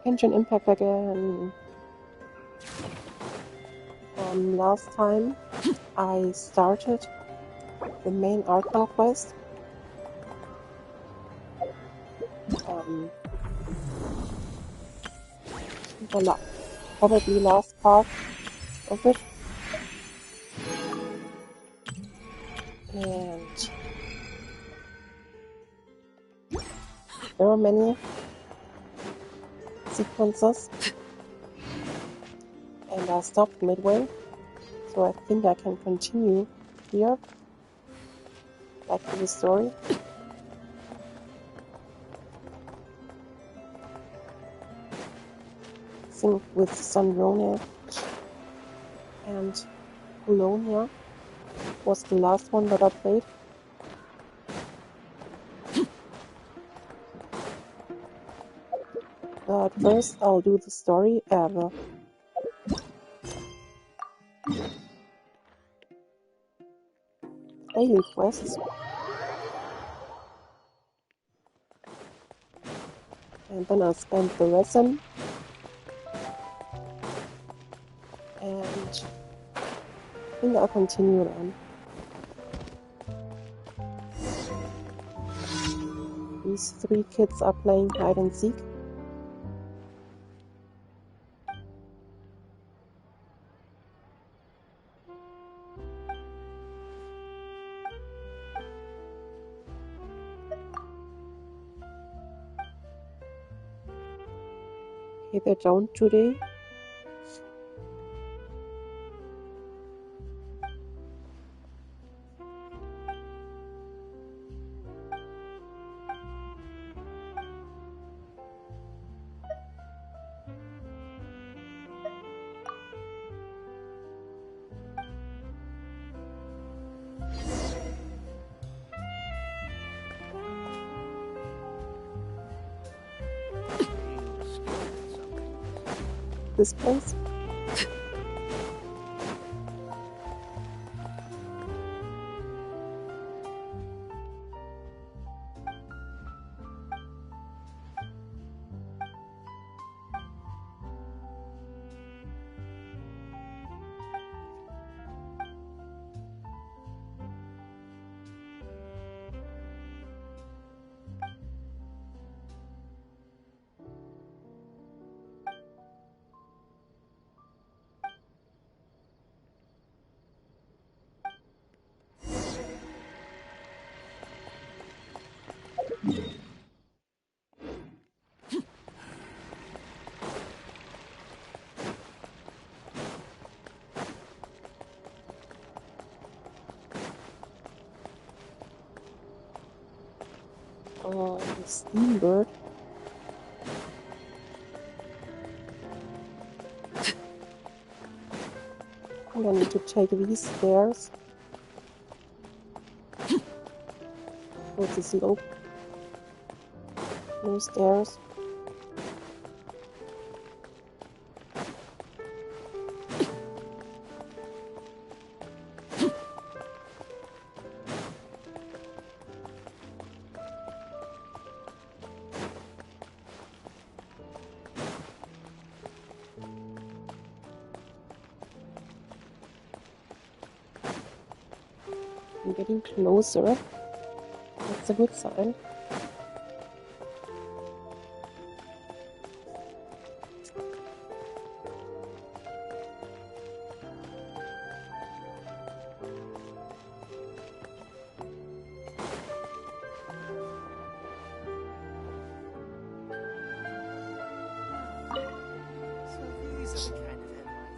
Genshin Impact again. Last time I started the main Archon quest. The probably last part of it. And there are many sequences. And I stopped midway. So I think I can continue here. Back to the story. I think with Sunrona and Colonia was the last one that I played. But first I'll do the story ever. Daily quests. And then I'll spend the resin. And I think I'll continue then. These 3 kids are playing hide and seek. Okay, they don't today. This place. The steambird. I'm gonna need to take these stairs. Oh, it's a slope. No stairs. I'm getting closer. That's a good sign. So these are the kind of headlines.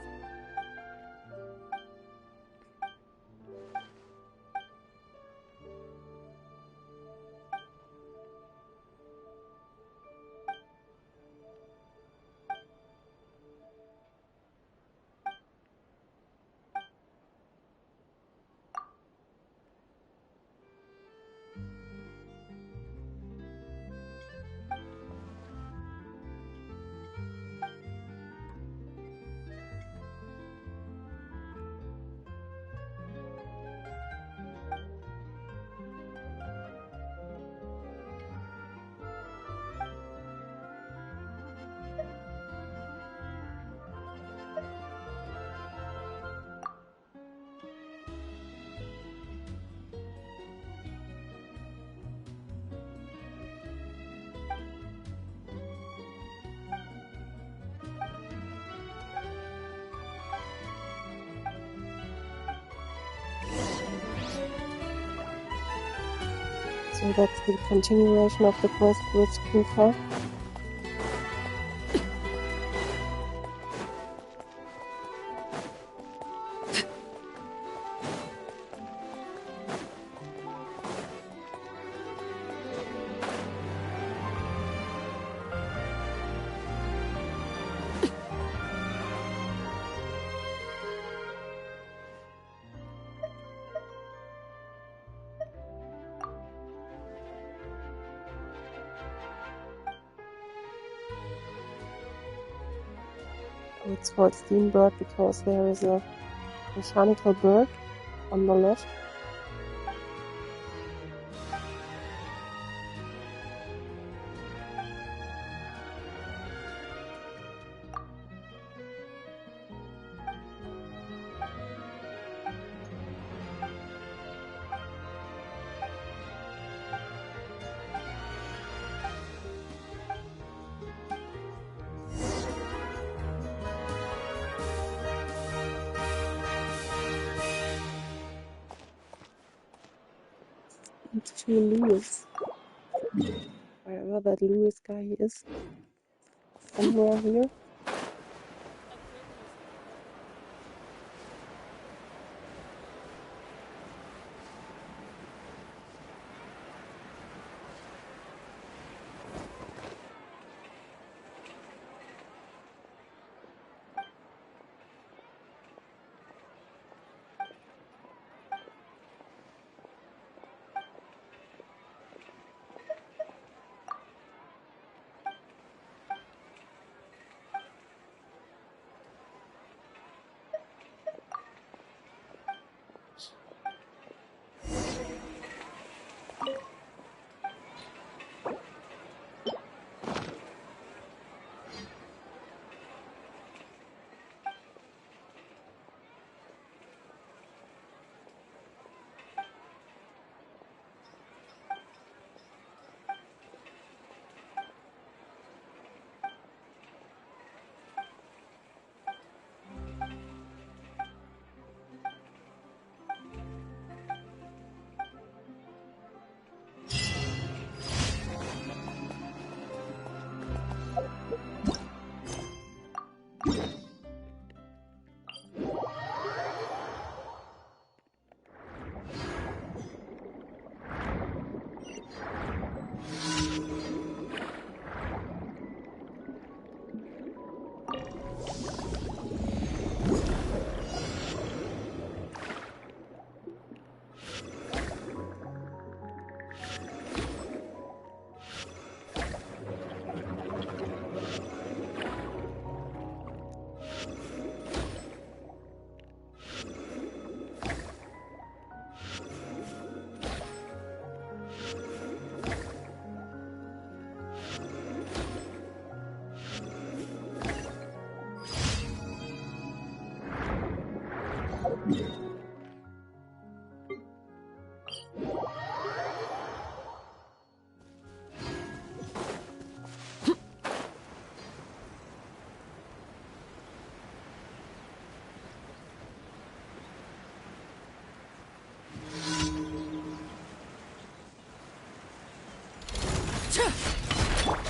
So that's the continuation of the quest with Kufa. It's called Steam Bird because there is a mechanical bird on the left. And to Lewis. Wherever that Lewis guy is. Somewhere here.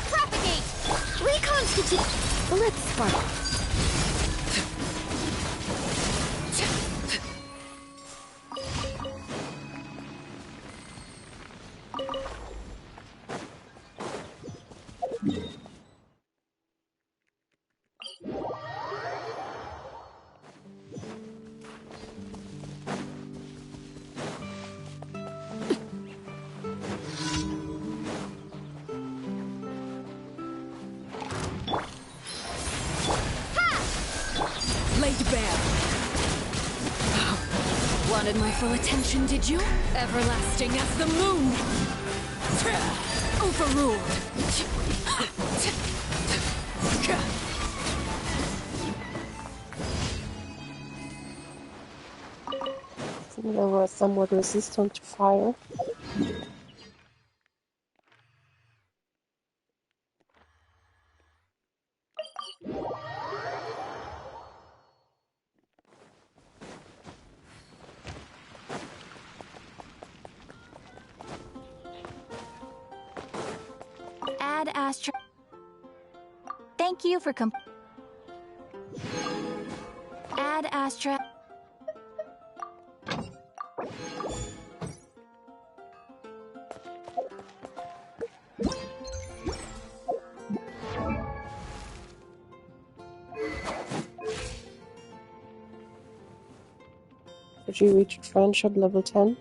Propagate! Reconstitute! Let's spark. Wanted my full attention, did you? Everlasting as the moon! Overruled! They were somewhat resistant to fire. Thank you for Add Astra. Did you reach friendship level 10?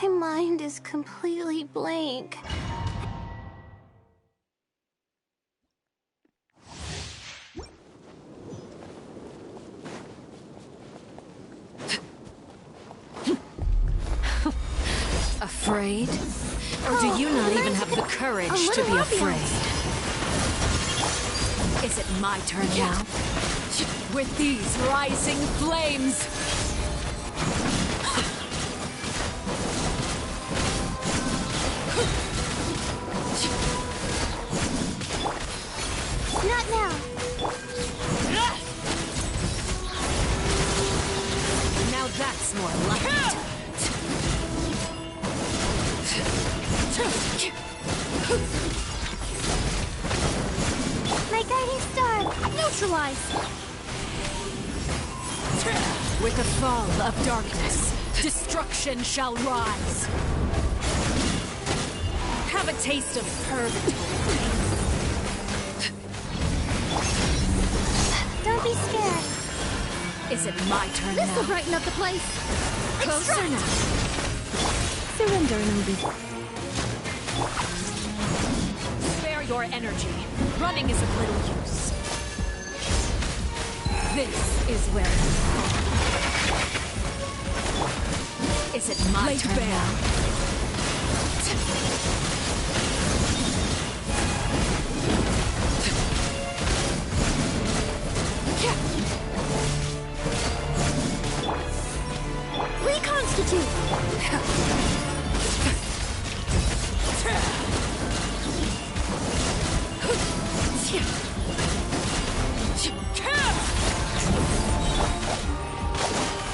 My mind is completely blank. Afraid? Or do you not even have the courage to be afraid? Is it my turn now? With these rising flames! Not now. Now that's more like it. My guiding star, neutralize. With the fall of darkness, destruction shall rise. Have a taste of purgatory. Don't be scared. Is it my turn This will now? brighten up the place. Closer now. Surrender and I'll be... Spare your energy. Running is of little use. This is where you fall. Is it my turn now? Reconstitute!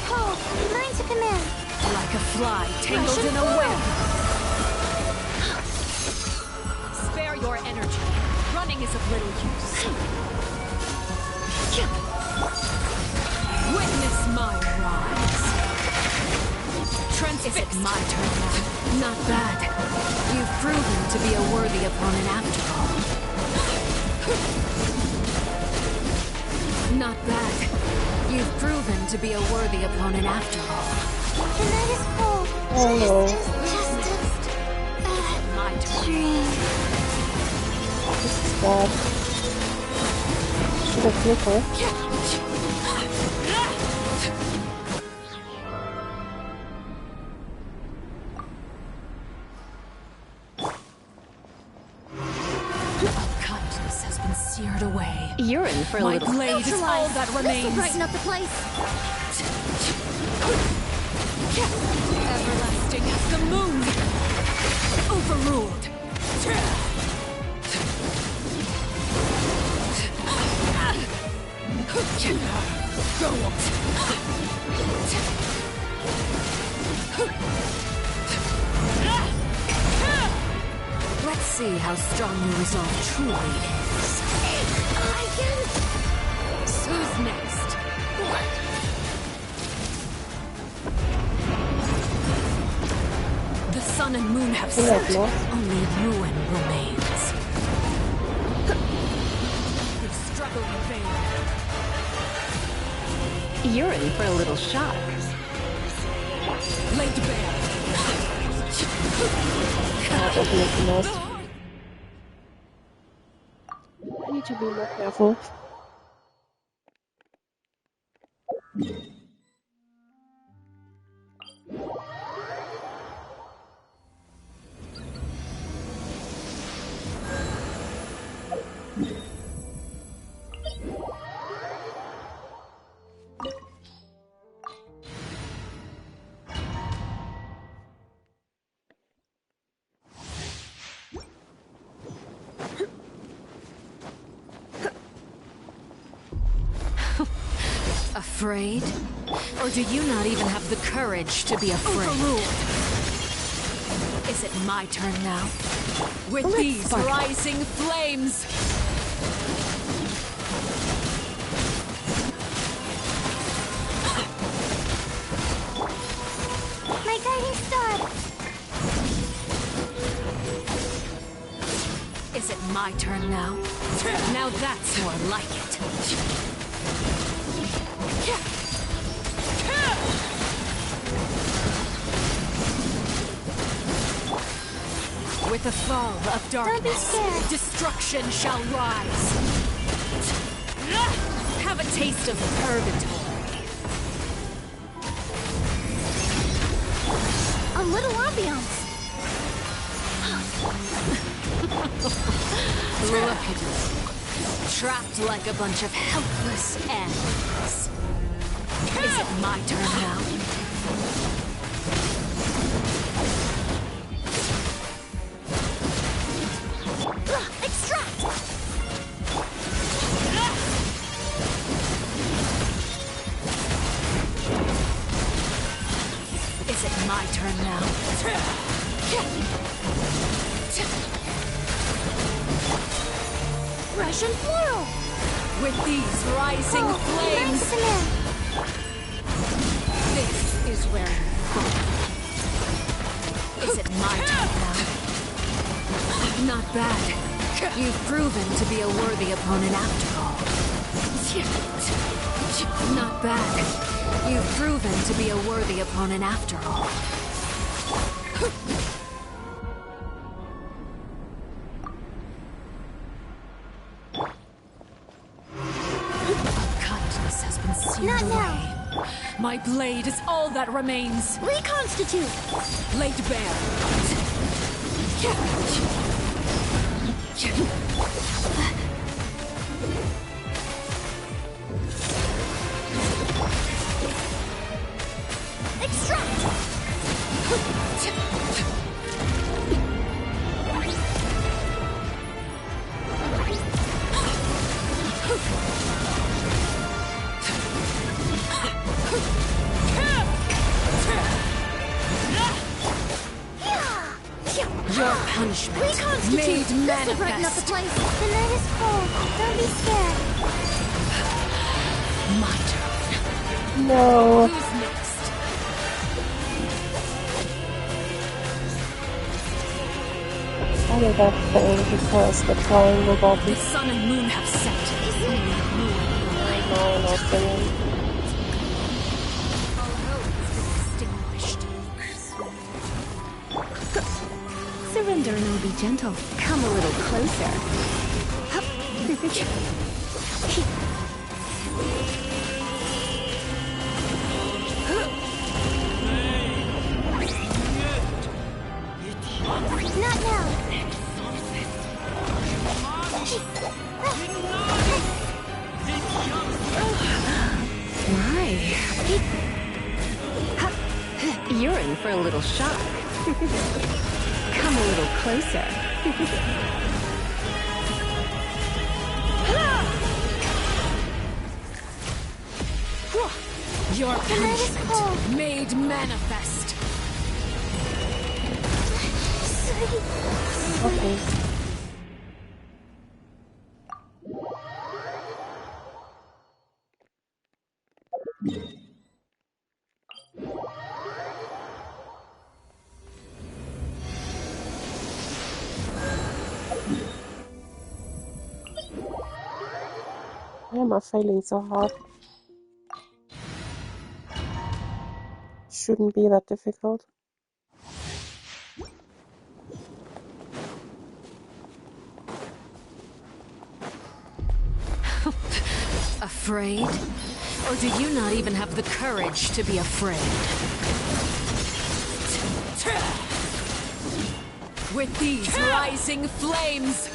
Oh, mine to command. Like a fly tangled in a web. Spare your energy. Running is of little use. Witness my rise. Is it my turn now? Not bad. You've proven to be a worthy opponent after all. Not bad. You've proven to be a worthy opponent after all. The night is cold. Oh no. Just My turn. dream. This is bad. Should have killed her. Kindness has been seared away. You're in for My blade is all that This will remains. brighten up the place. Everlasting as the moon. Overruled. Let's see how strong your resolve truly is. Who's next? The sun and moon have set. Only ruin remains. You struggle in vain. You're in for a little shock. Laid bare. That make a mess. I need to be more careful. Afraid? Or do you not even have the courage to be afraid? Is it my turn now? With these rising flames! My guiding star! Is it my turn now? Now that's more like it. With the fall of darkness, destruction shall rise. Have a taste of purgatory. A little ambiance. Look at you, trapped like a bunch of helpless animals. Is it my turn now? Extract! Is it my turn now? Russian floral! With these rising flames, this is where you fall. Is it my turn now? Not bad. You've proven to be a worthy opponent after all. Not bad. You've proven to be a worthy opponent after all. Kindness has been seared Not away. now. My blade is all that remains. Reconstitute! Laid bare. Extract! Your punishment Reconstitute! made This'll brighten up the manifest. place. The night is cold. Don't be scared. My turn. No. Who's next? How did that fail? Because the triangle The button. sun and moon have set. No, not singing. All hope has been extinguished. Surrender and I'll be gentle. Come a little closer. Not now. My. You're in for a little shock. Come a little closer. Your punishment made manifest. Okay. Why am I failing so hard? Shouldn't be that difficult. Afraid? Or do you not even have the courage to be afraid? With these rising flames!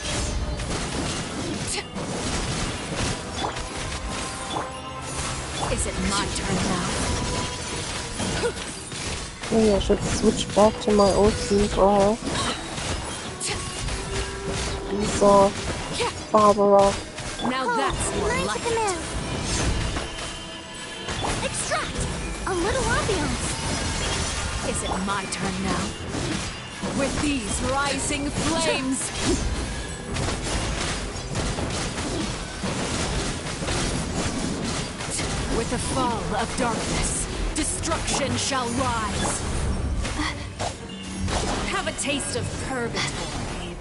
Is it my turn now? Maybe I should switch back to my old team for her. Lisa, Barbara. Now that's more like it. Drat! A little ambiance. Is it my turn now? With these rising flames! With the fall of darkness, destruction shall rise. Have a taste of purgatory.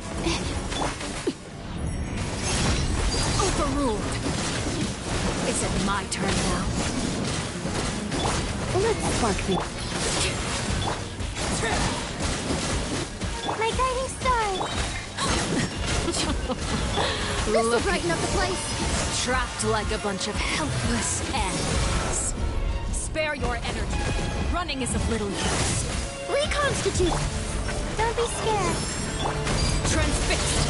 Overruled. Is it my turn now? Let's spark the... My guiding star. This'll brighten up the place. Trapped like a bunch of helpless animals. Spare your energy. Running is of little use. Reconstitute. Don't be scared. Transfixed.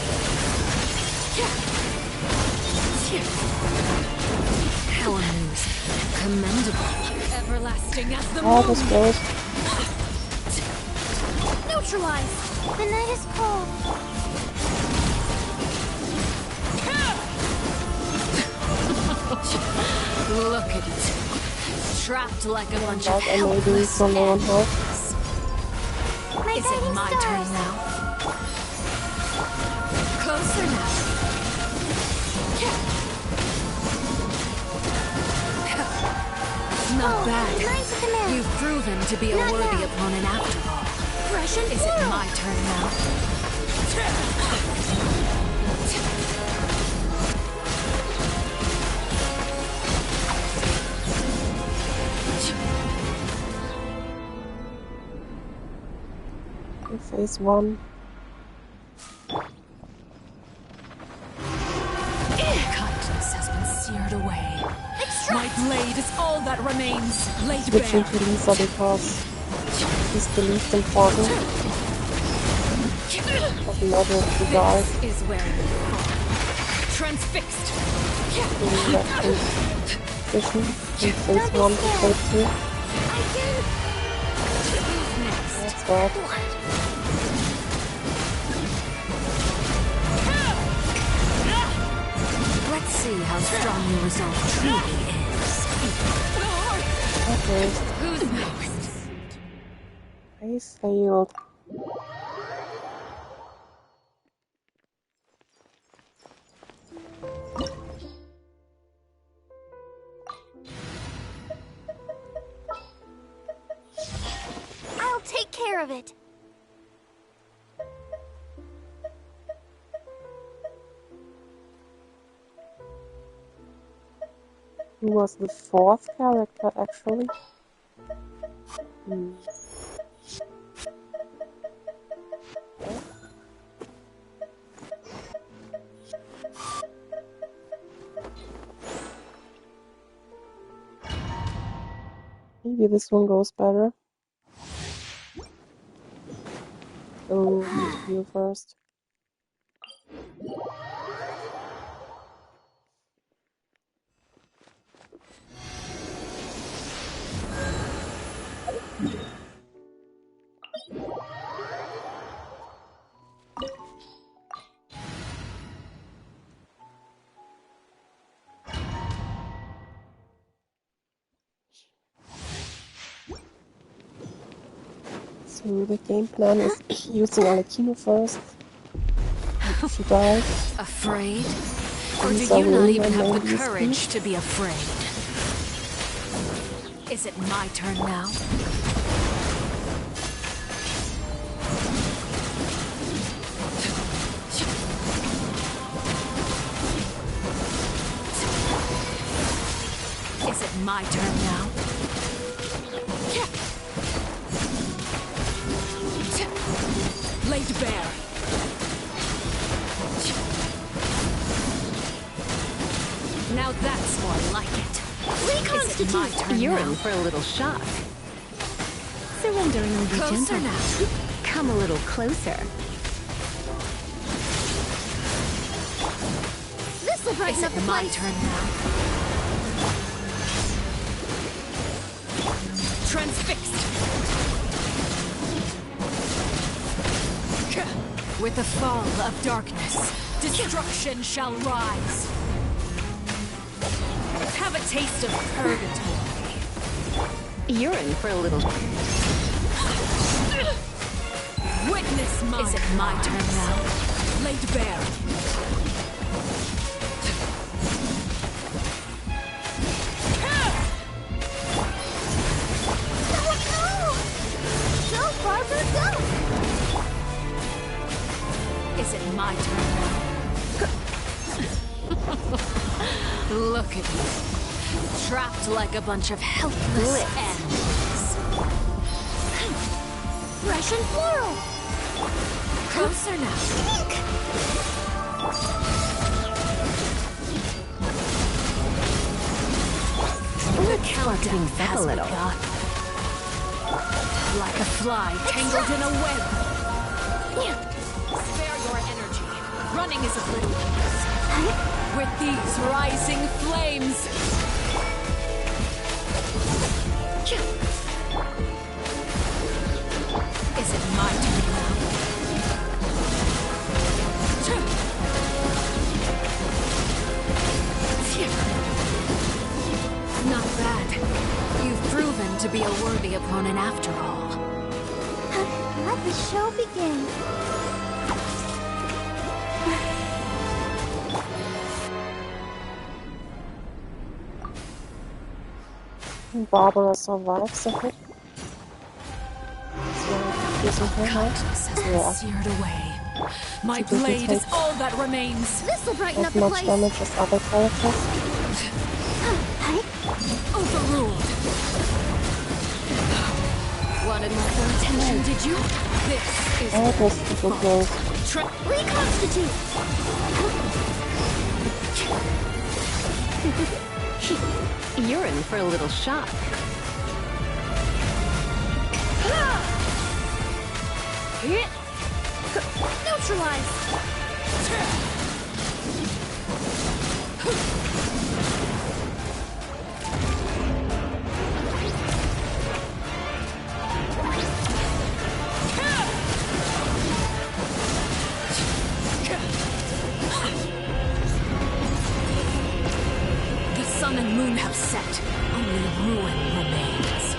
How amusing. Commendable. Everlasting as the Oh, that's moon. great. Neutralize. The night is cold. Look at it. Trapped like a bunch of Like I maybe helpless some low on health. animals. My Is it guiding my stars. turn now? Closer now. Not bad. Mine to command. You've proven to be a Not worthy now. opponent after all. Fresh and Is it floral. my turn now? Phase 1. Kindness has been seared away. My blade is all that remains. Laid Switching bare. to Lisa because he's the least important. Doesn't matter if he dies. This is where you fall. Transfixed. Doing that position in phase 1 to phase 2. I can. Who's next? That's bad. Let's see how strong your resolve truly is. Okay, Who's next? phase failed. I'll take care of it. Who was the fourth character actually? Hmm. Maybe this one goes better. Oh, need to heal first. So the game plan is using Alekino first. If she dies, Afraid? Or do Lisa you will not even have maybe the speak. courage to be afraid? Is it my turn now? Is it my turn now? Laid bare. Now that's more like it. Is it my turn You're now? in for a little shock. Surrender and be Closer gentle. now. Come a little closer. This'll Is brighten up it the my place. turn now? Transfixed. With the fall of darkness, destruction shall rise. Have a taste of purgatory. You're in for a little... Witness mine. Is it my turn now? Laid bare. Go, Barbara, go! Is it my turn now? Look at you. Trapped like a bunch of helpless animals. Fresh and floral! Closer now. The countdown has a little. begun. Like a fly tangled in a web. Spare your energy. Running is oblivious. With these rising flames. Is it my turn now? Not bad. You've proven to be a worthy opponent after all. Let the show begin. Barbara survives the hit. So, using her head. Darkness has been seared away. My She doesn't blade is take all that remains. This'll brighten up as the much place. damage as other characters. Overruled. Wanted my full attention, did you? This is Oh, this is a close. Reconstitute! You're in for a little shock. Neutralize! the sun and moon have set. Only ruin remains.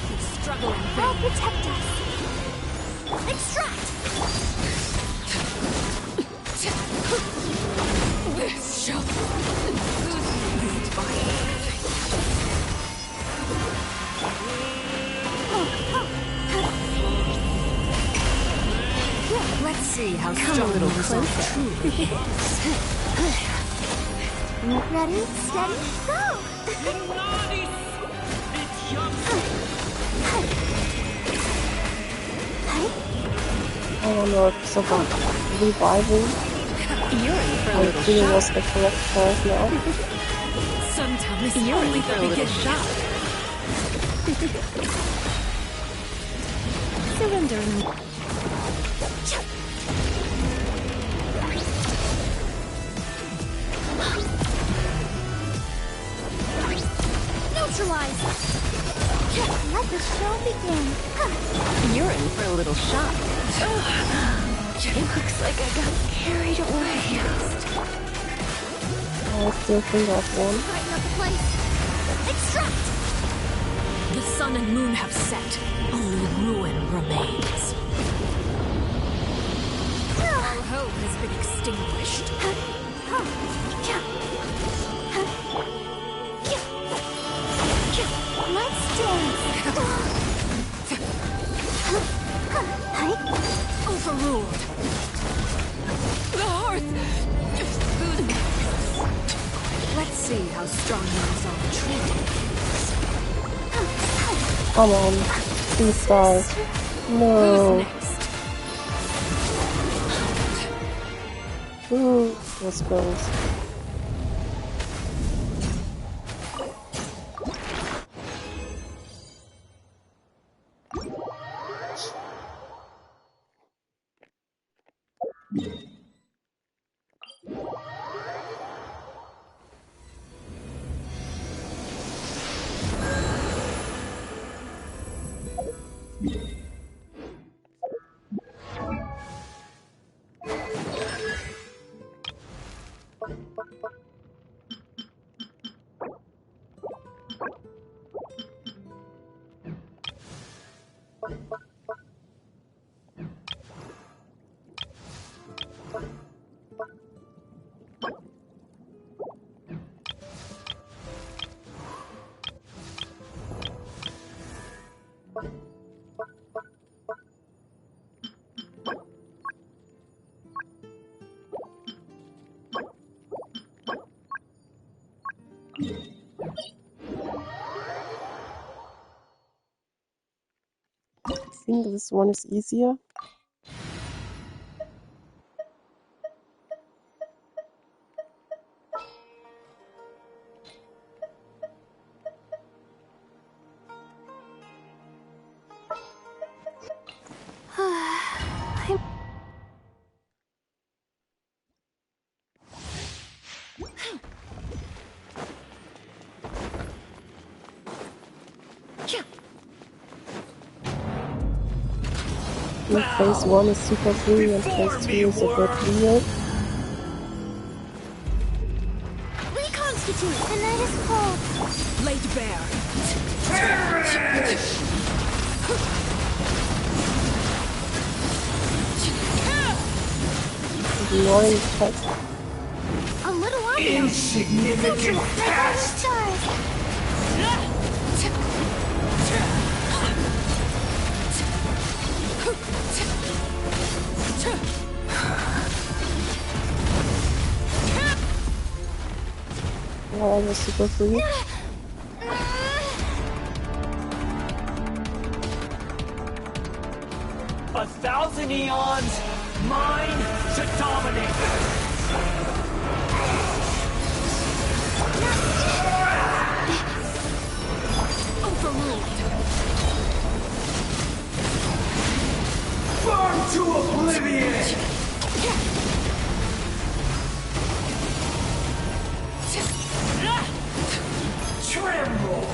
The struggling I'll thing. protect us! Extract! This shall lead by everything. Let's see how strong a little the resolve closer. truly is. Ready, steady, go! I don't know if someone reviving. You're in for a I little think it was shock. the correct choice now. Sometimes You're only in for a the little beginning. shock. Surrender. Neutralize! Let the show begin! You're in for a little shock. It looks like I got carried away. I still think I've won. Brighten up the place! Extract! The sun and moon have set. Only ruin remains. All hope has been extinguished. Let's dance! Overruled. The hearth! Who's next? Let's see how strong your resolve truly is. Come on. Please die. No. Who's next? Ooh, this goes. think this one is easier. And phase 1 is super free and phase 2 is a bit weird. Reconstitute. The night is cold. Laid bare. Ignoring text. A little audio. Insignificant past! Stars. All was super free. 1,000 eons, mine to dominate. Overruled. Burn to oblivion! Tremble!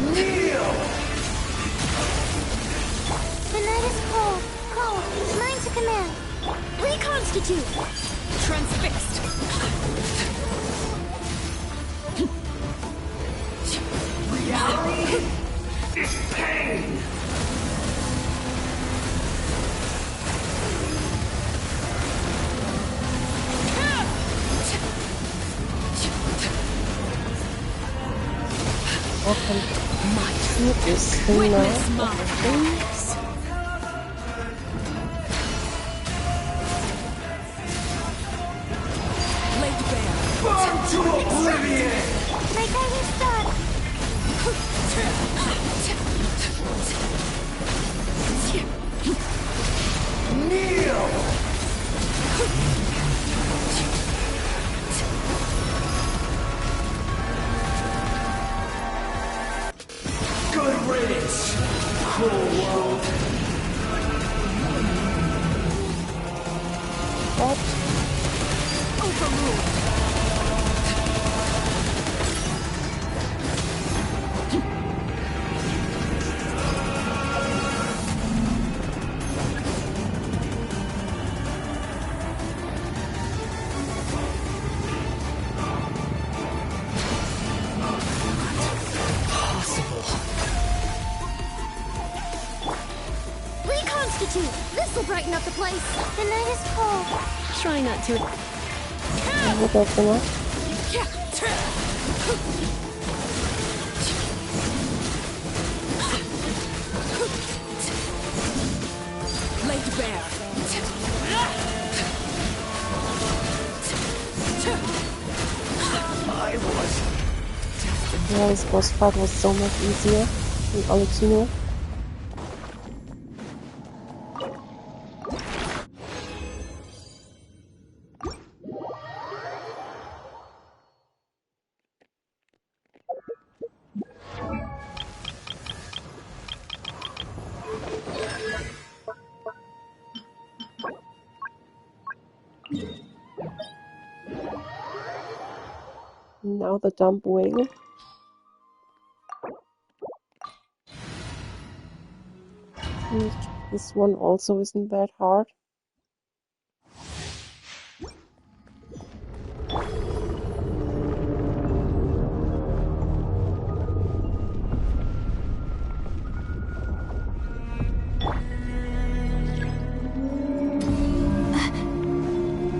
Kneel! The night is cold. Cold. Mine to command. Reconstitute. Transfixed. Reality is pain! I can see this thing Witness now. my eyes. Laid bare. Burn to oblivion! My guiding star. Kneel! Good riddance, cruel world. What? Overruled. Reconstitute. This will brighten up the place. The night is cold. Try not to. Look at the Laid bare. I was Yeah, this boss fight was so much easier in Alicino. Now the dumb whale. And this one also isn't that hard.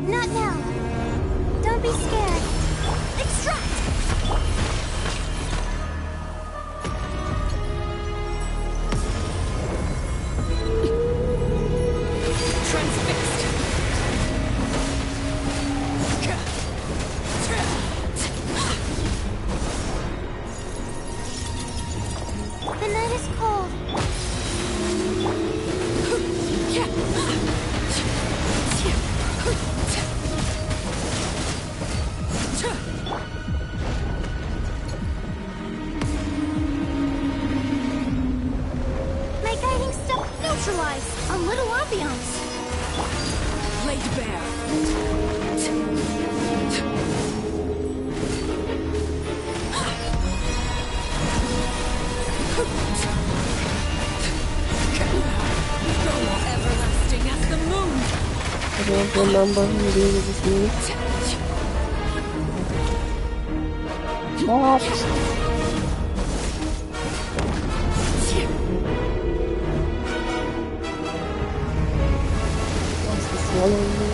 Not now. Don't be scared. Extract! remember him being with me. What? What's the swallowing me?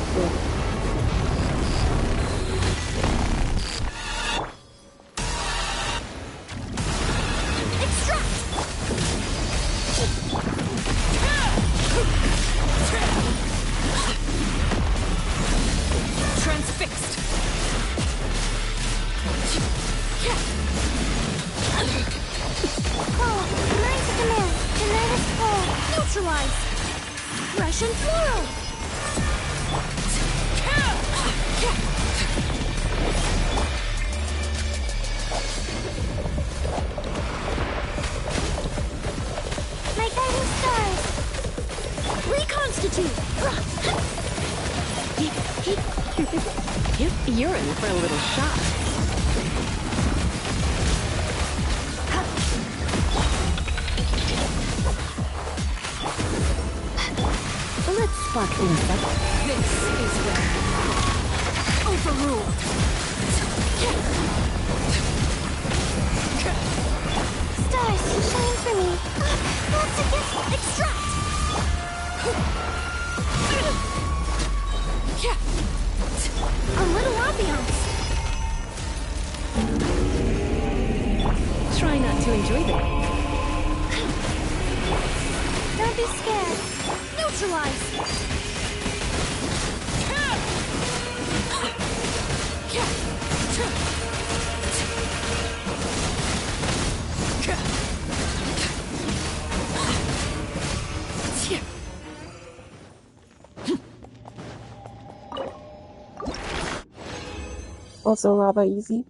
Yeah. Transfixed. Call, mine to command. The night is cold. Neutralize. Russian floral. My guiding stars. Reconstitute. You're in for a little shock. Let's spark things up. This is where overruled. Stars, shine for me. That's a gift. Extract. A little ambiance. Try not to enjoy them. Don't be scared. Neutralize. Also rather easy.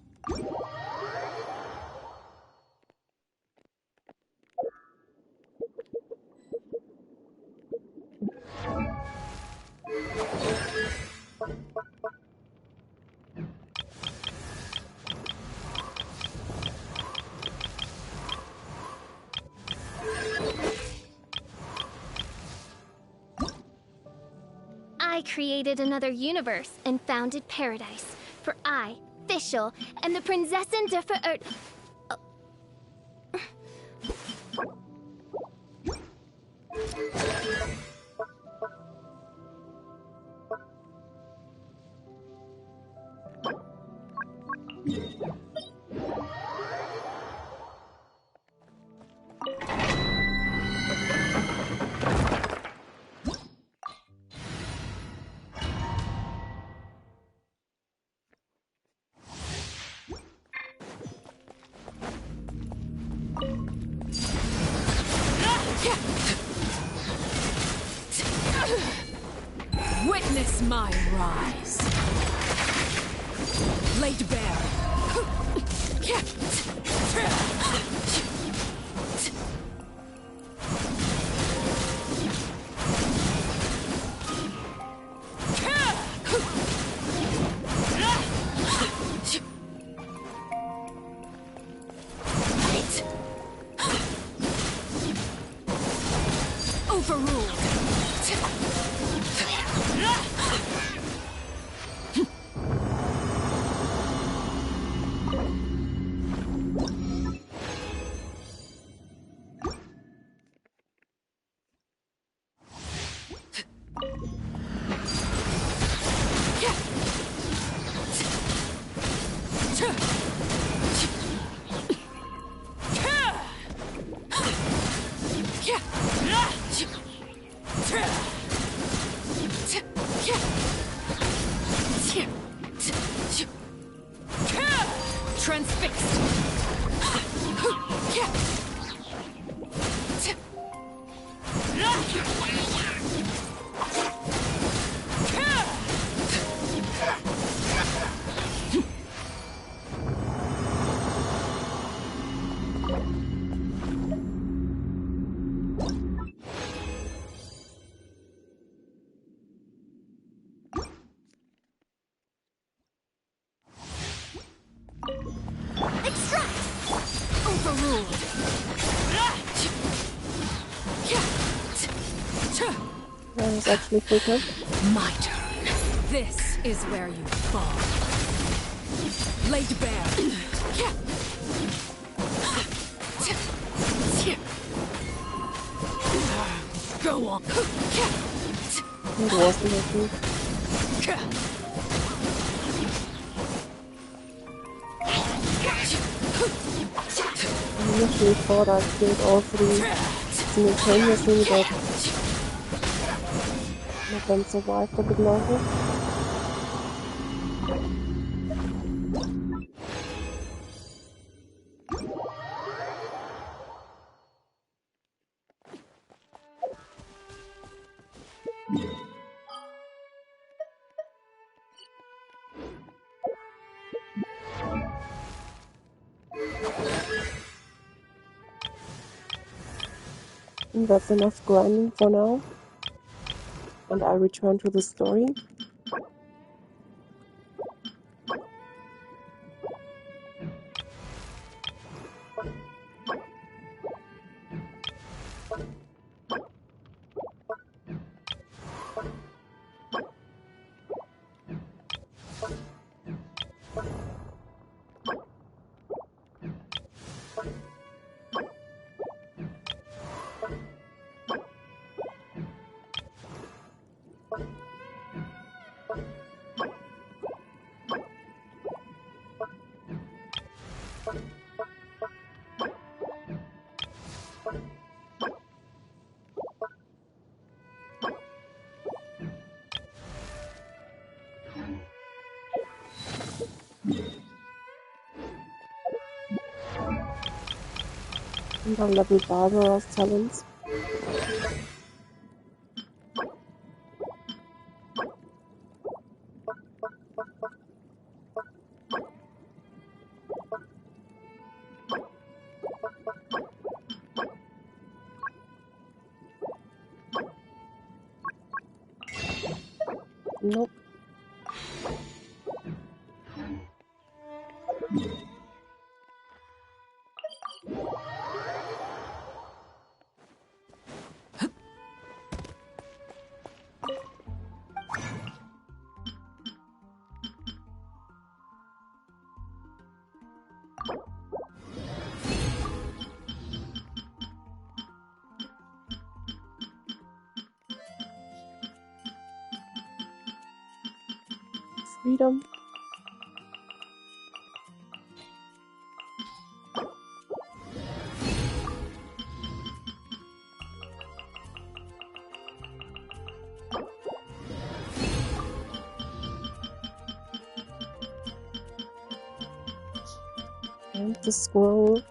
I created another universe and founded paradise. For I, Fischl, and the Prinzessin der Verirrt... Witness my rise. Laid bare. Overruled. Transfixed. Extract! Overruled. That was actually quicker. My turn. This is where you fall. Laid bare. Go on. It wasn't, I think. I initially thought I killed all three simultaneously, but let them survived a bit longer. And that's enough grinding for now. And I return to the story. And I'll level Barbara's talents. Nope. Freedom. And the scroll.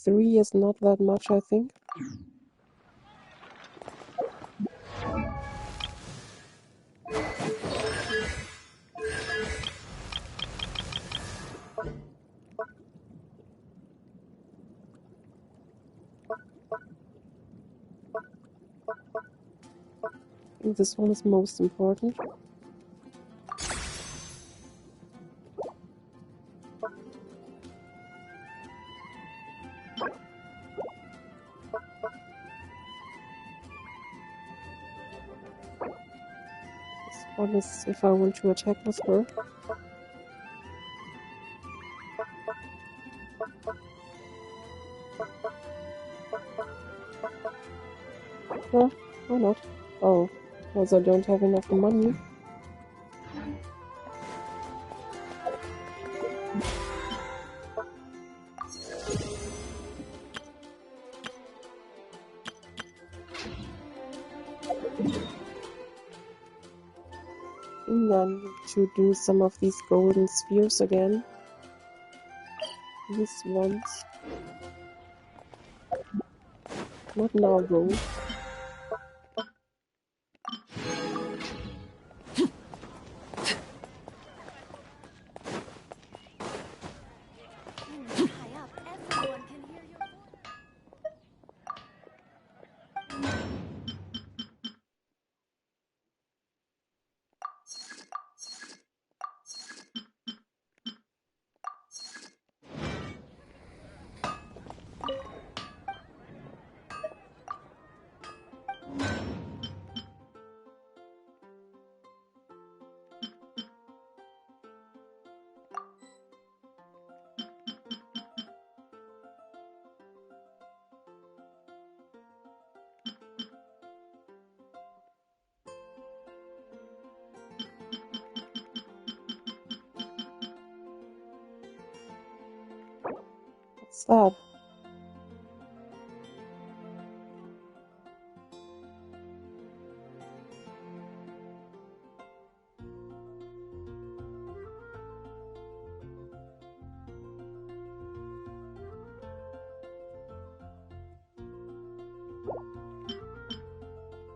Three is not that much, I think. I think this one is most important. This one is if I want to attack with her. Well, why not? Oh, because I don't have enough money. And I need to do some of these golden spheres again. These ones. Not now though. What's that?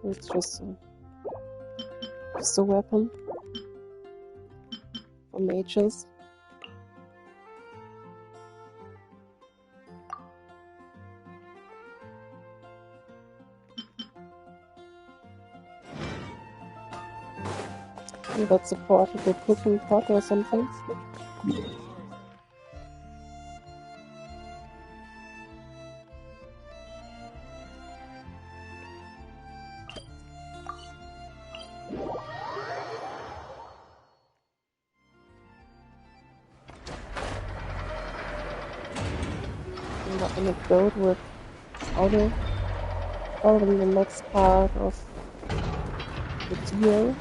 It's just a weapon for mages. Maybe that's a portable cooking pot or something. Not in a boat with auto. Probably the next part of the deal.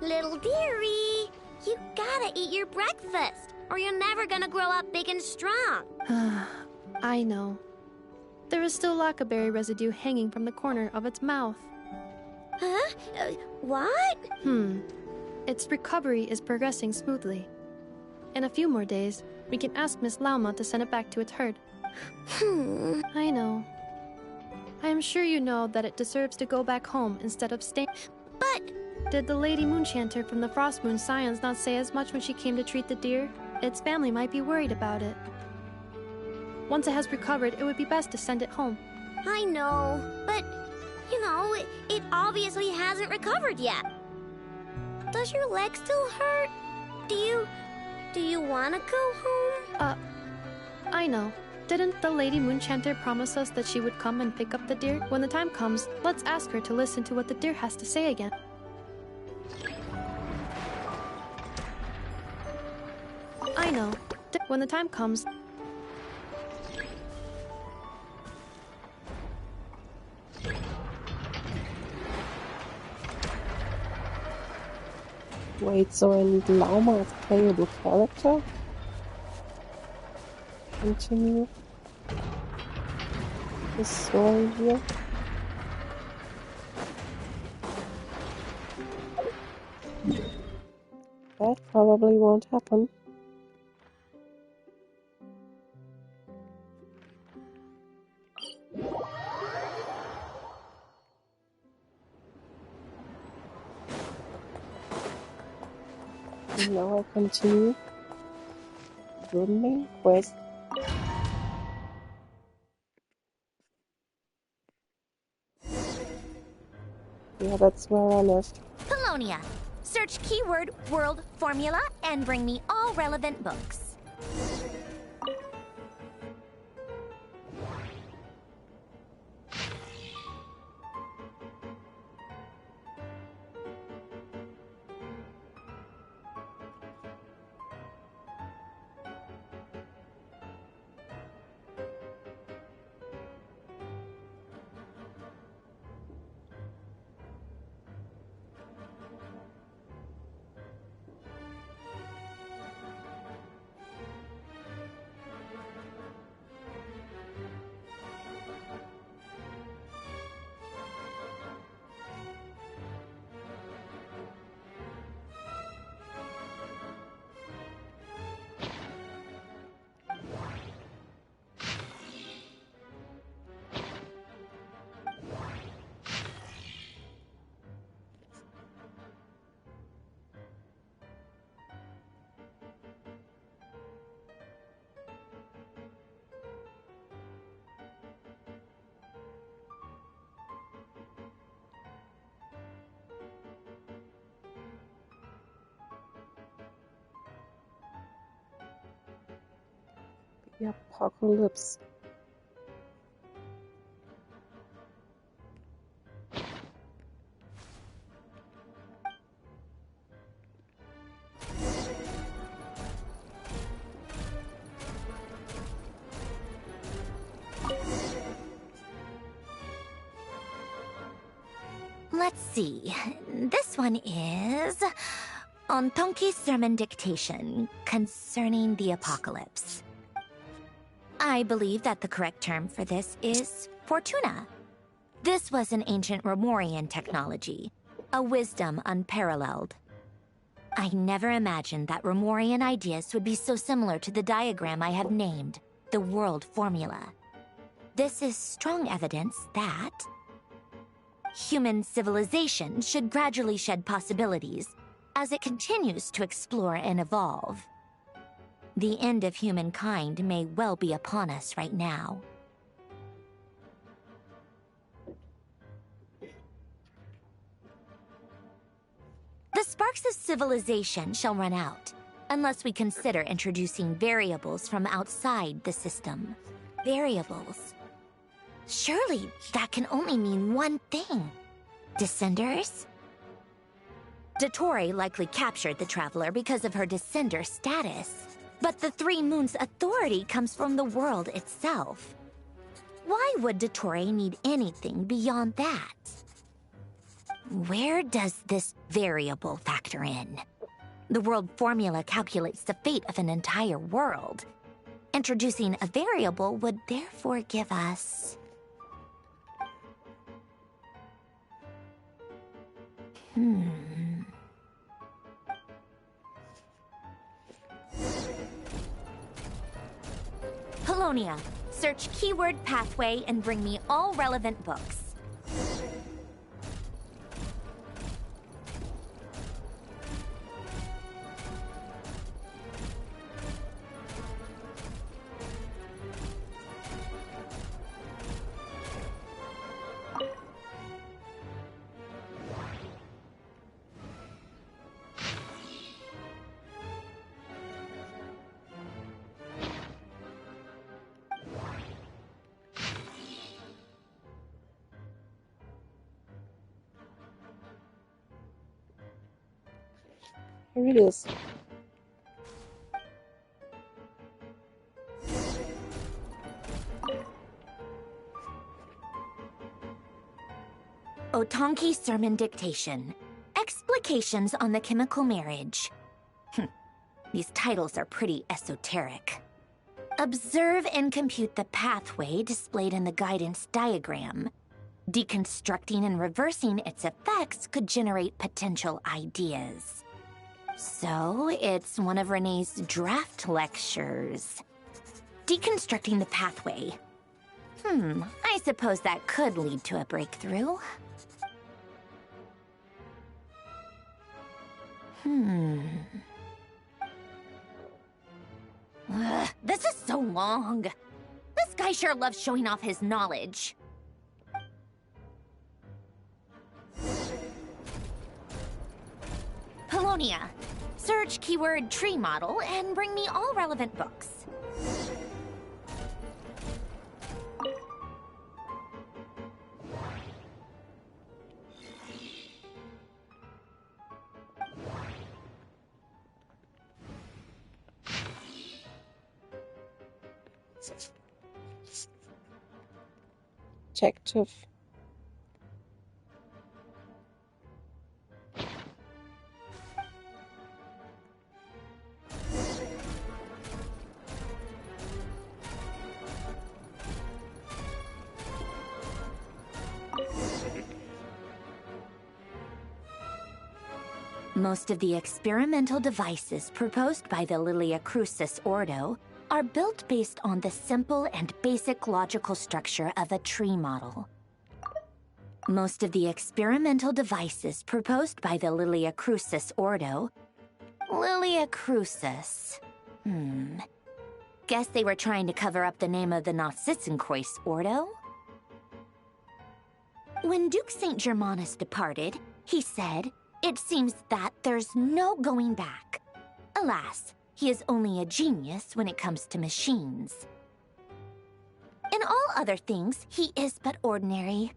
Little dearie, you gotta eat your breakfast, or you're never gonna grow up big and strong. I know. There is still lacquerberry residue hanging from the corner of its mouth. Huh? What? Its recovery is progressing smoothly. In a few more days, we can ask Miss Lauma to send it back to its herd. I know. I am sure you know that it deserves to go back home instead of staying. But... Did the Lady Moonchanter from the Frost Moon Scions not say as much when she came to treat the deer? Its family might be worried about it. Once it has recovered, it would be best to send it home. I know, but, you know, it obviously hasn't recovered yet. Does your leg still hurt? Do you want to go home? I know. Didn't the Lady Moonchanter promise us that she would come and pick up the deer? When the time comes, let's ask her to listen to what the deer has to say again. I know. When the time comes... Wait, so I need Lauma as playable character? Continue the story here. That probably won't happen. And now I continue the main quest. Yeah, that's where I left. Polonia. Search keyword world formula and bring me all relevant books. The apocalypse. Let's see. This one is on Tonki's sermon dictation concerning the apocalypse. I believe that the correct term for this is Fortuna. This was an ancient Romorian technology, a wisdom unparalleled. I never imagined that Romorian ideas would be so similar to the diagram I have named, the World Formula. This is strong evidence that human civilization should gradually shed possibilities as it continues to explore and evolve. The end of humankind may well be upon us right now. The sparks of civilization shall run out, unless we consider introducing variables from outside the system. Variables. Surely that can only mean one thing. Descenders? Dottore likely captured the Traveler because of her descender status. But the Three Moons' authority comes from the world itself. Why would Dottore need anything beyond that? Where does this variable factor in? The world formula calculates the fate of an entire world. Introducing a variable would therefore give us... Polonia, search keyword pathway and bring me all relevant books. Here it is. Otonki Sermon Dictation. Explications on the Chemical Marriage. These titles are pretty esoteric. Observe and compute the pathway displayed in the guidance diagram. Deconstructing and reversing its effects could generate potential ideas. So, it's one of Renee's draft lectures. Deconstructing the pathway. I suppose that could lead to a breakthrough. This is so long. This guy sure loves showing off his knowledge. Polonia, search keyword tree model and bring me all relevant books. Detective. Most of the experimental devices proposed by the Lilia Crucis Ordo are built based on the simple and basic logical structure of a tree model. Most of the experimental devices proposed by the Lilia Crucis Ordo... Lilia Crucis... Guess they were trying to cover up the name of the Nautitzenkreuz Ordo? When Duke St. Germanus departed, he said, "It seems that there's no going back." Alas, he is only a genius when it comes to machines. In all other things, he is but ordinary.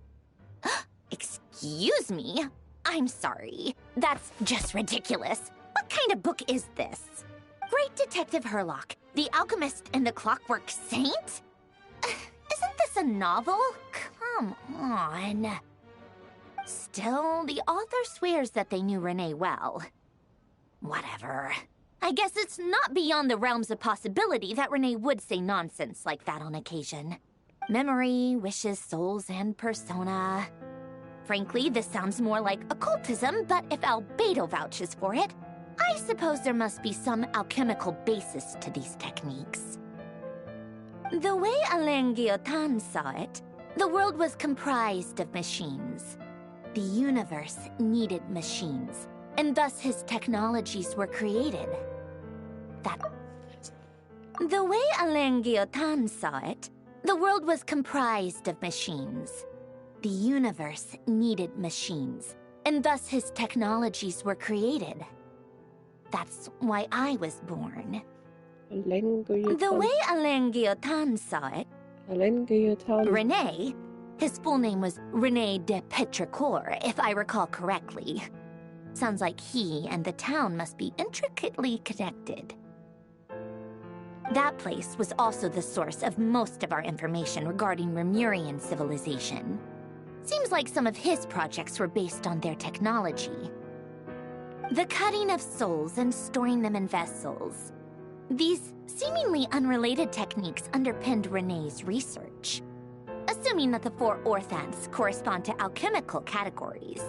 Excuse me? I'm sorry. That's just ridiculous. What kind of book is this? Great Detective Herlock, The Alchemist and the Clockwork Saint? Isn't this a novel? Come on. Still, the author swears that they knew Renee well. Whatever. I guess it's not beyond the realms of possibility that Renee would say nonsense like that on occasion. Memory, wishes, souls, and persona. Frankly, this sounds more like occultism, but if Albedo vouches for it, I suppose there must be some alchemical basis to these techniques. The way Alain Guillotin saw it, the world was comprised of machines. The universe needed machines, and thus his technologies were created. The way Alain Guillotin saw it, the world was comprised of machines. The universe needed machines, and thus his technologies were created. That's why I was born. The way Alain Guillotin saw it, Renee, his full name was Renee de Petrichor, if I recall correctly. Sounds like he and the town must be intricately connected. That place was also the source of most of our information regarding Remurian civilization. Seems like some of his projects were based on their technology. The cutting of souls and storing them in vessels. These seemingly unrelated techniques underpinned Renee's research, assuming that the 4 orthants correspond to alchemical categories.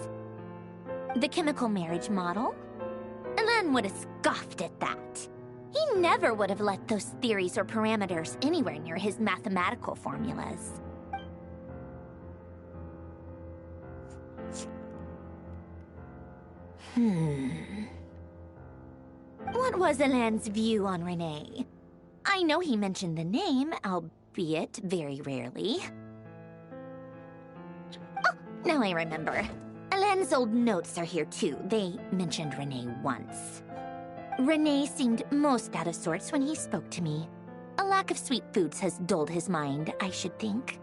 The chemical marriage model? Alain would have scoffed at that. He never would have let those theories or parameters anywhere near his mathematical formulas. What was Alain's view on Renee? I know he mentioned the name, albeit very rarely. Oh, now I remember. Alain's old notes are here too. They mentioned Renee once. Renee seemed most out of sorts when he spoke to me. A lack of sweet foods has dulled his mind, I should think.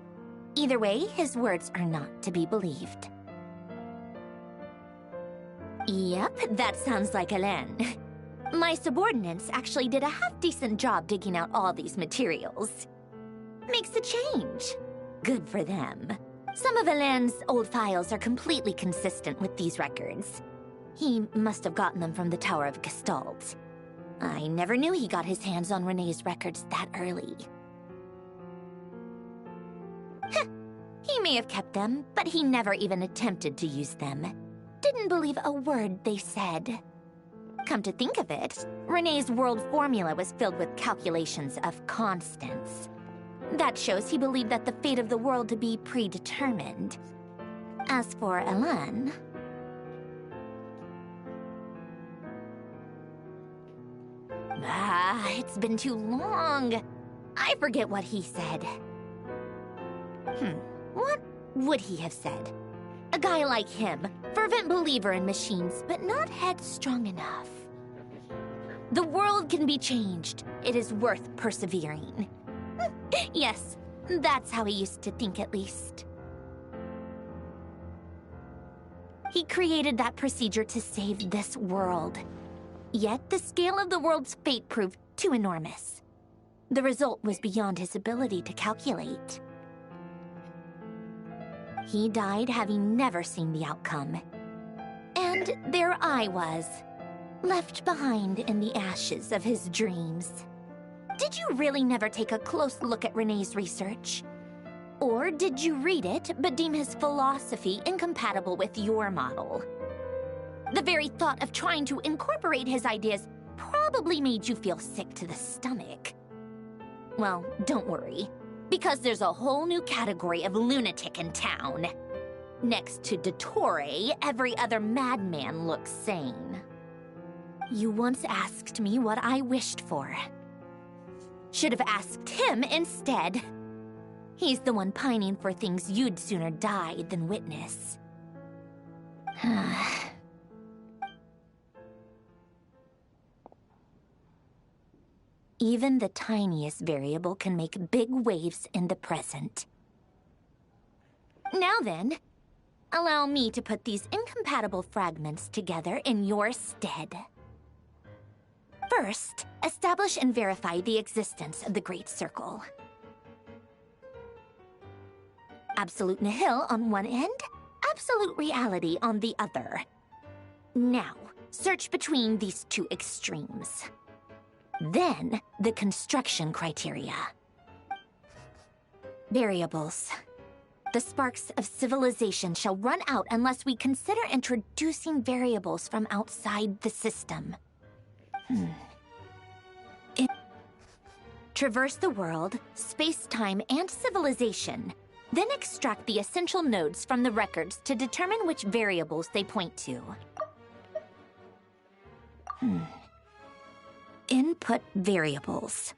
Either way, his words are not to be believed. Yep, that sounds like Alain. My subordinates actually did a half-decent job digging out all these materials. Makes a change. Good for them. Some of Alain's old files are completely consistent with these records. He must have gotten them from the Tower of Gestalt. I never knew he got his hands on Renee's records that early. Heh, he may have kept them, but he never even attempted to use them. Didn't believe a word they said. Come to think of it, Renee's world formula was filled with calculations of constants. That shows he believed that the fate of the world to be predetermined. As for Alain... it's been too long. I forget what he said. What would he have said? A guy like him, fervent believer in machines, but not headstrong enough. The world can be changed. It is worth persevering. Yes, that's how he used to think at least. He created that procedure to save this world. Yet the scale of the world's fate proved too enormous. The result was beyond his ability to calculate. He died having never seen the outcome. And there I was, left behind in the ashes of his dreams. Did you really never take a close look at Renee's research? Or did you read it but deem his philosophy incompatible with your model? The very thought of trying to incorporate his ideas probably made you feel sick to the stomach. Well, don't worry, because there's a whole new category of lunatic in town. Next to Dottore, every other madman looks sane. You once asked me what I wished for. Should have asked him instead. He's the one pining for things you'd sooner die than witness. Even the tiniest variable can make big waves in the present. Now then, allow me to put these incompatible fragments together in your stead. First, establish and verify the existence of the Great Circle. Absolute nihil on one end, absolute reality on the other. Now, search between these two extremes. Then, the construction criteria. Variables. The sparks of civilization shall run out unless we consider introducing variables from outside the system. Traverse the world, space-time, and civilization. Then extract the essential nodes from the records to determine which variables they point to. Input variables.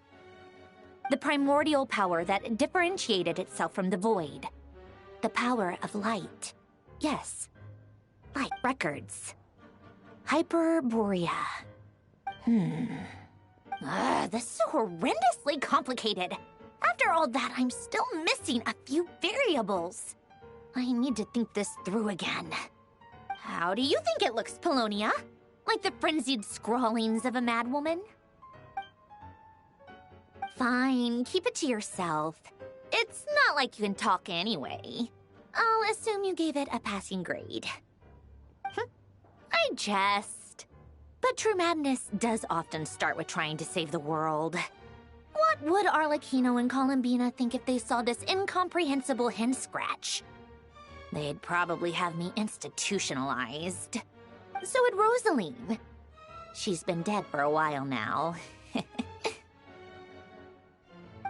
The primordial power that differentiated itself from the void. The power of light. Yes. Light records. Hyperborea. This is so horrendously complicated. After all that, I'm still missing a few variables. I need to think this through again. How do you think it looks, Polonia? Like the frenzied scrawlings of a madwoman? Fine, keep it to yourself. It's not like you can talk anyway. I'll assume you gave it a passing grade. I jest. But true madness does often start with trying to save the world. What would Arlecchino and Columbina think if they saw this incomprehensible hen scratch? They'd probably have me institutionalized. So would Rosaline. She's been dead for a while now.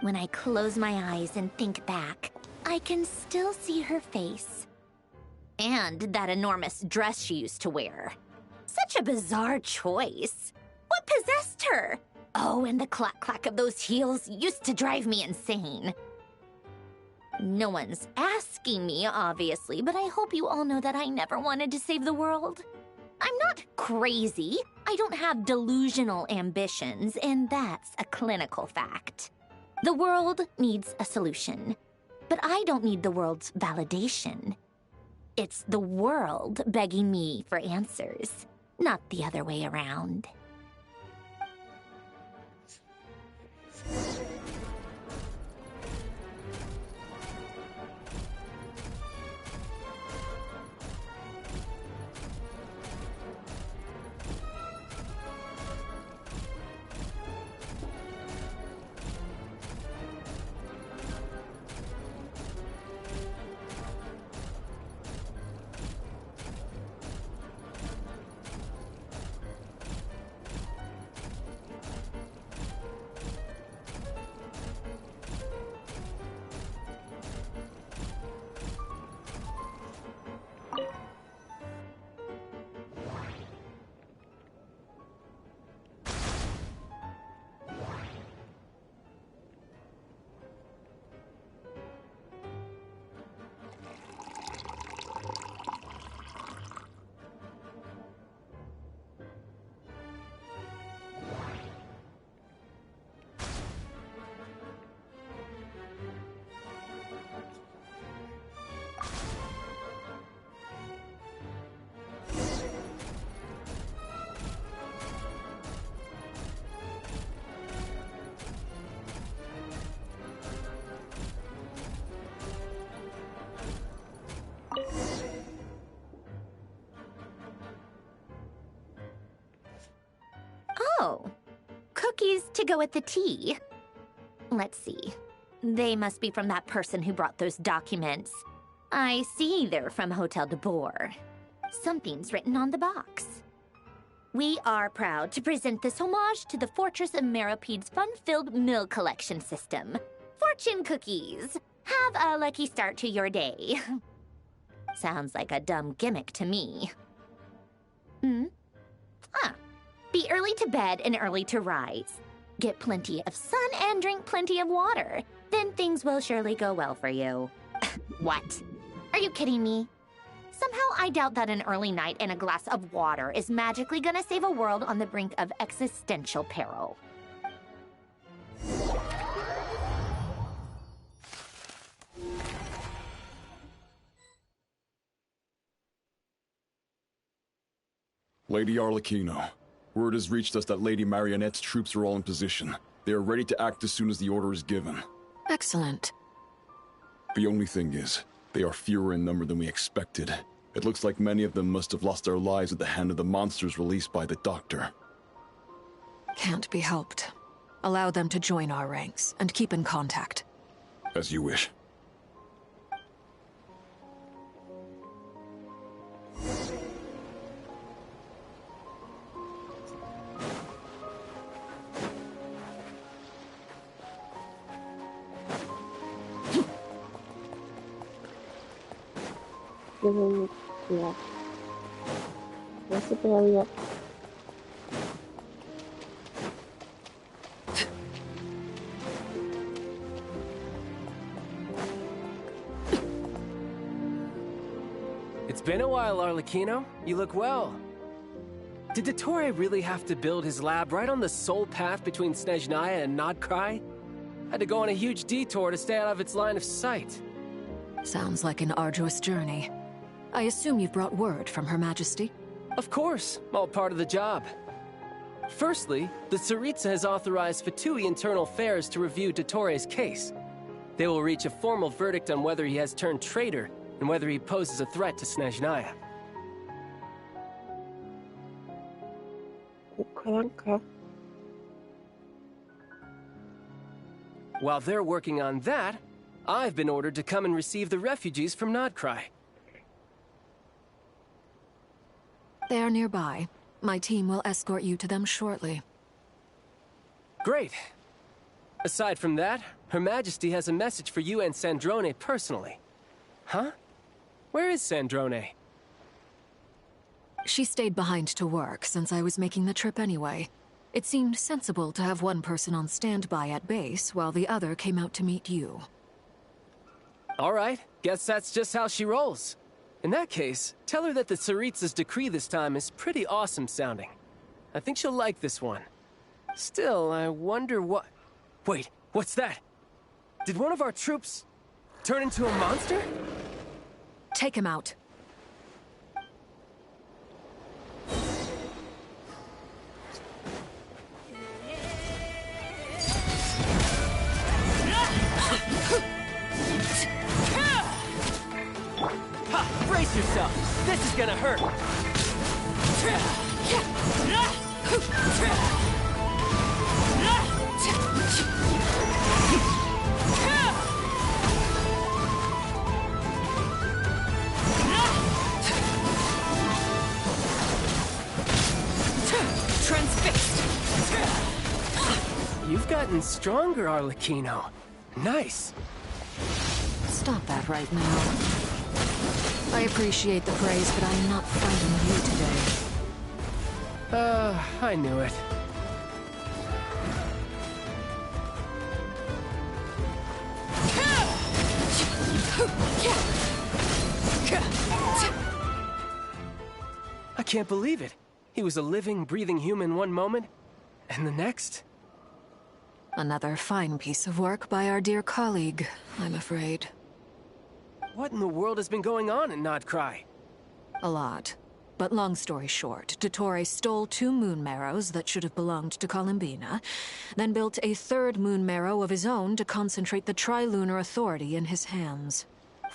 When I close my eyes and think back, I can still see her face. And that enormous dress she used to wear. Such a bizarre choice. What possessed her? Oh, and the clack-clack of those heels used to drive me insane. No one's asking me, obviously, but I hope you all know that I never wanted to save the world. I'm not crazy. I don't have delusional ambitions, and that's a clinical fact. The world needs a solution, but I don't need the world's validation. It's the world begging me for answers, not the other way around. Oh, cookies to go with the tea. Let's see. They must be from that person who brought those documents. I see they're from Hotel de Boer. Something's written on the box. We are proud to present this homage to the Fortress of Meropede's fun-filled mill collection system. Fortune cookies. Have a lucky start to your day. Sounds like a dumb gimmick to me. Be early to bed and early to rise. Get plenty of sun and drink plenty of water. Then things will surely go well for you. What? Are you kidding me? Somehow I doubt that an early night and a glass of water is magically gonna save a world on the brink of existential peril. Lady Arlecchino, word has reached us that Lady Marionette's troops are all in position. They are ready to act as soon as the order is given. Excellent. The only thing is, they are fewer in number than we expected. It looks like many of them must have lost their lives at the hand of the monsters released by the Doctor. Can't be helped. Allow them to join our ranks, and keep in contact. As you wish. Yeah. Where's the barrier? It's been a while, Arlecchino. You look well. Did Dottore really have to build his lab right on the sole path between Snezhnaya and Nodcry? Had to go on a huge detour to stay out of its line of sight. Sounds like an arduous journey. I assume you've brought word from Her Majesty? Of course, all part of the job. Firstly, the Tsaritsa has authorized Fatui Internal Affairs to review Dottore's case. They will reach a formal verdict on whether he has turned traitor and whether he poses a threat to Snezhnaya. Okay. While they're working on that, I've been ordered to come and receive the refugees from Nodcry. They are nearby. My team will escort you to them shortly. Great. Aside from that, Her Majesty has a message for you and Sandrone personally. Huh? Where is Sandrone? She stayed behind to work since I was making the trip anyway. It seemed sensible to have one person on standby at base while the other came out to meet you. All right, guess that's just how she rolls. In that case, tell her that the Tsaritsa's decree this time is pretty awesome sounding. I think she'll like this one. Still, I wonder what... Wait, what's that? Did one of our troops turn into a monster? Take him out. Ha! Brace yourself! This is gonna hurt! Transfixed! You've gotten stronger, Arlecchino. Nice. Stop that right now. I appreciate the praise, but I'm not fighting you today. I knew it. I can't believe it. He was a living, breathing human one moment, and the next? Another fine piece of work by our dear colleague, I'm afraid. What in the world has been going on in Nodcry? A lot. But long story short, Dottore stole 2 moon marrows that should have belonged to Columbina, then built a 3rd moon marrow of his own to concentrate the Trilunar Authority in his hands.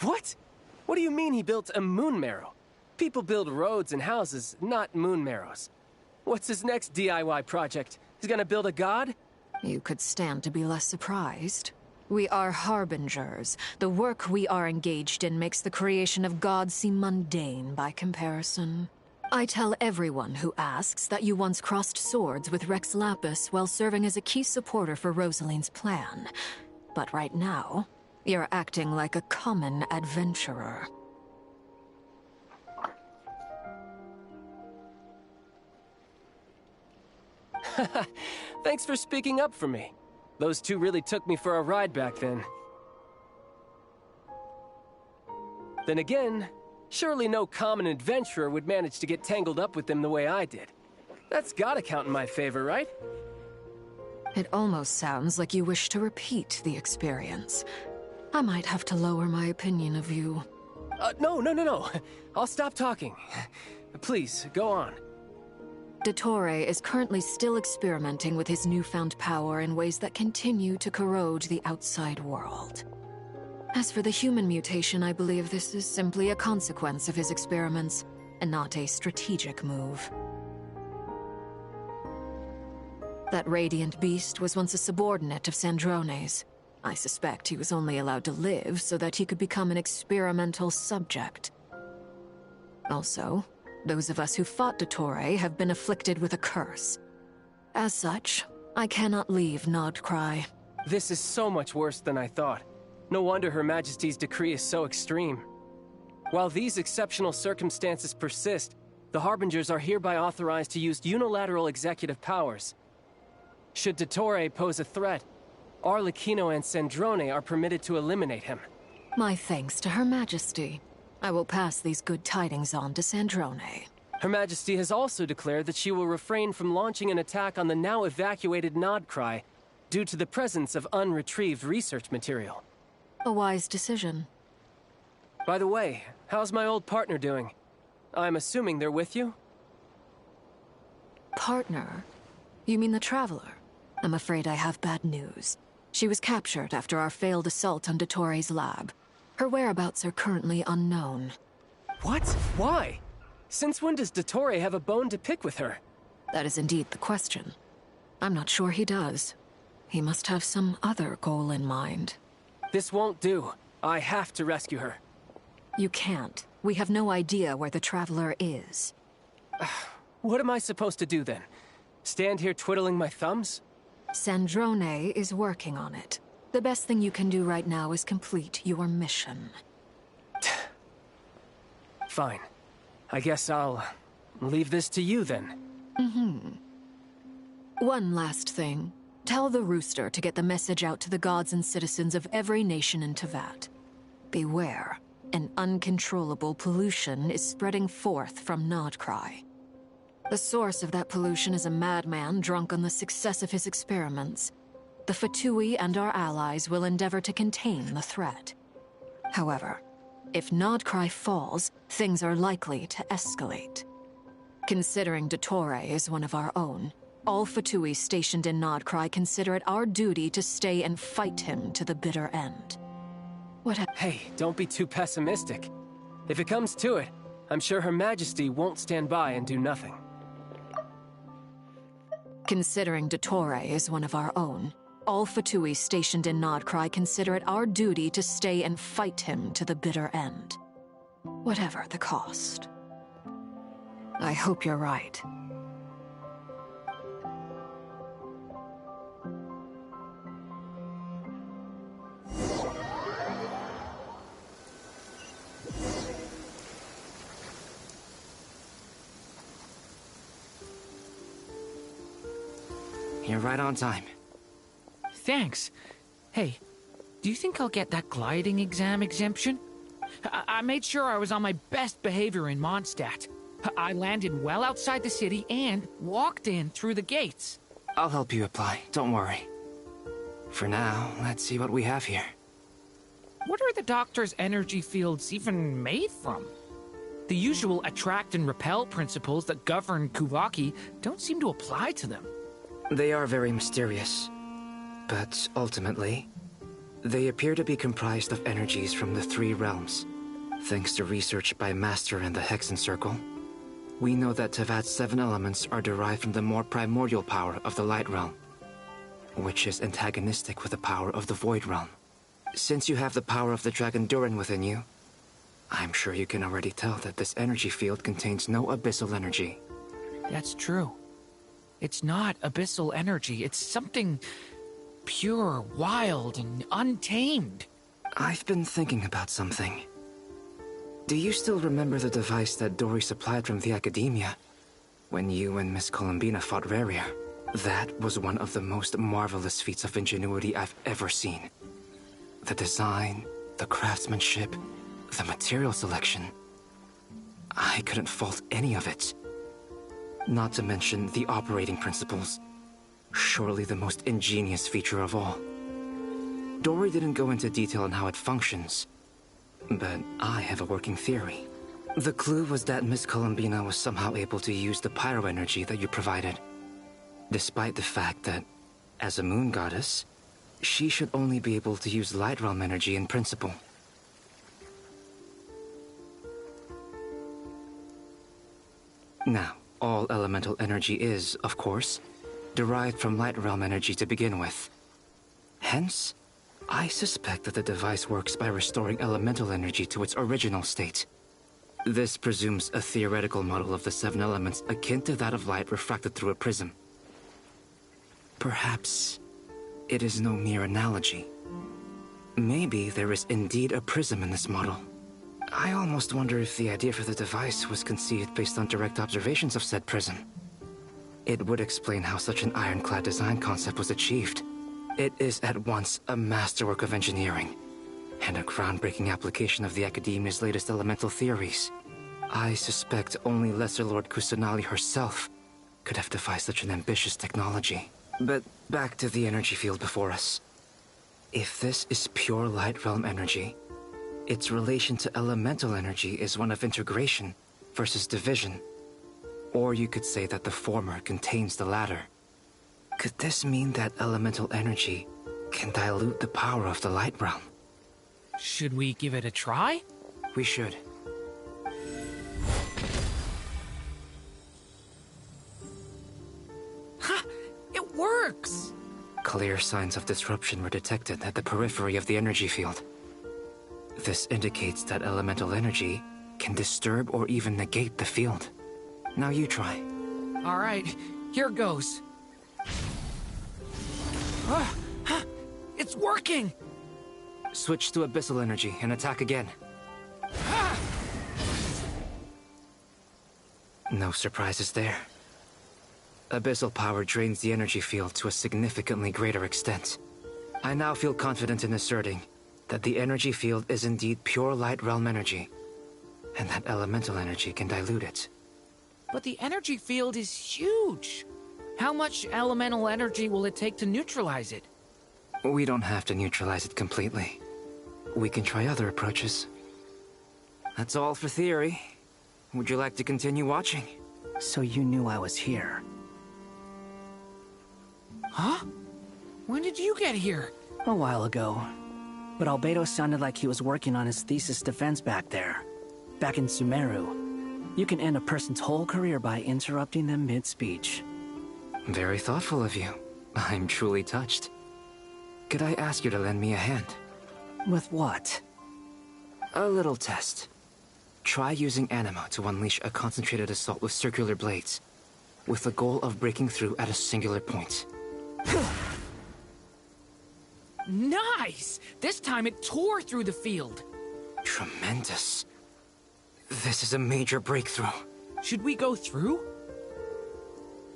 What? What do you mean he built a moon marrow? People build roads and houses, not moon marrows. What's his next DIY project? He's gonna build a god? You could stand to be less surprised. We are harbingers. The work we are engaged in makes the creation of gods seem mundane by comparison. I tell everyone who asks that you once crossed swords with Rex Lapis while serving as a key supporter for Rosaline's plan. But right now, you're acting like a common adventurer. Thanks for speaking up for me. Those 2 really took me for a ride back then. Then again, surely no common adventurer would manage to get tangled up with them the way I did. That's gotta count in my favor, right? It almost sounds like you wish to repeat the experience. I might have to lower my opinion of you. No. I'll stop talking. Please, go on. Dottore is currently still experimenting with his newfound power in ways that continue to corrode the outside world. As for the human mutation, I believe this is simply a consequence of his experiments, and not a strategic move. That radiant beast was once a subordinate of Sandrone's. I suspect he was only allowed to live so that he could become an experimental subject. Also, those of us who fought Dottore have been afflicted with a curse. As such, I cannot leave Nodcry. This is so much worse than I thought. No wonder Her Majesty's decree is so extreme. While these exceptional circumstances persist, the Harbingers are hereby authorized to use unilateral executive powers. Should Dottore pose a threat, Arlecchino and Sandrone are permitted to eliminate him. My thanks to Her Majesty. I will pass these good tidings on to Sandrone. Her Majesty has also declared that she will refrain from launching an attack on the now evacuated Nodcry due to the presence of unretrieved research material. A wise decision. By the way, how's my old partner doing? I'm assuming they're with you? Partner? You mean the Traveler? I'm afraid I have bad news. She was captured after our failed assault on Dottore's lab. Her whereabouts are currently unknown. What? Why? Since when does Dottore have a bone to pick with her? That is indeed the question. I'm not sure he does. He must have some other goal in mind. This won't do. I have to rescue her. You can't. We have no idea where the Traveler is. What am I supposed to do then? Stand here twiddling my thumbs? Sandrone is working on it. The best thing you can do right now is complete your mission. Fine. I guess I'll leave this to you then. One last thing. Tell the Rooster to get the message out to the gods and citizens of every nation in Teyvat. Beware. An uncontrollable pollution is spreading forth from Nodcry. The source of that pollution is a madman drunk on the success of his experiments. The Fatui and our allies will endeavor to contain the threat. However, if Nodcry falls, things are likely to escalate. Considering Dottore is one of our own, all Fatui stationed in Nodcry consider it our duty to stay and fight him to the bitter end. Hey, don't be too pessimistic. If it comes to it, I'm sure Her Majesty won't stand by and do nothing. Considering Dottore is one of our own, all Fatui stationed in Nodcry consider it our duty to stay and fight him to the bitter end. Whatever the cost. I hope you're right. You're right on time. Thanks. Hey, do you think I'll get that gliding exam exemption? I made sure I was on my best behavior in Mondstadt. I landed well outside the city and walked in through the gates. I'll help you apply, don't worry. For now, let's see what we have here. What are the doctor's energy fields even made from? The usual attract and repel principles that govern Kuvaki don't seem to apply to them. They are very mysterious, but ultimately, they appear to be comprised of energies from the three realms. Thanks to research by Master and the Hexen Circle, we know that Teyvat's 7 elements are derived from the more primordial power of the Light Realm, which is antagonistic with the power of the Void Realm. Since you have the power of the Dragon Durin within you, I'm sure you can already tell that this energy field contains no abyssal energy. That's true. It's not abyssal energy, it's something pure, wild, and untamed. I've been thinking about something. Do you still remember the device that Dory supplied from the Academia when you and Miss Columbina fought Reria? That was one of the most marvelous feats of ingenuity I've ever seen. The design, the craftsmanship, the material selection. I couldn't fault any of it. Not to mention the operating principles. Surely the most ingenious feature of all. Dory didn't go into detail on how it functions, but I have a working theory. The clue was that Miss Columbina was somehow able to use the pyro energy that you provided. Despite the fact that, as a moon goddess, She should only be able to use light realm energy in principle. Now, all elemental energy is, of course, derived from light realm energy to begin with. Hence, I suspect that the device works by restoring elemental energy to its original state. This presumes a theoretical model of the seven elements akin to that of light refracted through a prism. Perhaps it is no mere analogy. Maybe there is indeed a prism in this model. I almost wonder if the idea for the device was conceived based on direct observations of said prism. It would explain how such an ironclad design concept was achieved. It is at once a masterwork of engineering and a groundbreaking application of the Academia's latest elemental theories. I suspect only Lesser Lord Kusanali herself could have devised such an ambitious technology. But back to the energy field before us. If this is pure light realm energy, its relation to elemental energy is one of integration versus division. Or you could say that the former contains the latter. Could this mean that elemental energy can dilute the power of the light realm? Should we give it a try? We should. Ha! It works! Clear signs of disruption were detected at the periphery of the energy field. This indicates that elemental energy can disturb or even negate the field. Now you try. All right, here goes. It's working! Switch to abyssal energy and attack again. No surprises there. Abyssal power drains the energy field to a significantly greater extent. I now feel confident in asserting that the energy field is indeed pure light realm energy, and that elemental energy can dilute it. But the energy field is huge. How much elemental energy will it take to neutralize it? We don't have to neutralize it completely. We can try other approaches. That's all for theory. Would you like to continue watching? So you knew I was here. Huh? When did you get here? A while ago. But Albedo sounded like he was working on his thesis defense back there. Back in Sumeru. You can end a person's whole career by interrupting them mid-speech. Very thoughtful of you. I'm truly touched. Could I ask you to lend me a hand? With what? A little test. Try using Anima to unleash a concentrated assault with circular blades, with the goal of breaking through at a singular point. Nice! This time it tore through the field. Tremendous. This is a major breakthrough. Should we go through?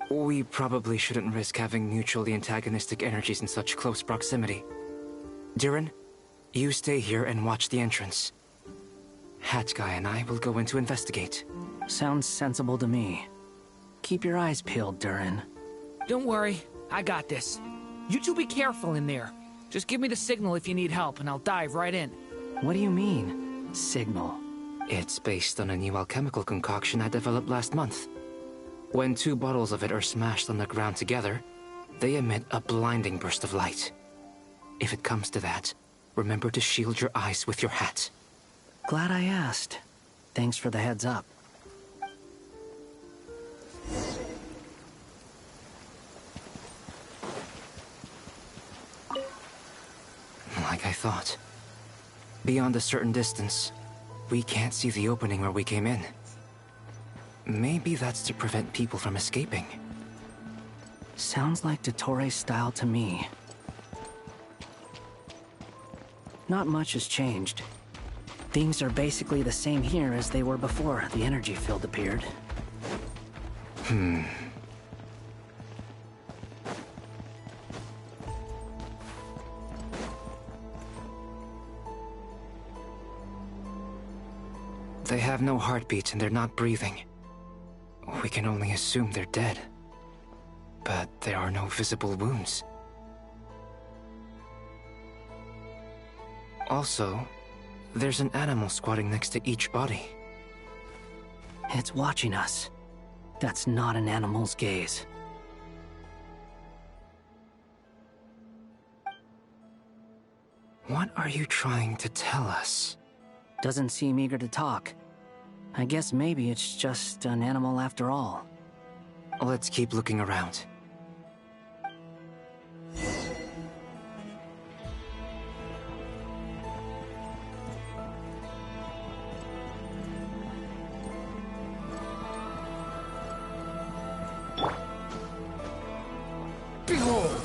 We probably shouldn't risk having mutually antagonistic energies in such close proximity. Durin, you stay here and watch the entrance. Hat Guy and I will go in to investigate. Sounds sensible to me. Keep your eyes peeled, Durin. Don't worry, I got this. You two be careful in there. Just give me the signal if you need help, and I'll dive right in. What do you mean, signal? It's based on a new alchemical concoction I developed last month. When 2 bottles of it are smashed on the ground together, they emit a blinding burst of light. If it comes to that, remember to shield your eyes with your hat. Glad I asked. Thanks for the heads up. Like I thought. Beyond a certain distance, we can't see the opening where we came in. Maybe that's to prevent people from escaping. Sounds like Dottore style to me. Not much has changed. Things are basically the same here as they were before the energy field appeared. They have no heartbeat and they're not breathing. We can only assume they're dead. But there are no visible wounds. Also, there's an animal squatting next to each body. It's watching us. That's not an animal's gaze. What are you trying to tell us? Doesn't seem eager to talk. I guess maybe it's just an animal after all. Let's keep looking around. Behold!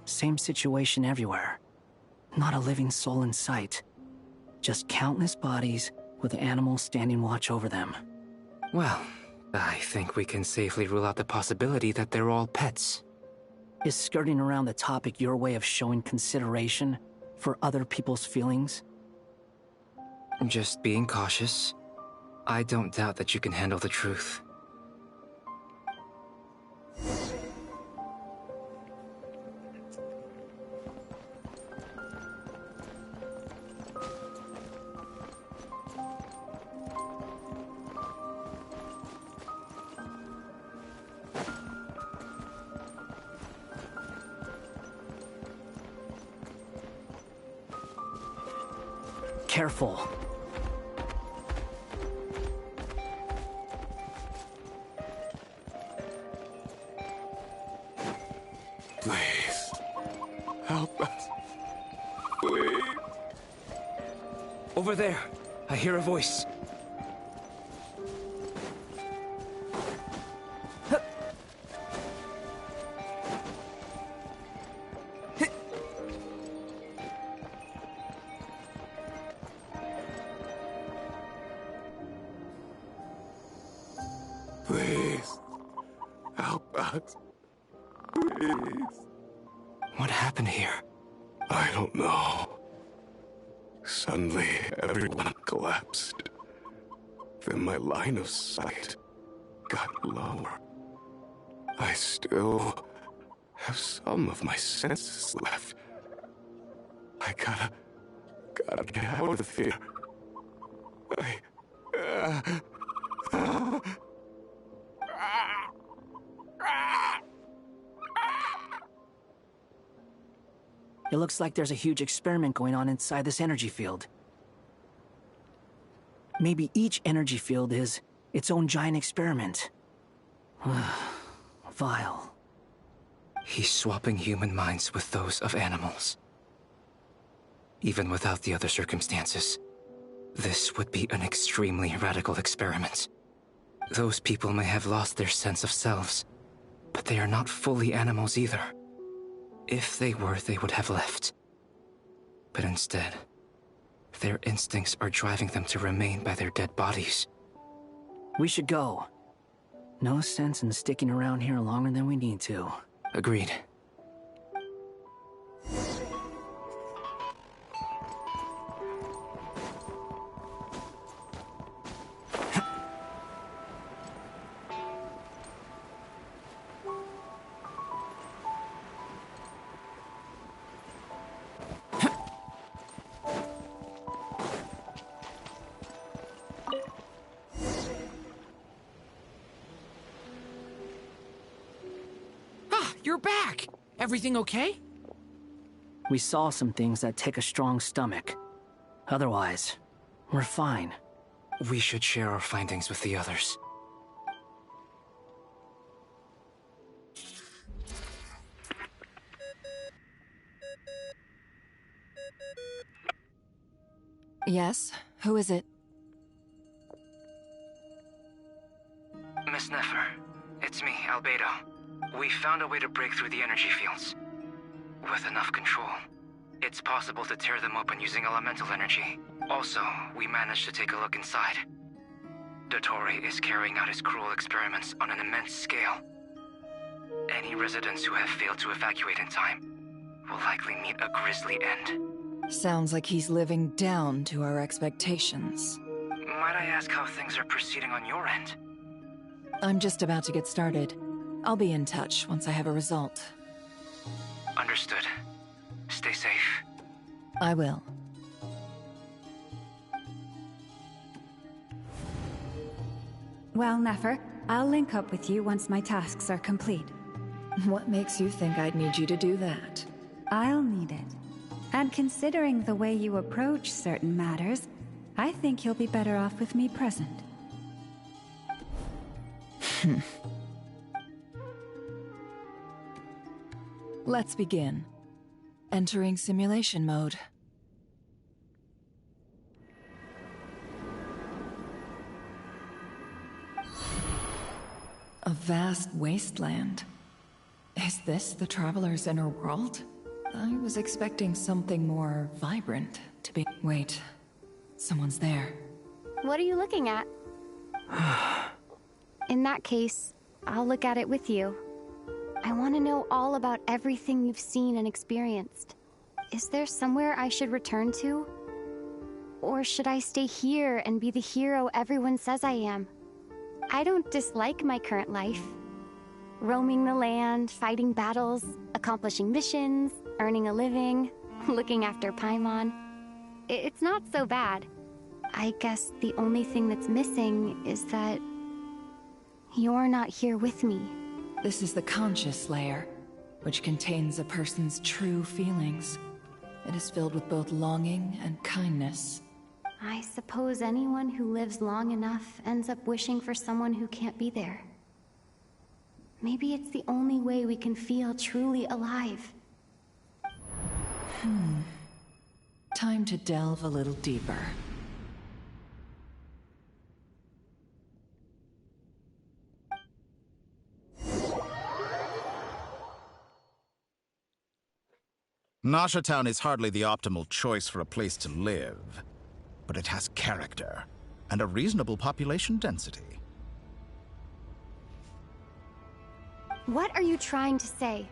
Same situation everywhere. Not a living soul in sight. Just countless bodies with animals standing watch over them. Well, I think we can safely rule out the possibility that they're all pets. Is skirting around the topic your way of showing consideration for other people's feelings? Just being cautious. I don't doubt that you can handle the truth. Careful. Please. Help us. Please. Over there. I hear a voice. Please. Help us. Please. What happened here? I don't know. Suddenly, everyone collapsed. Then my line of sight got lower. I still have some of my senses left. I gotta get out of here. It looks like there's a huge experiment going on inside this energy field. Maybe each energy field is its own giant experiment. Vile. He's swapping human minds with those of animals. Even without the other circumstances, this would be an extremely radical experiment. Those people may have lost their sense of selves, but they are not fully animals either. If they were, they would have left. But instead, their instincts are driving them to remain by their dead bodies. We should go. No sense in sticking around here longer than we need to. Agreed. You're back! Everything okay? We saw some things that take a strong stomach. Otherwise, we're fine. We should share our findings with the others. Yes? Who is it? Miss Nefer, it's me, Albedo. We found a way to break through the energy fields. With enough control, it's possible to tear them open using elemental energy. Also, we managed to take a look inside. Dottore is carrying out his cruel experiments on an immense scale. Any residents who have failed to evacuate in time will likely meet a grisly end. Sounds like he's living down to our expectations. Might I ask how things are proceeding on your end? I'm just about to get started. I'll be in touch once I have a result. Understood. Stay safe. I will. Well, Nefer, I'll link up with you once my tasks are complete. What makes you think I'd need you to do that? I'll need it. And considering the way you approach certain matters, I think you'll be better off with me present. Let's begin. Entering simulation mode. A vast wasteland. Is this the Traveler's inner world? I was expecting something more vibrant to be— Wait. Someone's there. What are you looking at? In that case, I'll look at it with you. I want to know all about everything you've seen and experienced. Is there somewhere I should return to? Or should I stay here and be the hero everyone says I am? I don't dislike my current life. Roaming the land, fighting battles, accomplishing missions, earning a living, looking after Paimon. It's not so bad. I guess the only thing that's missing is that you're not here with me. This is the conscious layer, which contains a person's true feelings. It is filled with both longing and kindness. I suppose anyone who lives long enough ends up wishing for someone who can't be there. Maybe it's the only way we can feel truly alive. Time to delve a little deeper. Nasha Town is hardly the optimal choice for a place to live, but it has character and a reasonable population density. What are you trying to say?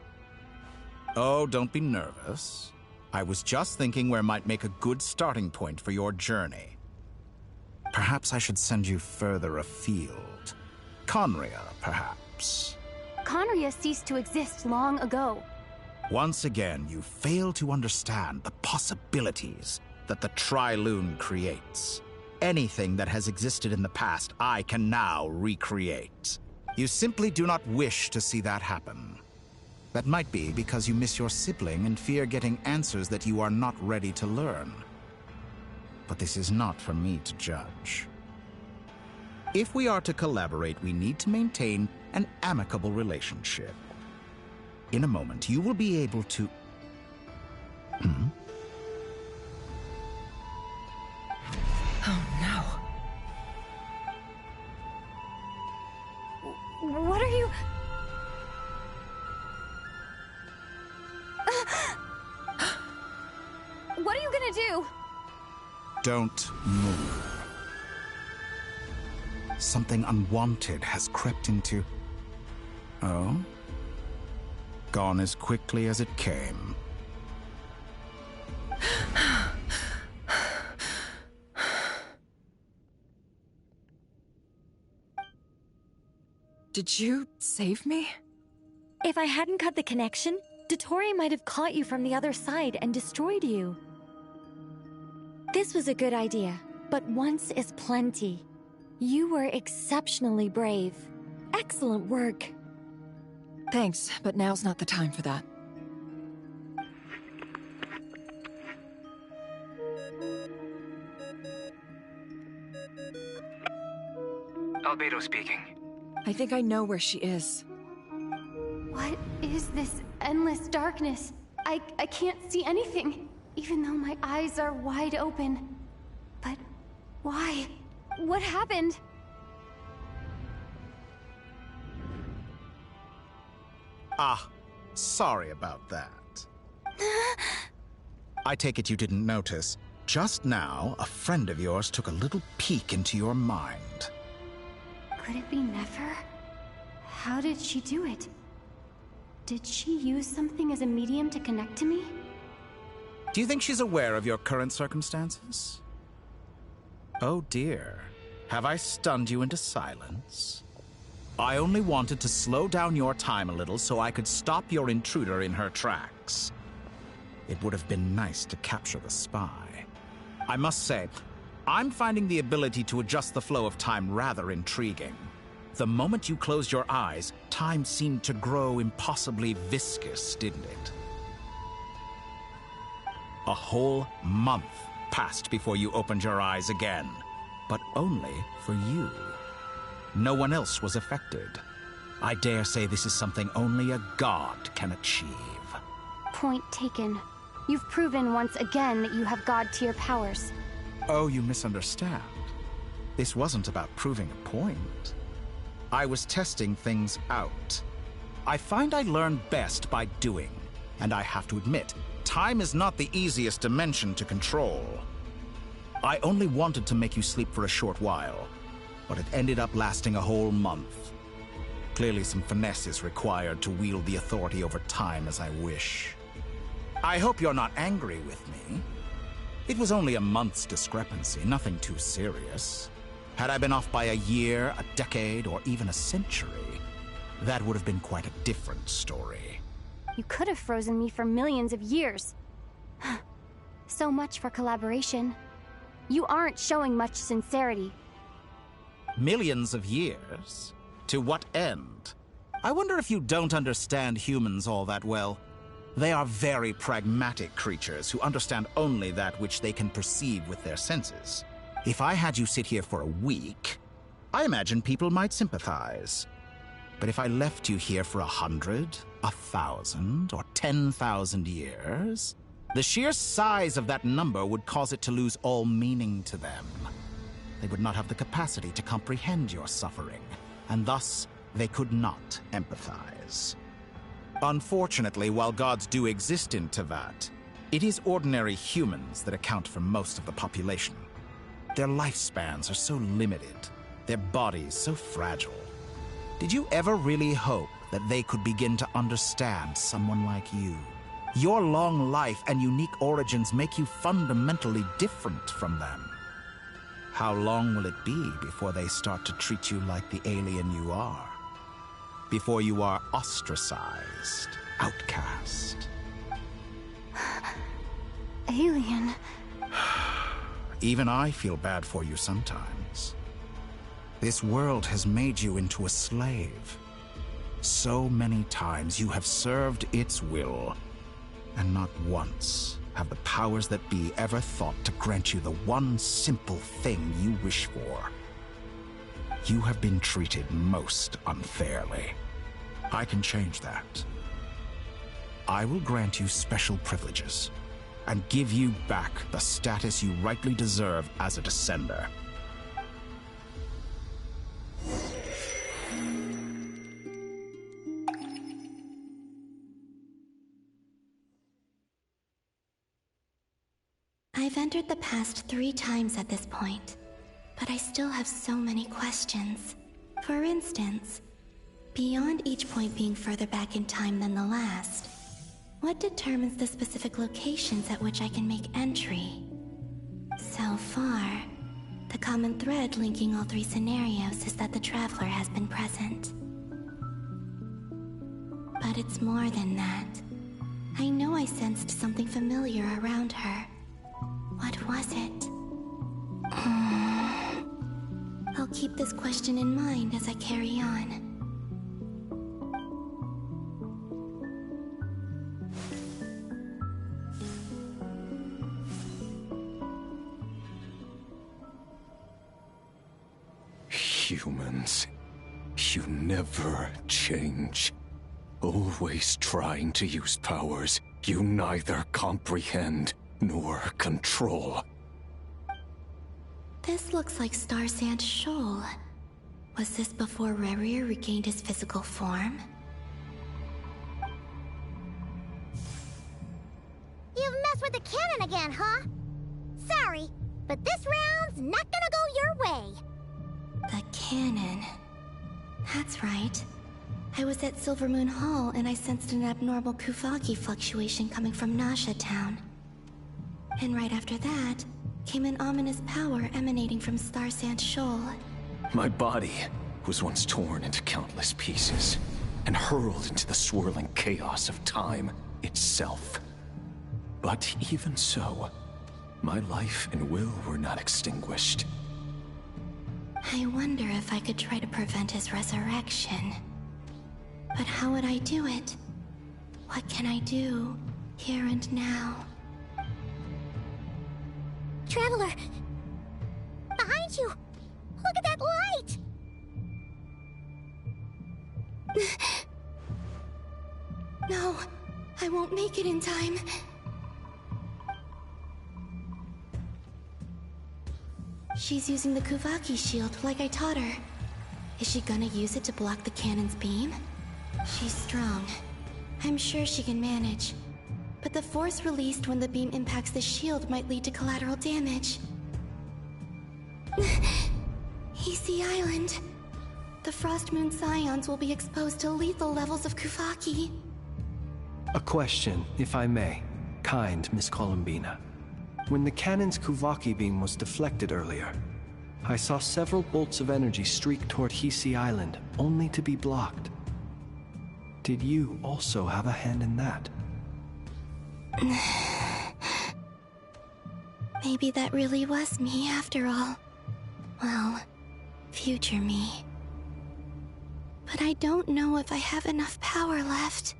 Oh, don't be nervous. I was just thinking where might make a good starting point for your journey. Perhaps I should send you further afield. Conria, perhaps. Conria ceased to exist long ago. Once again, you fail to understand the possibilities that the Tri-Lune creates. Anything that has existed in the past, I can now recreate. You simply do not wish to see that happen. That might be because you miss your sibling and fear getting answers that you are not ready to learn. But this is not for me to judge. If we are to collaborate, we need to maintain an amicable relationship. In a moment, you will be able to... Oh no. What are you... What are you gonna do? Don't move. Something unwanted has crept into... Oh? Gone as quickly as it came. Did you save me? If I hadn't cut the connection, Dotori might have caught you from the other side and destroyed you. This was a good idea, but once is plenty. You were exceptionally brave. Excellent work. Thanks, but now's not the time for that. Albedo speaking. I think I know where she is. What is this endless darkness? I can't see anything, even though my eyes are wide open. But why? What happened? Ah, sorry about that. I take it you didn't notice. Just now, a friend of yours took a little peek into your mind. Could it be Nefer? How did she do it? Did she use something as a medium to connect to me? Do you think she's aware of your current circumstances? Oh dear. Have I stunned you into silence? I only wanted to slow down your time a little so I could stop your intruder in her tracks. It would have been nice to capture the spy. I must say, I'm finding the ability to adjust the flow of time rather intriguing. The moment you closed your eyes, time seemed to grow impossibly viscous, didn't it? A whole month passed before you opened your eyes again, but only for you. No one else was affected. I dare say this is something only a god can achieve. Point taken. You've proven once again that you have god-tier powers. Oh, you misunderstand. This wasn't about proving a point. I was testing things out. I find I learn best by doing, and I have to admit, time is not the easiest dimension to control. I only wanted to make you sleep for a short while, but it ended up lasting a whole month. Clearly some finesse is required to wield the authority over time as I wish. I hope you're not angry with me. It was only a month's discrepancy, nothing too serious. Had I been off by a year, a decade, or even a century, that would have been quite a different story. You could have frozen me for millions of years. So much for collaboration. You aren't showing much sincerity. Millions of years? To what end? I wonder if you don't understand humans all that well. They are very pragmatic creatures who understand only that which they can perceive with their senses. If I had you sit here for a week, I imagine people might sympathize. But if I left you here for 100, 1,000, or 10,000 years, the sheer size of that number would cause it to lose all meaning to them. They would not have the capacity to comprehend your suffering, and thus they could not empathize. Unfortunately, while gods do exist in Tevat, it is ordinary humans that account for most of the population. Their lifespans are so limited, their bodies so fragile. Did you ever really hope that they could begin to understand someone like you? Your long life and unique origins make you fundamentally different from them. How long will it be before they start to treat you like the alien you are? Before you are ostracized, outcast? Alien. Even I feel bad for you sometimes. This world has made you into a slave. So many times you have served its will, and not once have the powers that be ever thought to grant you the one simple thing you wish for. You have been treated most unfairly. I can change that. I will grant you special privileges and give you back the status you rightly deserve as a descender. I've entered the past 3 times at this point, but I still have so many questions. For instance, beyond each point being further back in time than the last, what determines the specific locations at which I can make entry? So far, the common thread linking all 3 scenarios is that the Traveler has been present. But it's more than that. I know I sensed something familiar around her. What was it? I'll keep this question in mind as I carry on. Humans, you never change. Always trying to use powers you neither comprehend nor control. This looks like Star Sand Shoal. Was this before Rerir regained his physical form? You've messed with the cannon again, huh? Sorry, but this round's not gonna go your way. The cannon. That's right. I was at Silvermoon Hall and I sensed an abnormal Kuvagi fluctuation coming from Nasha Town. And right after that, came an ominous power emanating from Star Sand Shoal. My body was once torn into countless pieces and hurled into the swirling chaos of time itself. But even so, my life and will were not extinguished. I wonder if I could try to prevent his resurrection. But how would I do it? What can I do, here and now? Traveler! Behind you! Look at that light! No, I won't make it in time. She's using the Kuvaki shield like I taught her. Is she gonna use it to block the cannon's beam? She's strong. I'm sure she can manage. But the force released when the beam impacts the shield might lead to collateral damage. EC Island. The Frost Moon Scions will be exposed to lethal levels of Kuvaki. A question, if I may. Kind Miss Columbina. When the cannon's Kuvaki beam was deflected earlier, I saw several bolts of energy streak toward Hisi Island, only to be blocked. Did you also have a hand in that? Maybe that really was me after all. Well, future me. But I don't know if I have enough power left.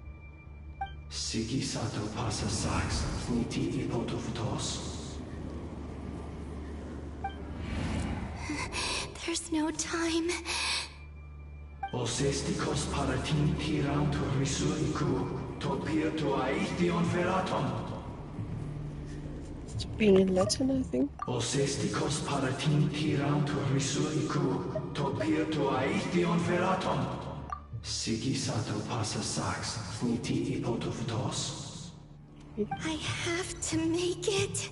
Sigi sato pasa sax, niti ipotofutos. There's no time. Osestikos paratin tiram to risuiku, to pirto aithion feraton. It's being in Latin, I think. Osestikos paratin tiram to risuiku, to pirto aithion feraton. Sigi sato pasa sax, niti ipotofutos. I have to make it.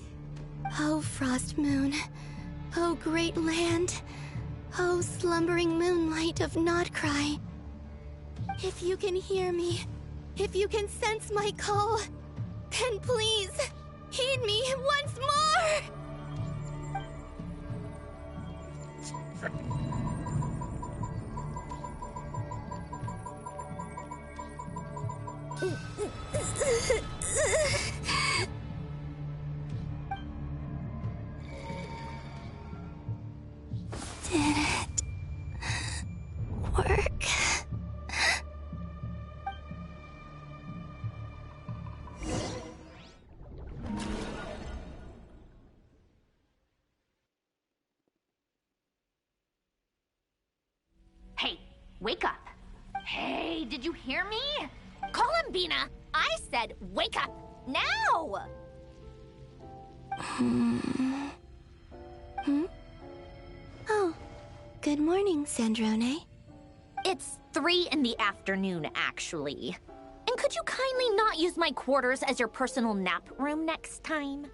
Oh, Frost Moon. Oh, great land. Oh, slumbering moonlight of Nodcry. If you can hear me, if you can sense my call, then please, heed me once more! Did it work? Hey, wake up. Hey, did you hear me? Columbina, I said wake up, now! Oh, good morning, Sandrone. It's 3 in the afternoon, actually. And could you kindly not use my quarters as your personal nap room next time?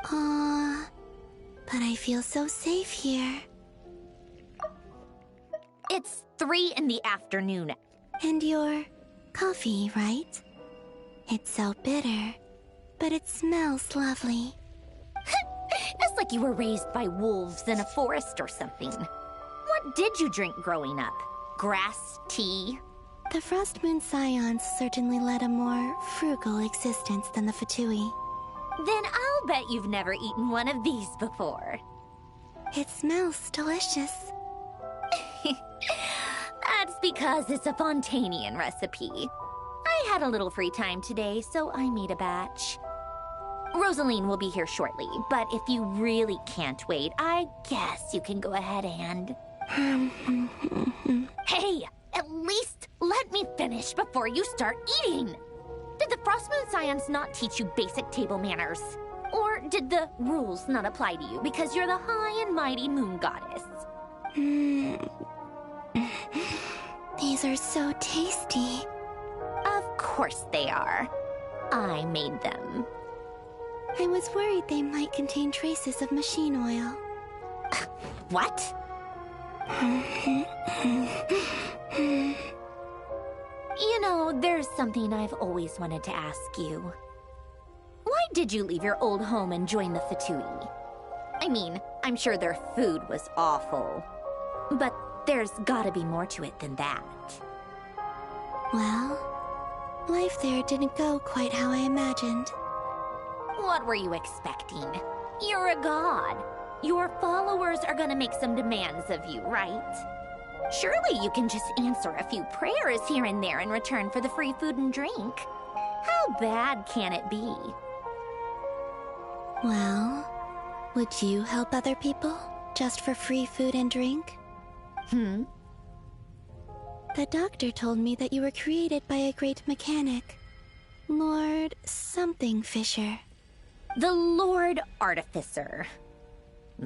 But I feel so safe here. It's 3 in the afternoon. And your coffee, right? It's so bitter, but it smells lovely. It's like you were raised by wolves in a forest or something. What did you drink growing up? Grass tea? The Frost Moon Scions certainly led a more frugal existence than the Fatui. Then I'll bet you've never eaten one of these before. It smells delicious. That's because it's a Fontanian recipe. I had a little free time today, so I made a batch. Rosaline will be here shortly, but if you really can't wait, I guess you can go ahead and... Hey, at least let me finish before you start eating! Did the Frost Moon Scions not teach you basic table manners? Or did the rules not apply to you because you're the high and mighty moon goddess? These are so tasty. Of course they are. I made them. I was worried they might contain traces of machine oil. What? You know, there's something I've always wanted to ask you. Why did you leave your old home and join the Fatui? I mean, I'm sure their food was awful. But there's gotta be more to it than that. Well, life there didn't go quite how I imagined. What were you expecting? You're a god. Your followers are gonna make some demands of you, right? Surely you can just answer a few prayers here and there in return for the free food and drink. How bad can it be? Well, would you help other people just for free food and drink? The doctor told me that you were created by a great mechanic, Lord something Fisher. The Lord Artificer.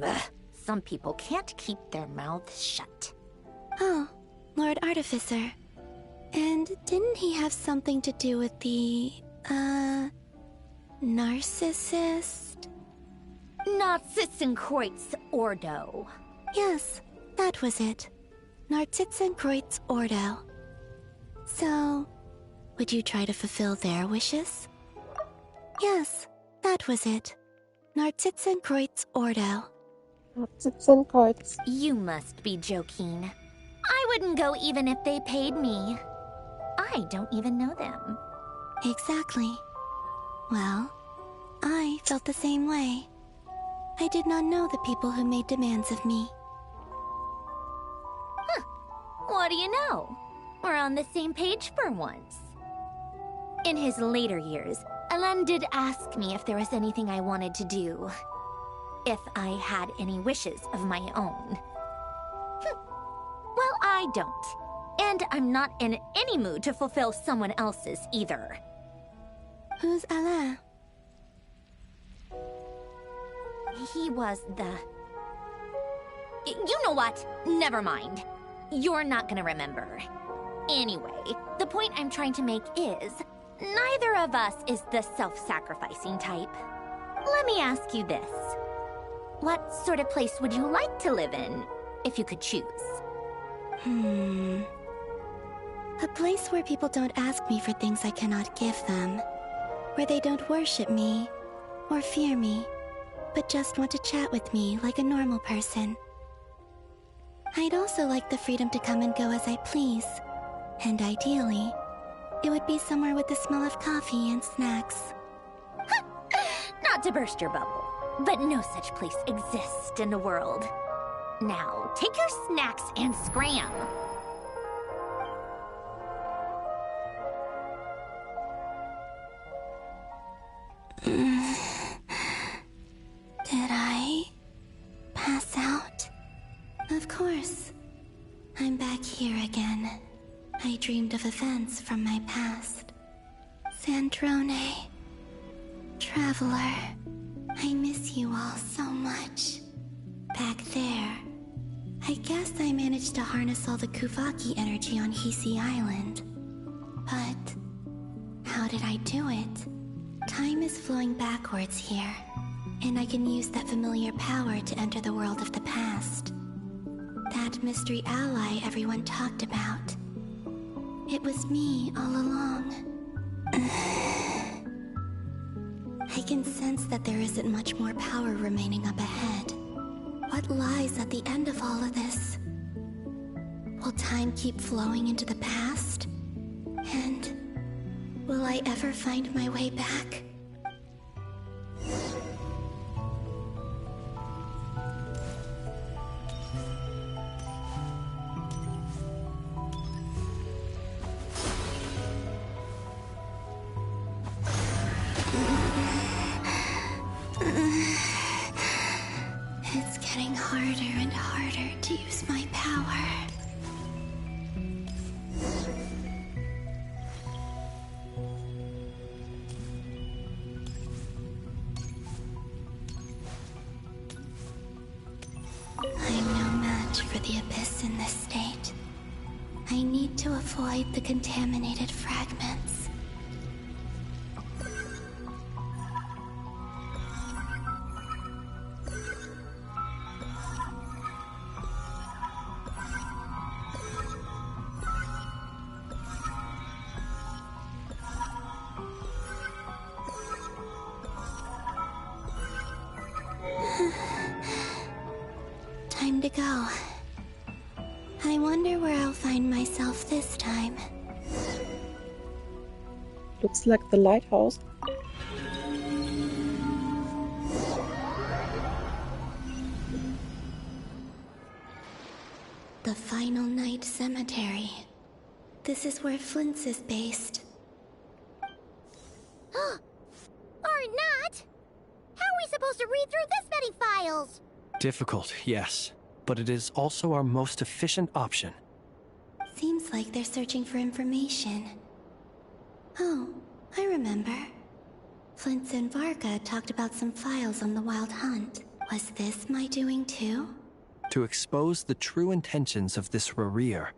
Ugh, some people can't keep their mouths shut. Oh, Lord Artificer. And didn't he have something to do with the, narcissist? Narcissenkreuz Ordo. Yes, that was it. Narcissenkreuz Ordo. So, would you try to fulfill their wishes? Yes, that was it. Narcissenkreuz Ordo. Narcissenkreuz. You must be joking. I wouldn't go even if they paid me. I don't even know them. Exactly. Well, I felt the same way. I did not know the people who made demands of me. Huh. What do you know? We're on the same page for once. In his later years, Alan did ask me if there was anything I wanted to do. If I had any wishes of my own. Well, I don't. And I'm not in any mood to fulfill someone else's either. Who's Alain? He was the... You know what? Never mind. You're not gonna remember. Anyway, the point I'm trying to make is, neither of us is the self-sacrificing type. Let me ask you this. What sort of place would you like to live in, if you could choose? A place where people don't ask me for things I cannot give them. Where they don't worship me, or fear me, but just want to chat with me like a normal person. I'd also like the freedom to come and go as I please. And ideally, it would be somewhere with the smell of coffee and snacks. Not to burst your bubble, but no such place exists in the world. Now, take your snacks and scram. Did I pass out? Of course. I'm back here again. I dreamed of events from my past. Sandrone. Traveler. I miss you all so much. Back there. I guess I managed to harness all the Kuvaki energy on Hisi Island. But how did I do it? Time is flowing backwards here, and I can use that familiar power to enter the world of the past. That mystery ally everyone talked about. It was me all along. I can sense that there isn't much more power remaining up ahead. What lies at the end of all of this? Will time keep flowing into the past? And will I ever find my way back? It's getting harder and harder to use my power. I'm no match for the Abyss in this state. I need to avoid the contaminated fragments. to go. I wonder where I'll find myself this time. Looks like the lighthouse. The Final Night Cemetery. This is where Flint's is based. Or not? How are we supposed to read through this many files? Difficult, yes. But it is also our most efficient option. Seems like they're searching for information. Oh, I remember. Flint and Varga talked about some files on the Wild Hunt. Was this my doing too? To expose the true intentions of this Rarir,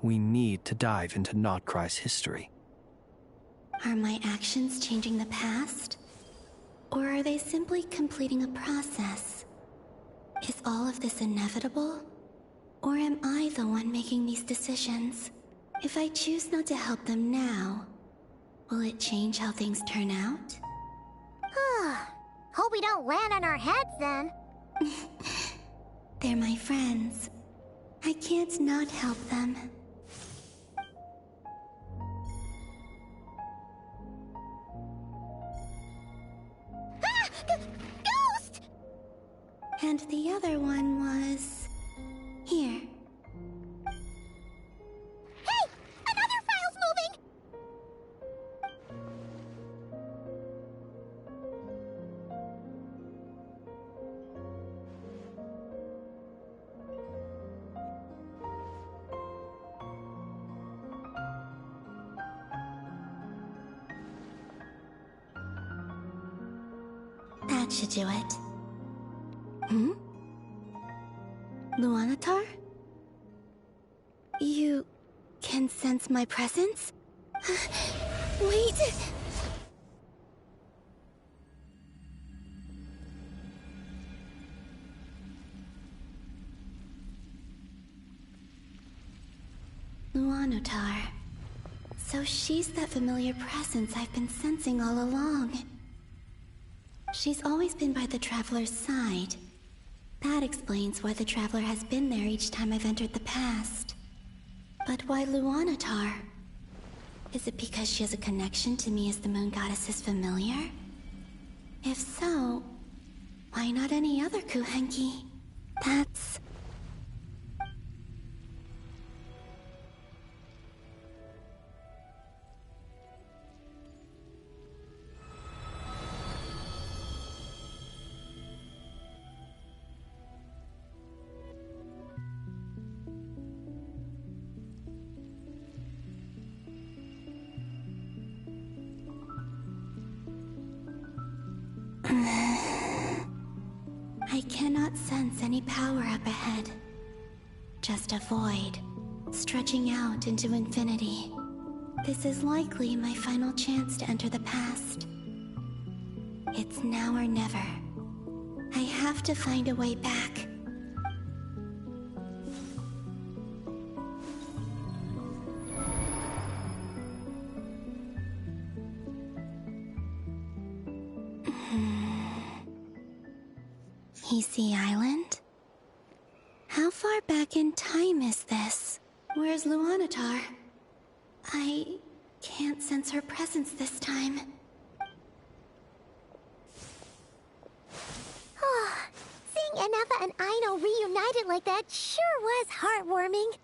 we need to dive into Nodcry's history. Are my actions changing the past? Or are they simply completing a process? Is all of this inevitable? Or am I the one making these decisions? If I choose not to help them now, will it change how things turn out? Hope we don't land on our heads then. They're my friends. I can't not help them. Ghost! And the other one was... here. Hey! Another file's moving! That should do it. Hmm? Luanatar? You can sense my presence? Wait! Luanatar. So she's that familiar presence I've been sensing all along. She's always been by the Traveler's side. That explains why the Traveler has been there each time I've entered the past. But why Luanatar? Is it because she has a connection to me as the Moon Goddess's familiar? If so, why not any other Kuhenki? That's... I cannot sense any power up ahead. Just a void, stretching out into infinity. This is likely my final chance to enter the past. It's now or never. I have to find a way back. Easy Island? How far back in time is this? Where's Luanatar? I can't sense her presence this time. Seeing Anafa and Aino reunited like that sure was heartwarming.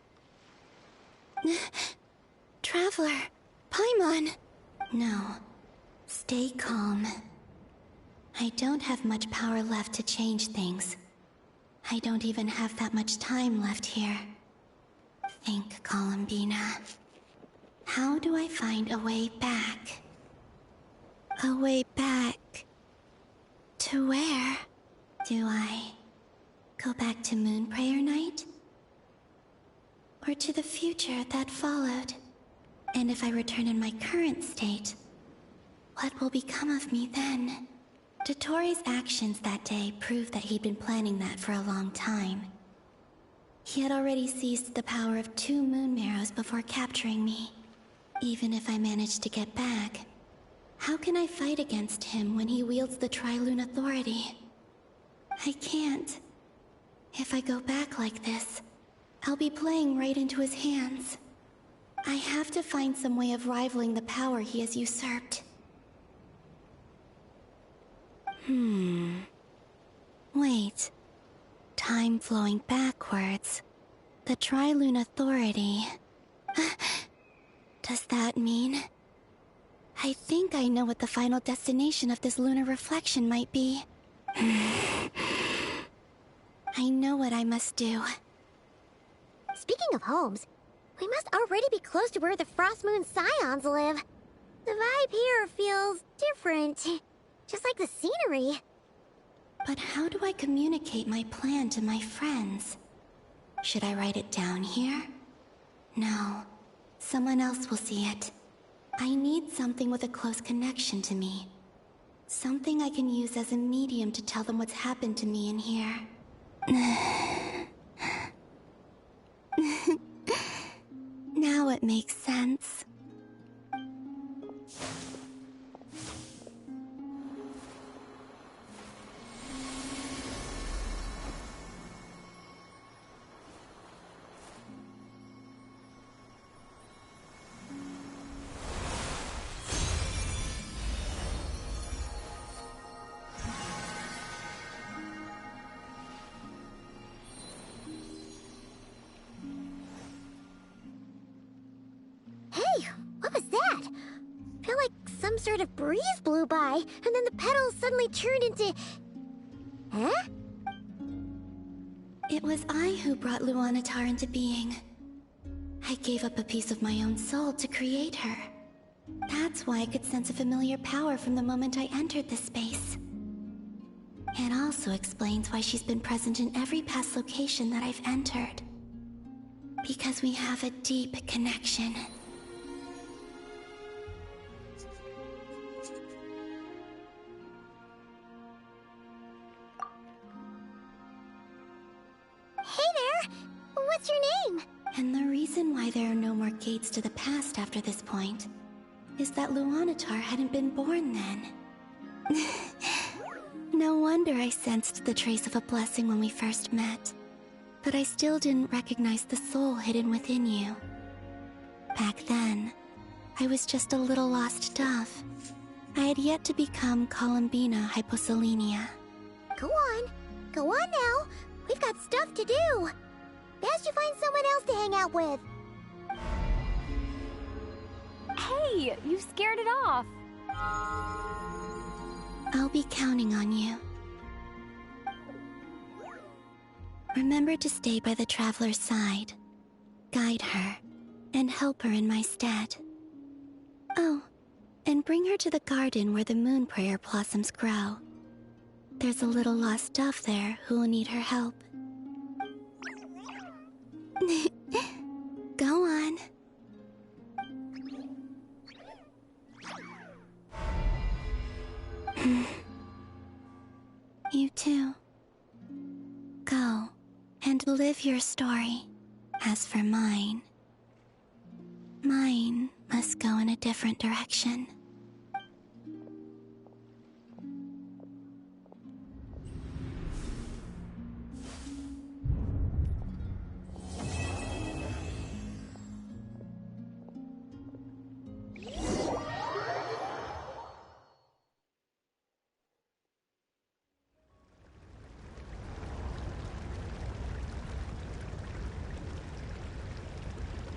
Traveler, Paimon. No, stay calm. I don't have much power left to change things. I don't even have that much time left here. Think, Columbina. How do I find a way back? A way back... to where? Do I go back to Moon Prayer Night? Or to the future that followed? And if I return in my current state, what will become of me then? Dotori's actions that day proved that he'd been planning that for a long time. He had already seized the power of 2 Moon Marrows before capturing me. Even if I managed to get back, how can I fight against him when he wields the Tri-Lune Authority? I can't. If I go back like this, I'll be playing right into his hands. I have to find some way of rivaling the power he has usurped. Wait. Time flowing backwards. The Tri-Lune Authority. Does that mean... I think I know what the final destination of this lunar reflection might be. I know what I must do. Speaking of homes, we must already be close to where the Frost Moon Scions live. The vibe here feels different, just like the scenery. But how do I communicate my plan to my friends? Should I write it down here? No. Someone else will see it. I need something with a close connection to me. Something I can use as a medium to tell them what's happened to me in here. Now it makes sense. Hey, what was that? I feel like some sort of breeze blew by, and then the petals suddenly turned into... Huh? It was I who brought Luanatar into being. I gave up a piece of my own soul to create her. That's why I could sense a familiar power from the moment I entered this space. It also explains why she's been present in every past location that I've entered. Because we have a deep connection. Hey there! What's your name? And the reason why there are no more gates to the past after this point is that Luanatar hadn't been born then. No wonder I sensed the trace of a blessing when we first met. But I still didn't recognize the soul hidden within you. Back then, I was just a little lost dove. I had yet to become Columbina Hyposelenia. Go on now. We've got stuff to do. Best you find someone else to hang out with. Hey, you scared it off. I'll be counting on you. Remember to stay by the traveler's side, guide her, and help her in my stead. Oh, and bring her to the garden where the moon prayer blossoms grow. There's a little lost dove there who will need her help. Go on. You too. Go and live your story. As for mine must go in a different direction.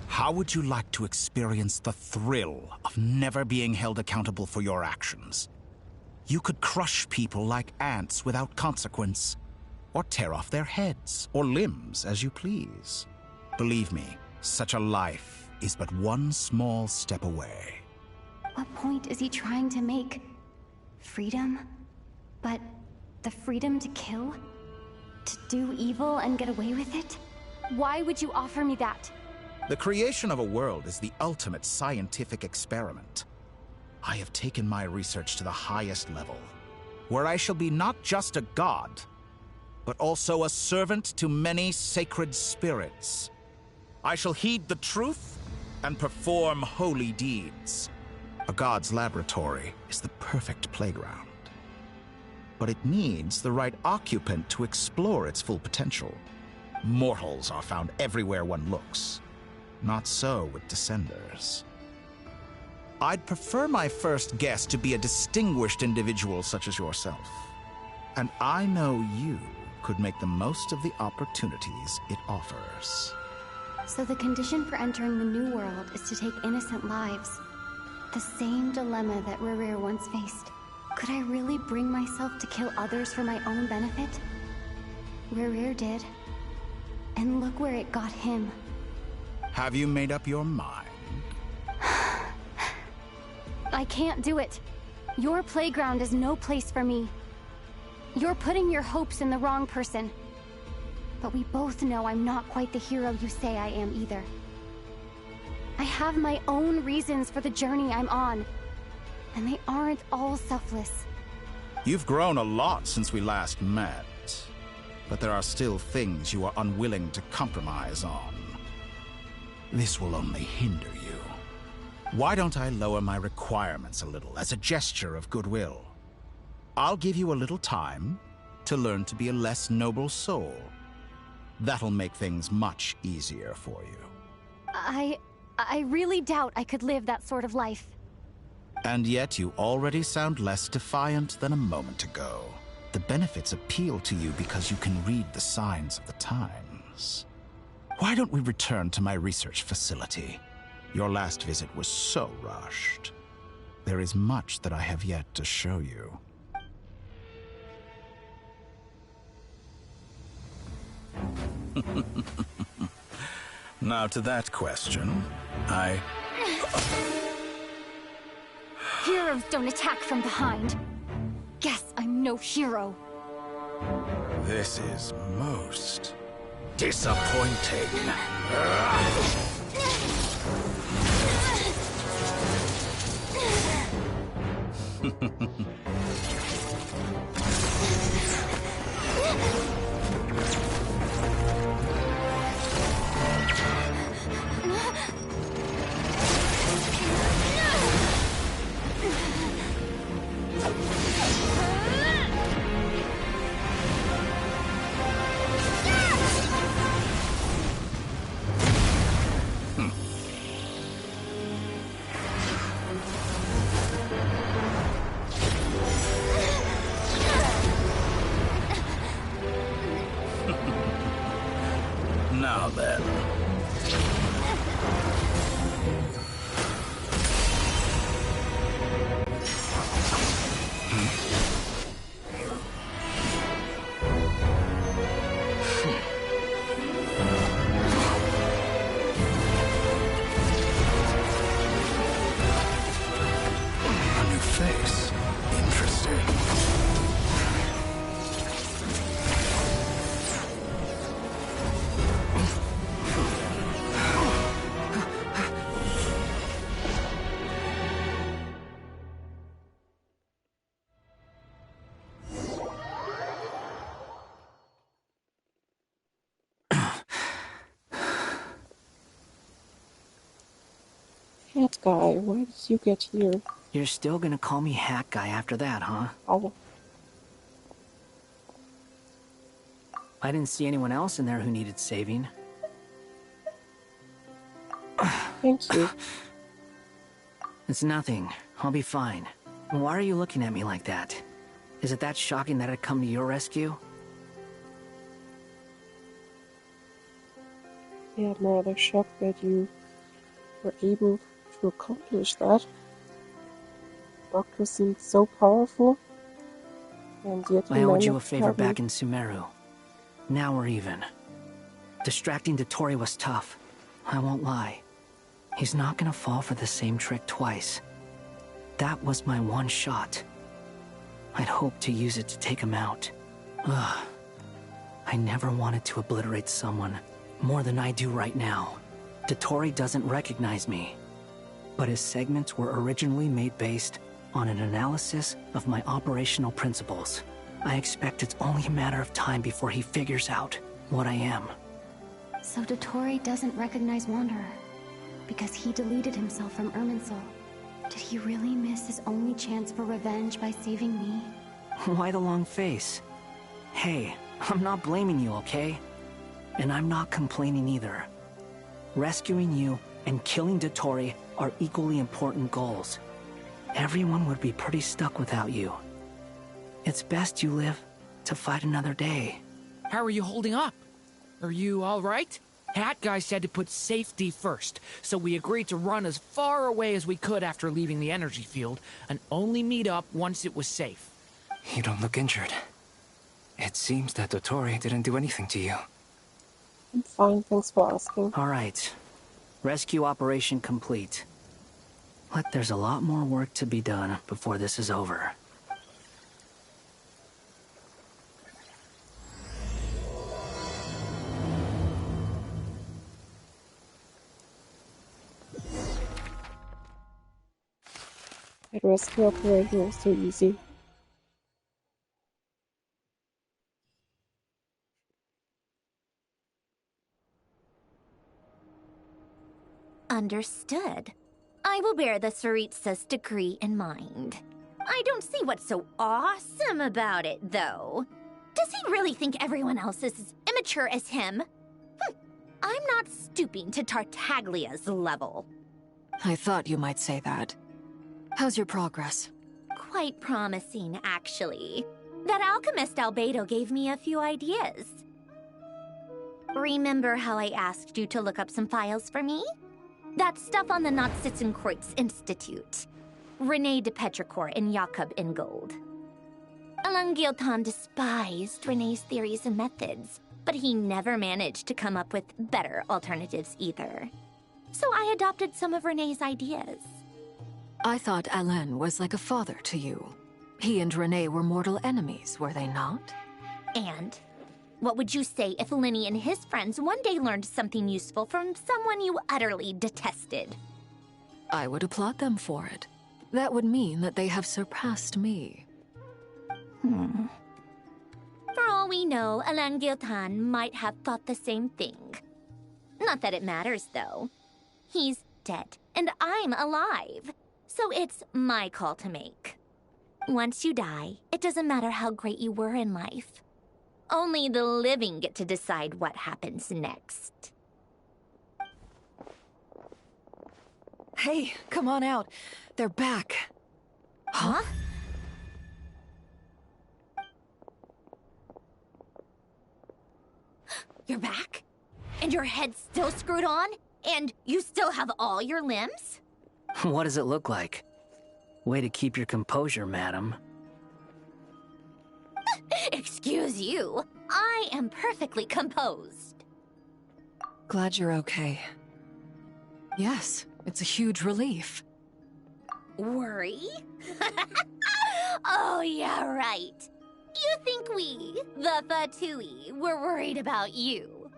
How would you like to experience the thrill of never being held accountable for your actions? You could crush people like ants without consequence, or tear off their heads or limbs as you please. Believe me, such a life is but one small step away. What point is he trying to make? Freedom? But the freedom to kill? To do evil and get away with it? Why would you offer me that? The creation of a world is the ultimate scientific experiment. I have taken my research to the highest level, where I shall be not just a god, but also a servant to many sacred spirits. I shall heed the truth and perform holy deeds. A god's laboratory is the perfect playground. but it needs the right occupant to explore its full potential. Mortals are found everywhere one looks. Not so with Descenders. I'd prefer my first guest to be a distinguished individual such as yourself. And I know you could make the most of the opportunities it offers. So the condition for entering the new world is to take innocent lives. The same dilemma that Rerir once faced. Could I really bring myself to kill others for my own benefit? Rerir did. And look where it got him. Have you made up your mind? I can't do it. Your playground is no place for me. You're putting your hopes in the wrong person. But we both know I'm not quite the hero you say I am either. I have my own reasons for the journey I'm on. And they aren't all selfless. You've grown a lot since we last met. But there are still things you are unwilling to compromise on. This will only hinder you. Why don't I lower my requirements a little as a gesture of goodwill? I'll give you a little time to learn to be a less noble soul. That'll make things much easier for you. I really doubt I could live that sort of life. And yet you already sound less defiant than a moment ago. The benefits appeal to you because you can read the signs of the times. Why don't we return to my research facility? Your last visit was so rushed. There is much that I have yet to show you. Now to that question, Heroes don't attack from behind. Guess I'm no hero. This is most disappointing. Now then. A new face. Interesting. Hat guy, why did you get here? You're still gonna call me Hat Guy after that, huh? Oh. I didn't see anyone else in there who needed saving. Thank you. It's nothing. I'll be fine. Why are you looking at me like that? Is it that shocking that I'd come to your rescue? Yeah, I'm rather shocked that you were able to accomplish that. Doctor seemed so powerful, and yet I owed you a favor back in Sumeru. Now we're even. Distracting Dotori was tough. I won't lie. He's not gonna fall for the same trick twice. That was my one shot. I'd hoped to use it to take him out. Ugh. I never wanted to obliterate someone more than I do right now. Dotori doesn't recognize me, but his segments were originally made based on an analysis of my operational principles. I expect it's only a matter of time before he figures out what I am. So Dotori doesn't recognize Wanderer because he deleted himself from Irminsul. Did he really miss his only chance for revenge by saving me? Why the long face? Hey, I'm not blaming you, okay? And I'm not complaining either. Rescuing you and killing Dotori are equally important goals. Everyone would be pretty stuck without you. It's best you live to fight another day. How are you holding up? Are you all right? Hat Guy said to put safety first, so we agreed to run as far away as we could after leaving the energy field, and only meet up once it was safe. You don't look injured. It seems that Dotori didn't do anything to you. I'm fine, thanks for asking. Alright. Rescue operation complete. But there's a lot more work to be done before this is over. That rescue operation was so easy. Understood. I will bear the Tsaritsa's decree in mind. I don't see what's so awesome about it, though. Does he really think everyone else is as immature as him? I'm not stooping to Tartaglia's level. I thought you might say that. How's your progress? Quite promising, actually. That alchemist Albedo gave me a few ideas. Remember how I asked you to look up some files for me? That stuff on the Natsitzenkreuz Institute. René de Petrichor and Jakob Ingold. Alain Guillotin despised René's theories and methods, but he never managed to come up with better alternatives either. So I adopted some of René's ideas. I thought Alain was like a father to you. He and René were mortal enemies, were they not? And what would you say if Lenny and his friends one day learned something useful from someone you utterly detested? I would applaud them for it. That would mean that they have surpassed me. For all we know, Alain Guillotin might have thought the same thing. Not that it matters, though. He's dead, and I'm alive. So it's my call to make. Once you die, it doesn't matter how great you were in life. Only the living get to decide what happens next. Hey, come on out. They're back. Huh? You're back? And your head's still screwed on? And you still have all your limbs? What does it look like? Way to keep your composure, madam. Excuse you. I am perfectly composed. Glad you're okay. Yes, it's a huge relief. Worry? Oh, yeah, right. You think we, the Fatui, were worried about you?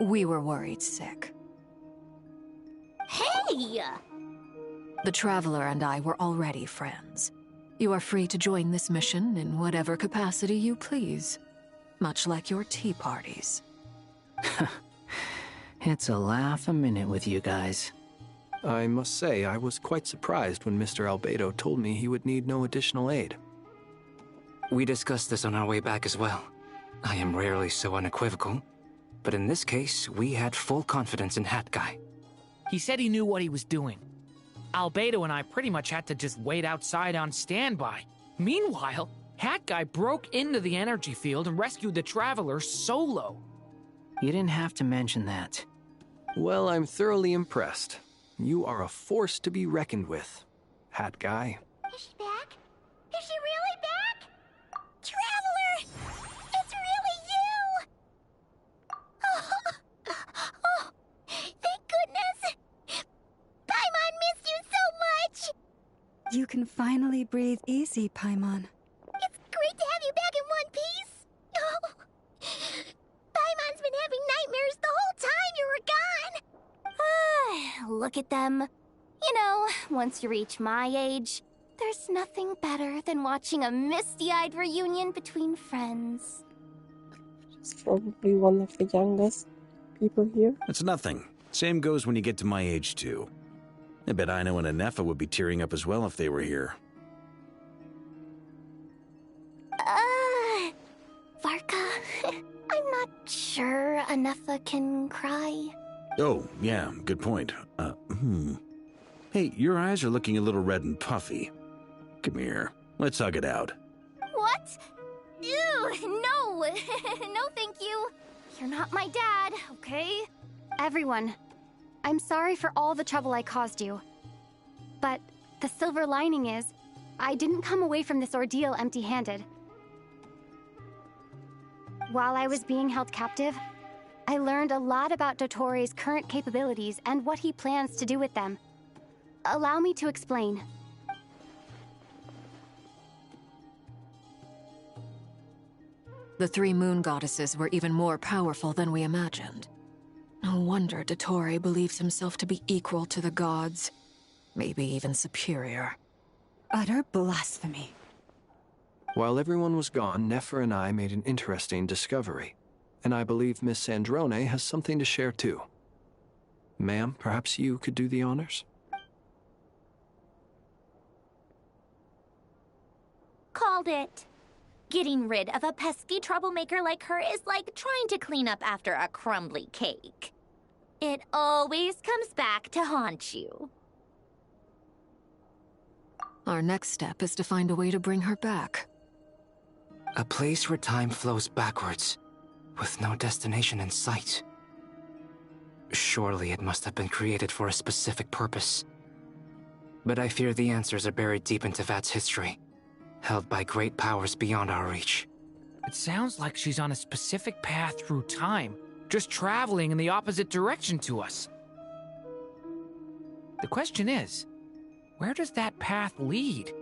We were worried sick. Hey! The Traveler and I were already friends. You are free to join this mission in whatever capacity you please. Much like your tea parties. It's a laugh a minute with you guys. I must say, I was quite surprised when Mr. Albedo told me he would need no additional aid. We discussed this on our way back as well. I am rarely so unequivocal, but in this case, we had full confidence in Hat Guy. He said he knew what he was doing. Albedo and I pretty much had to just wait outside on standby. Meanwhile, Hat Guy broke into the energy field and rescued the Traveler solo. You didn't have to mention that. Well, I'm thoroughly impressed. You are a force to be reckoned with, Hat Guy. Is she back? Is she really back? Traveler! It's really you! Oh, thank goodness! Paimon missed you so much! You can finally breathe easy, Paimon. It's great to have you back in one piece! Oh, Paimon's been having nightmares the whole time you were gone! Look at them. You know, once you reach my age, there's nothing better than watching a misty-eyed reunion between friends. She's probably one of the youngest people here. It's nothing. Same goes when you get to my age, too. I bet Ino and Anefa would be tearing up as well if they were here. a Nepha can cry? Oh, yeah, good point. Hey, your eyes are looking a little red and puffy. Come here, let's hug it out. What? Ew, no! No, thank you. You're not my dad, okay? Everyone, I'm sorry for all the trouble I caused you. But the silver lining is, I didn't come away from this ordeal empty-handed. While I was being held captive, I learned a lot about Dotori's current capabilities and what he plans to do with them. Allow me to explain. The three moon goddesses were even more powerful than we imagined. No wonder Dotori believes himself to be equal to the gods. Maybe even superior. Utter blasphemy. While everyone was gone, Nefer and I made an interesting discovery. And I believe Miss Sandrone has something to share too. Ma'am, perhaps you could do the honors? Called it. Getting rid of a pesky troublemaker like her is like trying to clean up after a crumbly cake. It always comes back to haunt you. Our next step is to find a way to bring her back. A place where time flows backwards, with no destination in sight. Surely it must have been created for a specific purpose. But I fear the answers are buried deep into Vat's history, held by great powers beyond our reach. It sounds like she's on a specific path through time, just traveling in the opposite direction to us. The question is, where does that path lead?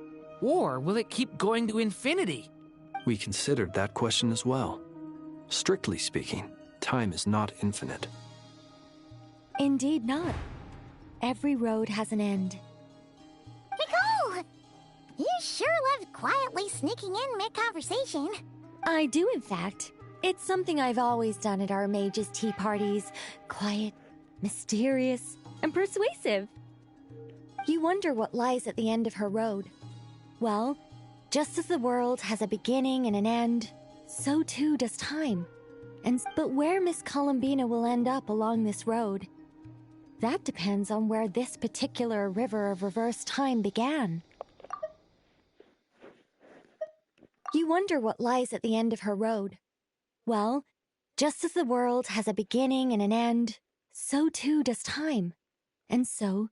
Or will it keep going to infinity? We considered that question as well. Strictly speaking, time is not infinite. Indeed not. Every road has an end. Nicole! You sure love quietly sneaking in mid-conversation. I do, in fact. It's something I've always done at our mages' tea parties. Quiet, mysterious, and persuasive. You wonder what lies at the end of her road. Well, just as the world has a beginning and an end, so too does time. But where Miss Columbina will end up along this road, that depends on where this particular river of reverse time began. You wonder what lies at the end of her road. Well, just as the world has a beginning and an end, so too does time. And so,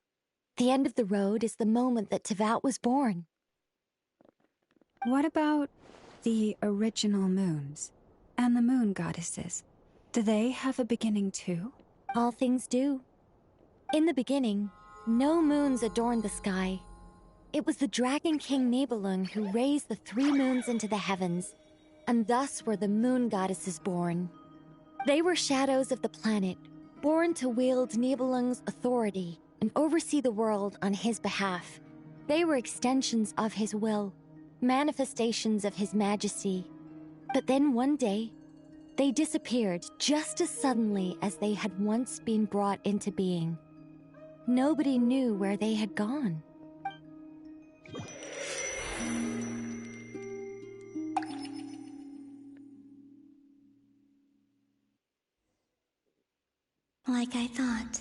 the end of the road is the moment that Teyvat was born. What about the original moons and the moon goddesses? Do they have a beginning too? All things do. In the beginning, no moons adorned the sky. It was the Dragon King Nibelung who raised the 3 moons into the heavens, and thus were the moon goddesses born. They were shadows of the planet, born to wield Nibelung's authority and oversee the world on his behalf. They were extensions of his will, manifestations of his majesty. But then one day, they disappeared just as suddenly as they had once been brought into being. Nobody knew where they had gone. Like I thought,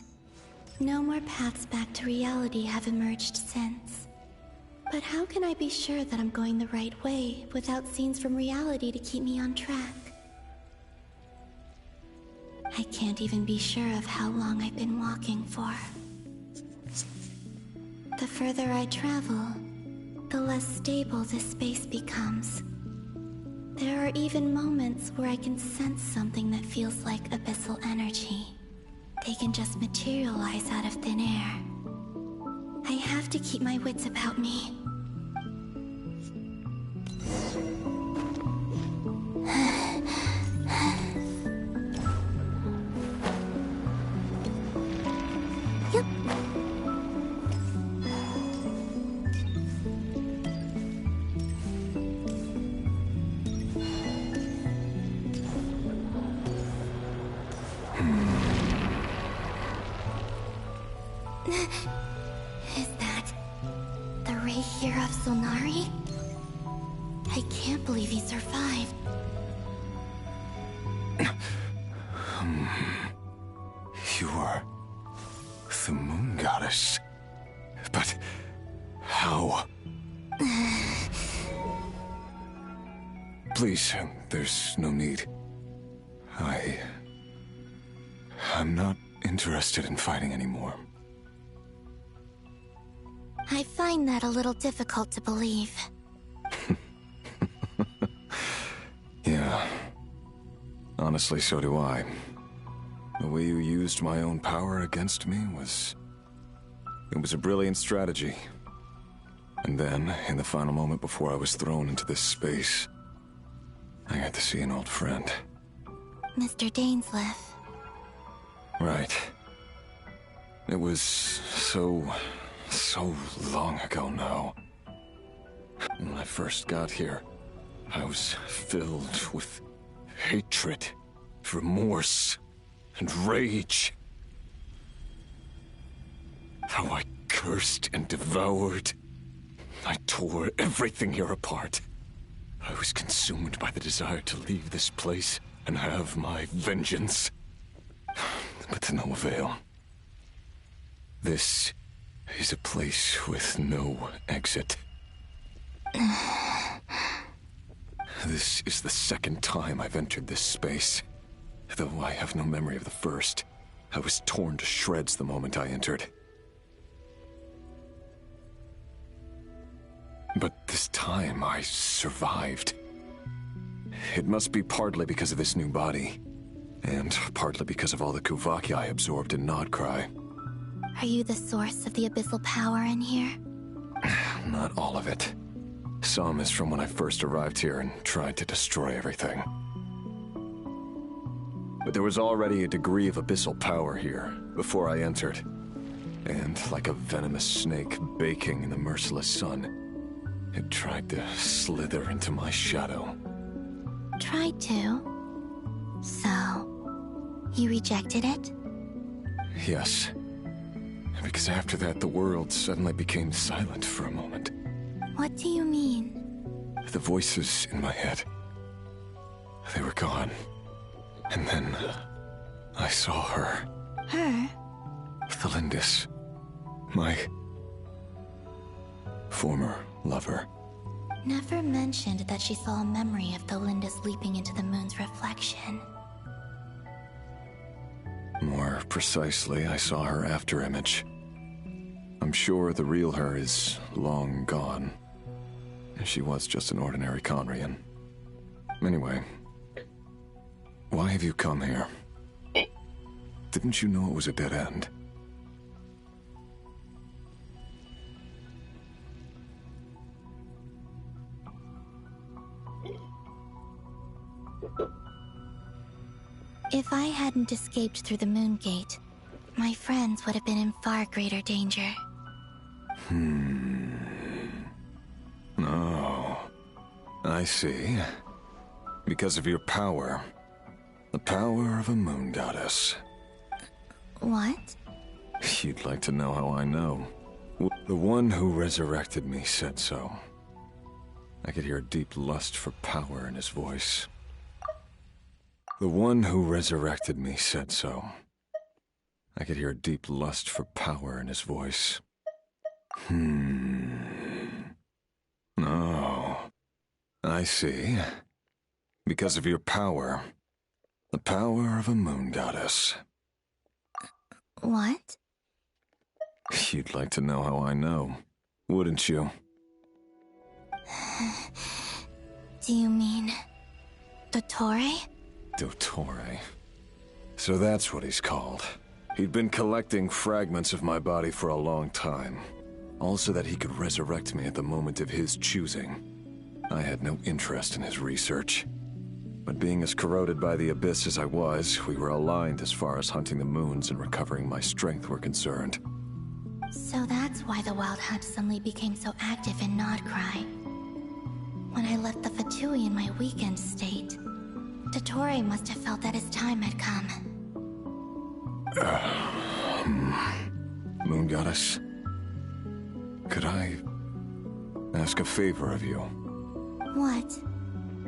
no more paths back to reality have emerged since. But how can I be sure that I'm going the right way without scenes from reality to keep me on track? I can't even be sure of how long I've been walking for. The further I travel, the less stable this space becomes. There are even moments where I can sense something that feels like abyssal energy. They can just materialize out of thin air. I have to keep my wits about me. Yep. Is that the Ray here of Solnari? I can't believe he survived. You're the moon goddess. But how? Please, there's no need. I'm not interested in fighting anymore. I find that a little difficult to believe. Yeah. Honestly, so do I. The way you used my own power against me was... It was a brilliant strategy. And then, in the final moment before I was thrown into this space, I got to see an old friend. Mr. Dainsleif. Right. It was so long ago now. When I first got here, I was filled with hatred, remorse, and rage. How I cursed and devoured. I tore everything here apart. I was consumed by the desire to leave this place and have my vengeance. But to no avail. This is a place with no exit. This is the second time I've entered this space. Though I have no memory of the first. I was torn to shreds the moment I entered. But this time I survived. It must be partly because of this new body. And partly because of all the Kuvaki I absorbed in Nodcry. Are you the source of the abyssal power in here? Not all of it. Some is from when I first arrived here and tried to destroy everything. But there was already a degree of abyssal power here before I entered. And like a venomous snake baking in the merciless sun, it tried to slither into my shadow. Tried to? So, you rejected it? Yes. Because after that, the world suddenly became silent for a moment. What do you mean? The voices in my head, they were gone. And then, I saw her. Her? Thalindis. My former lover. Never mentioned that she saw a memory of Thalindis leaping into the moon's reflection. More precisely, I saw her afterimage. I'm sure the real her is long gone. She was just an ordinary Conrian. Anyway, why have you come here? Didn't you know it was a dead end? If I hadn't escaped through the moon gate, my friends would have been in far greater danger. Oh, I see. Because of your power. The power of a moon goddess. What? You'd like to know how I know. The one who resurrected me said so. I could hear a deep lust for power in his voice. The one who resurrected me said so. I could hear a deep lust for power in his voice. Oh, I see. Because of your power. The power of a moon goddess. What? You'd like to know how I know, wouldn't you? Do you mean... Dottore? Dottore. So that's what he's called. He'd been collecting fragments of my body for a long time. All so that he could resurrect me at the moment of his choosing. I had no interest in his research. But being as corroded by the abyss as I was, we were aligned as far as hunting the moons and recovering my strength were concerned. So that's why the Wild Hunt suddenly became so active in Nodcry. When I left the Fatui in my weakened state, Dottore must have felt that his time had come. Moon Goddess, could I ask a favor of you? What?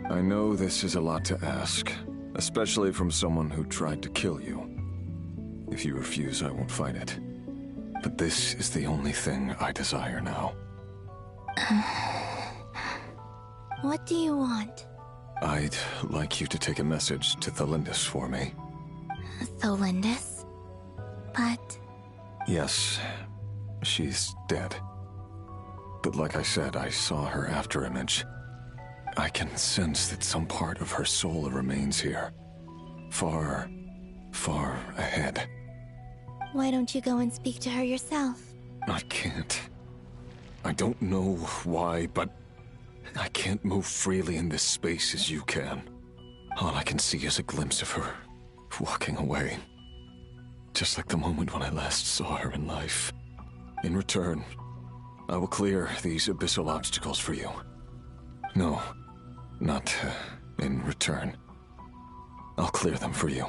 I know this is a lot to ask, Especially from someone who tried to kill you. If you refuse, I won't fight it. But this is the only thing I desire now. What do you want? I'd like you to take a message to Thelindis for me. Thelindis? But... Yes, she's dead. But like I said, I saw her afterimage. I can sense that some part of her soul remains here. Far, far ahead. Why don't you go and speak to her yourself? I can't. I don't know why, but I can't move freely in this space as you can. All I can see is a glimpse of her walking away. Just like the moment when I last saw her in life. In return, I will clear these abyssal obstacles for you. No, not in return. I'll clear them for you.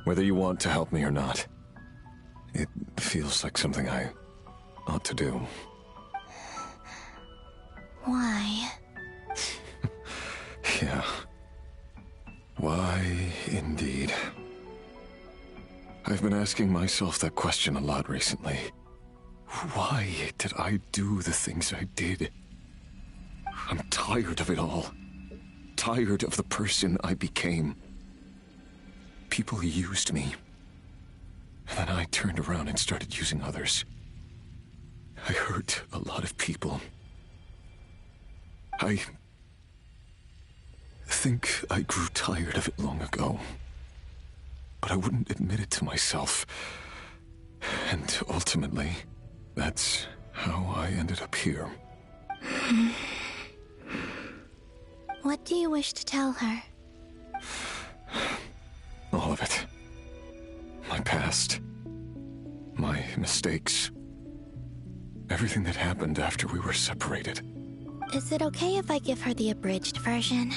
Whether you want to help me or not. It feels like something I ought to do. Why? Yeah. Why, indeed. I've been asking myself that question a lot recently. Why did I do the things I did? I'm tired of it all. Tired of the person I became. People used me. And then I turned around and started using others. I hurt a lot of people. I think I grew tired of it long ago. But I wouldn't admit it to myself. And ultimately, that's how I ended up here. What do you wish to tell her? All of it. My past. My mistakes. Everything that happened after we were separated. Is it okay if I give her the abridged version?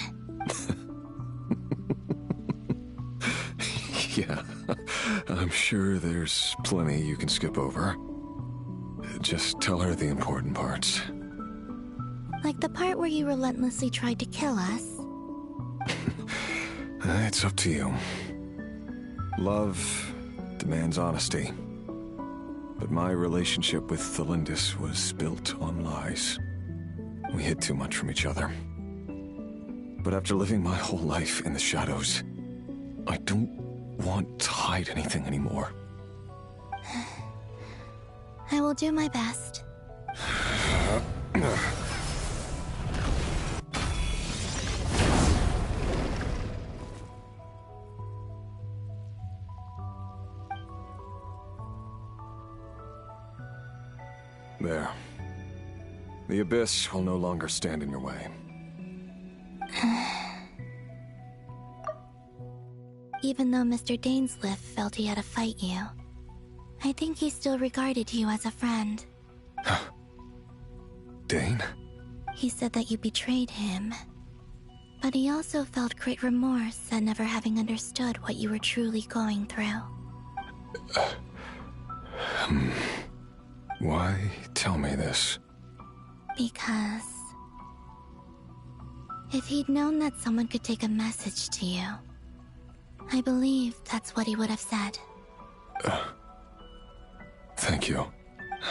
Yeah, I'm sure there's plenty you can skip over. Just tell her the important parts. Like the part where you relentlessly tried to kill us? It's up to you. Love demands honesty. But my relationship with Thelindis was built on lies. We hid too much from each other. But after living my whole life in the shadows, I don't want to hide anything anymore. I will do my best. There. The abyss will no longer stand in your way. Even though Mr. Dainsliff felt he had to fight you, I think he still regarded you as a friend. Dane? He said that you betrayed him. But he also felt great remorse at never having understood what you were truly going through. Why tell me this? Because... if he'd known that someone could take a message to you, I believe that's what he would have said. Thank you.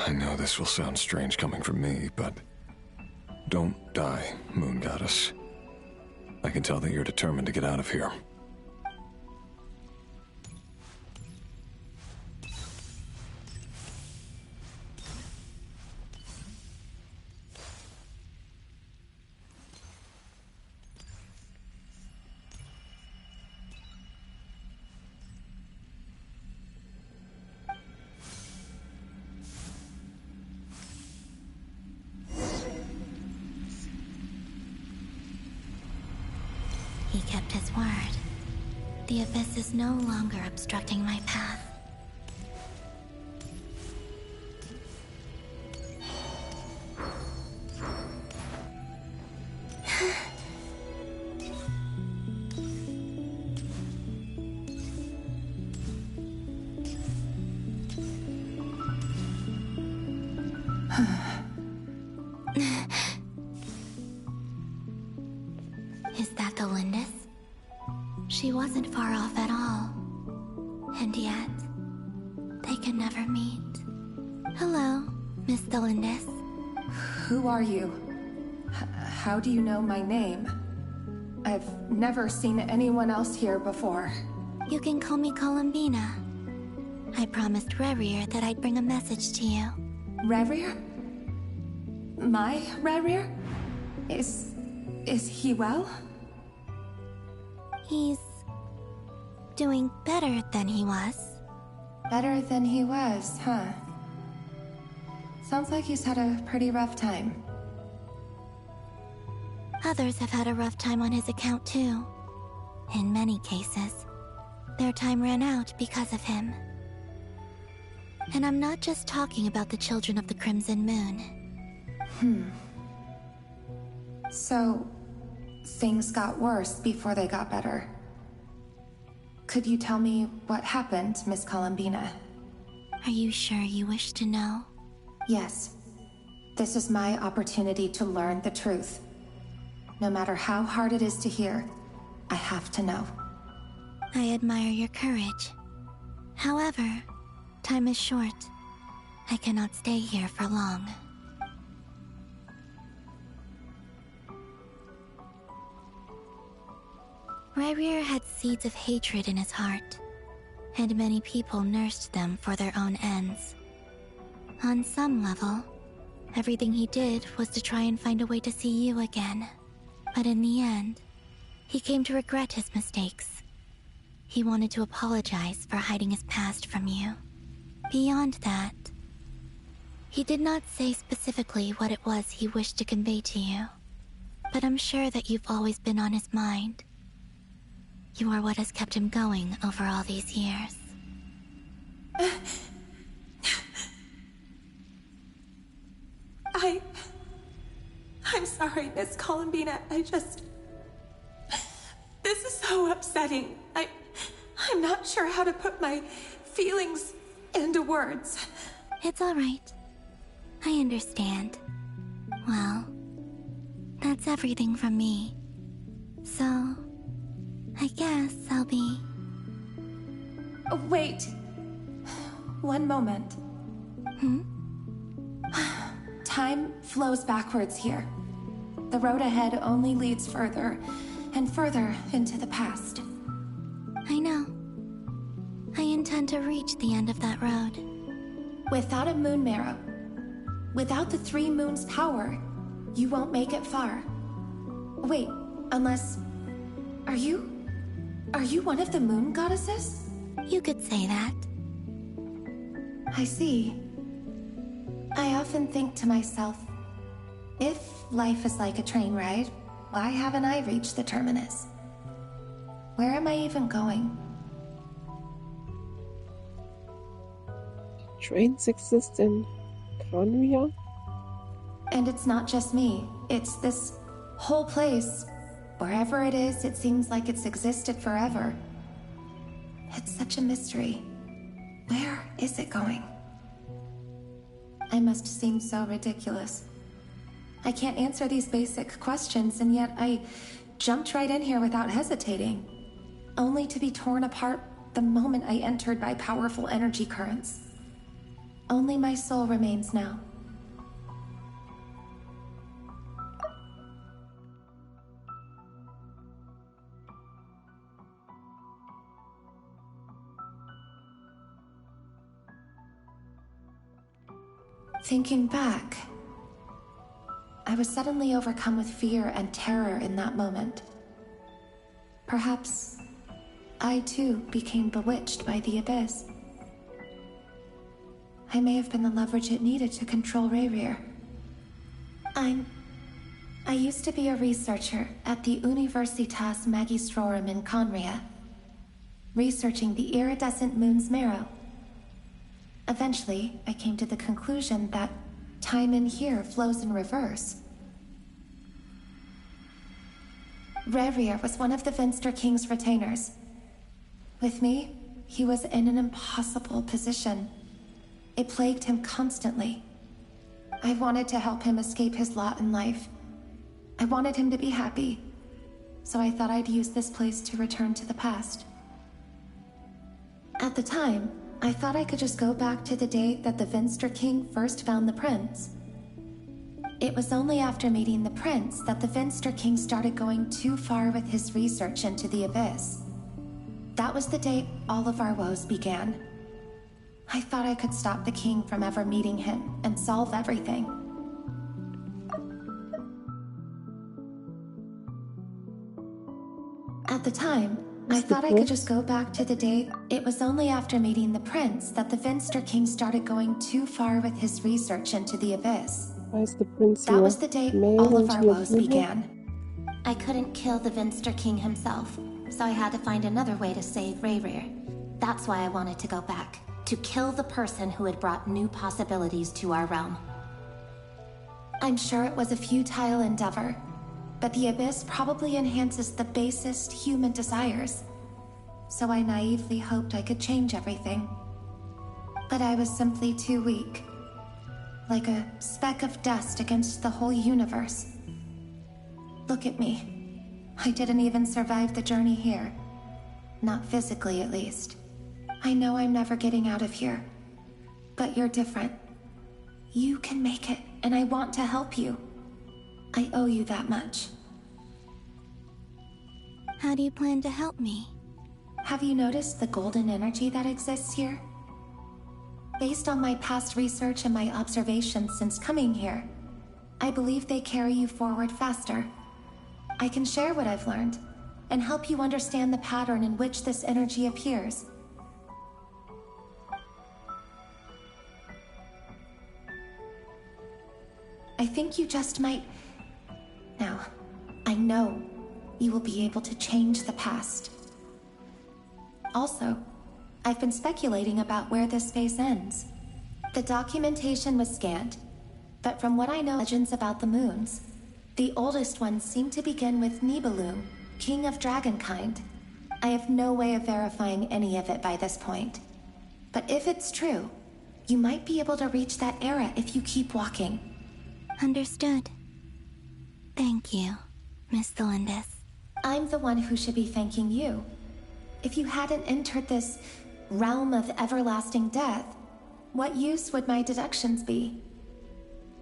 I know this will sound strange coming from me, but... don't die, Moon Goddess. I can tell that you're determined to get out of here. He kept his word. The abyss is no longer obstructing my path. Is that the Lindis? She wasn't wasn't far off at all. And yet, they can never meet. Hello, Miss Thelindis. Who are you? How do you know my name? I've never seen anyone else here before. You can call me Columbina. I promised Rerir that I'd bring a message to you. Rerir? My Rerir? Is he well? He's doing better than he was. Better than he was, huh? Sounds like he's had a pretty rough time. Others have had a rough time on his account too. In many cases, their time ran out because of him. And I'm not just talking about the children of the Crimson Moon. So, things got worse before they got better. Could you tell me what happened, Miss Columbina? Are you sure you wish to know? Yes. This is my opportunity to learn the truth. No matter how hard it is to hear, I have to know. I admire your courage. However, time is short. I cannot stay here for long. Rerir had seeds of hatred in his heart, and many people nursed them for their own ends. On some level, everything he did was to try and find a way to see you again. But in the end, he came to regret his mistakes. He wanted to apologize for hiding his past from you. Beyond that, he did not say specifically what it was he wished to convey to you, but I'm sure that you've always been on his mind. You are what has kept him going over all these years. I'm sorry, Miss Columbina. This is so upsetting. I'm not sure how to put my feelings into words. It's all right. I understand. Well, that's everything from me. So, I guess I'll be... Oh, wait. One moment. Time flows backwards here. The road ahead only leads further and further into the past. I know. I intend to reach the end of that road. Without a moon marrow, without the 3 moons' power, you won't make it far. Wait, unless... Are you one of the moon goddesses? You could say that. I see. I often think to myself, if life is like a train ride, why haven't I reached the terminus? Where am I even going? Trains exist in Conria? And it's not just me. It's this whole place. Wherever it is, it seems like it's existed forever. It's such a mystery. Where is it going? I must seem so ridiculous. I can't answer these basic questions, and yet I jumped right in here without hesitating, only to be torn apart the moment I entered by powerful energy currents. Only my soul remains now. Thinking back, I was suddenly overcome with fear and terror in that moment. Perhaps I too became bewitched by the abyss. I may have been the leverage it needed to control Rerir. I used to be a researcher at the Universitas Magistrorum in Conria, researching the iridescent moon's marrow. Eventually, I came to the conclusion that time in here flows in reverse. Rerir was one of the Vinster King's retainers. With me, he was in an impossible position. It plagued him constantly. I wanted to help him escape his lot in life. I wanted him to be happy. so I thought I'd use this place to return to the past. At the time, I thought I could just go back to the day that the Finster King first found the prince. It was only after meeting the prince that the Finster King started going too far with his research into the Abyss. That was the day all of our woes began. I thought I could stop the king from ever meeting him and solve everything. At the time, I thought I could just go back to the day. It was only after meeting the prince that the Finster King started going too far with his research into the Abyss. Why is the prince That was the day male all of and our you're woes female? began. I couldn't kill the Vinster King himself, so I had to find another way to save Rayrir. That's why I wanted to go back, to kill the person who had brought new possibilities to our realm. I'm sure it was a futile endeavor, but the Abyss probably enhances the basest human desires. So I naively hoped I could change everything. But I was simply too weak. Like a speck of dust against the whole universe. Look at me. I didn't even survive the journey here. Not physically, at least. I know I'm never getting out of here. But you're different. You can make it, and I want to help you. I owe you that much. How do you plan to help me? Have you noticed the golden energy that exists here? Based on my past research and my observations since coming here, I believe they carry you forward faster. I can share what I've learned, and help you understand the pattern in which this energy appears. I think you just might... Now, I know you will be able to change the past. Also, I've been speculating about where this phase ends. The documentation was scanned, but from what I know, legends about the moons, the oldest ones seem to begin with Nibelung, king of dragonkind. I have no way of verifying any of it by this point. But if it's true, you might be able to reach that era if you keep walking. Understood. Thank you, Miss Delindis. I'm the one who should be thanking you. If you hadn't entered this realm of everlasting death, what use would my deductions be?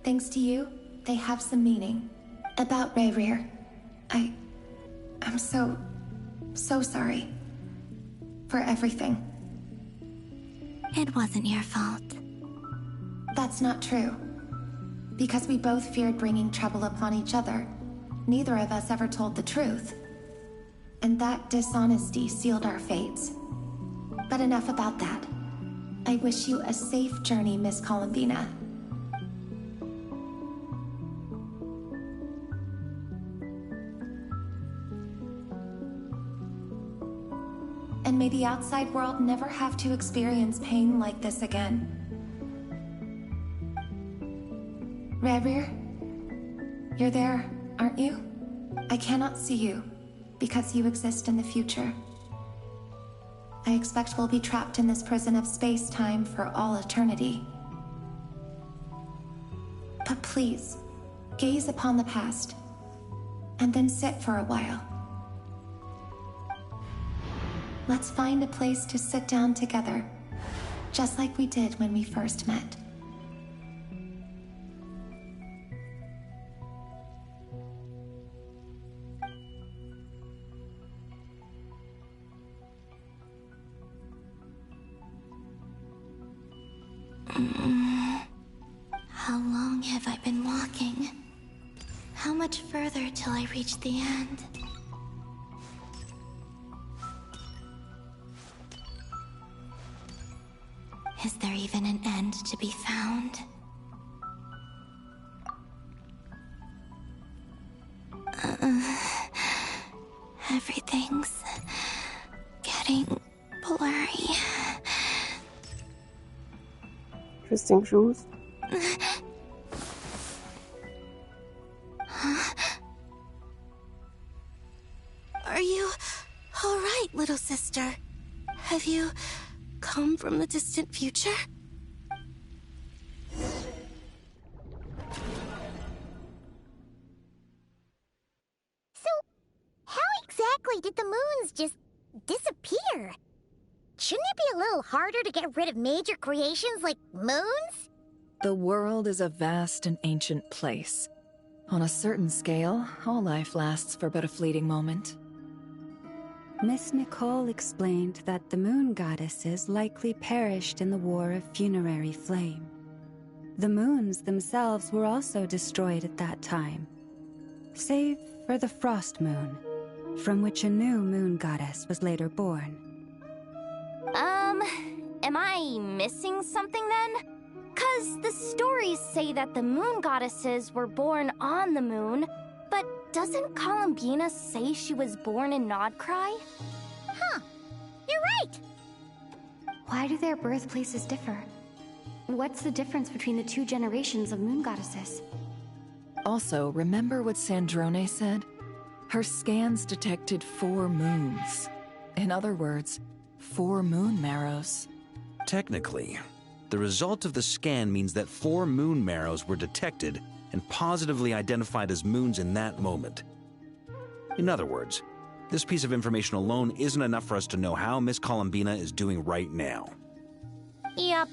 Thanks to you, they have some meaning. About Rayrir, I'm so sorry. For everything. It wasn't your fault. That's not true. Because we both feared bringing trouble upon each other, neither of us ever told the truth. And that dishonesty sealed our fates. But enough about that. I wish you a safe journey, Miss Columbina. And may the outside world never have to experience pain like this again. Rayrir, you're there, aren't you? I cannot see you, because you exist in the future. I expect we'll be trapped in this prison of space-time for all eternity. But please, gaze upon the past, and then sit for a while. Let's find a place to sit down together, just like we did when we first met. How long have I been walking? How much further till I reach the end? Is there even an end to be found? Everything's getting blurry. Interesting shoes. Are you all right, little sister? Have you come from the distant future? So, how exactly did the moons just disappear? Shouldn't it be a little harder to get rid of major creations like moons? The world is a vast and ancient place. On a certain scale, all life lasts for but a fleeting moment. Miss Nicole explained that the moon goddesses likely perished in the War of Funerary Flame. The moons themselves were also destroyed at that time, save for the Frost Moon, from which a new moon goddess was later born. Am I missing something then? 'Cause the stories say that the moon goddesses were born on the moon, but doesn't Columbina say she was born in Nodcry? Huh, you're right! Why do their birthplaces differ? What's the difference between the two generations of moon goddesses? Also, remember what Sandrone said? Her scans detected 4 moons. In other words, 4 moon marrows. Technically, the result of the scan means that 4 moon marrows were detected and positively identified as moons in that moment. In other words, this piece of information alone isn't enough for us to know how Miss Columbina is doing right now. Yep,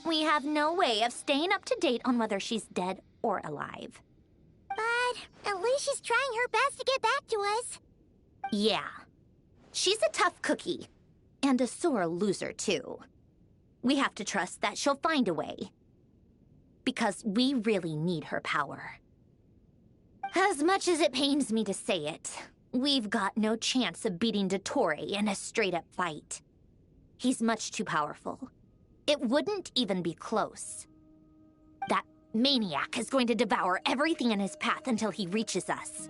we have no way of staying up to date on whether she's dead or alive. But at least she's trying her best to get back to us. Yeah, she's a tough cookie, and a sore loser too. We have to trust that she'll find a way. Because we really need her power. As much as it pains me to say it, we've got no chance of beating Dottore in a straight-up fight. He's much too powerful. It wouldn't even be close. That maniac is going to devour everything in his path until he reaches us.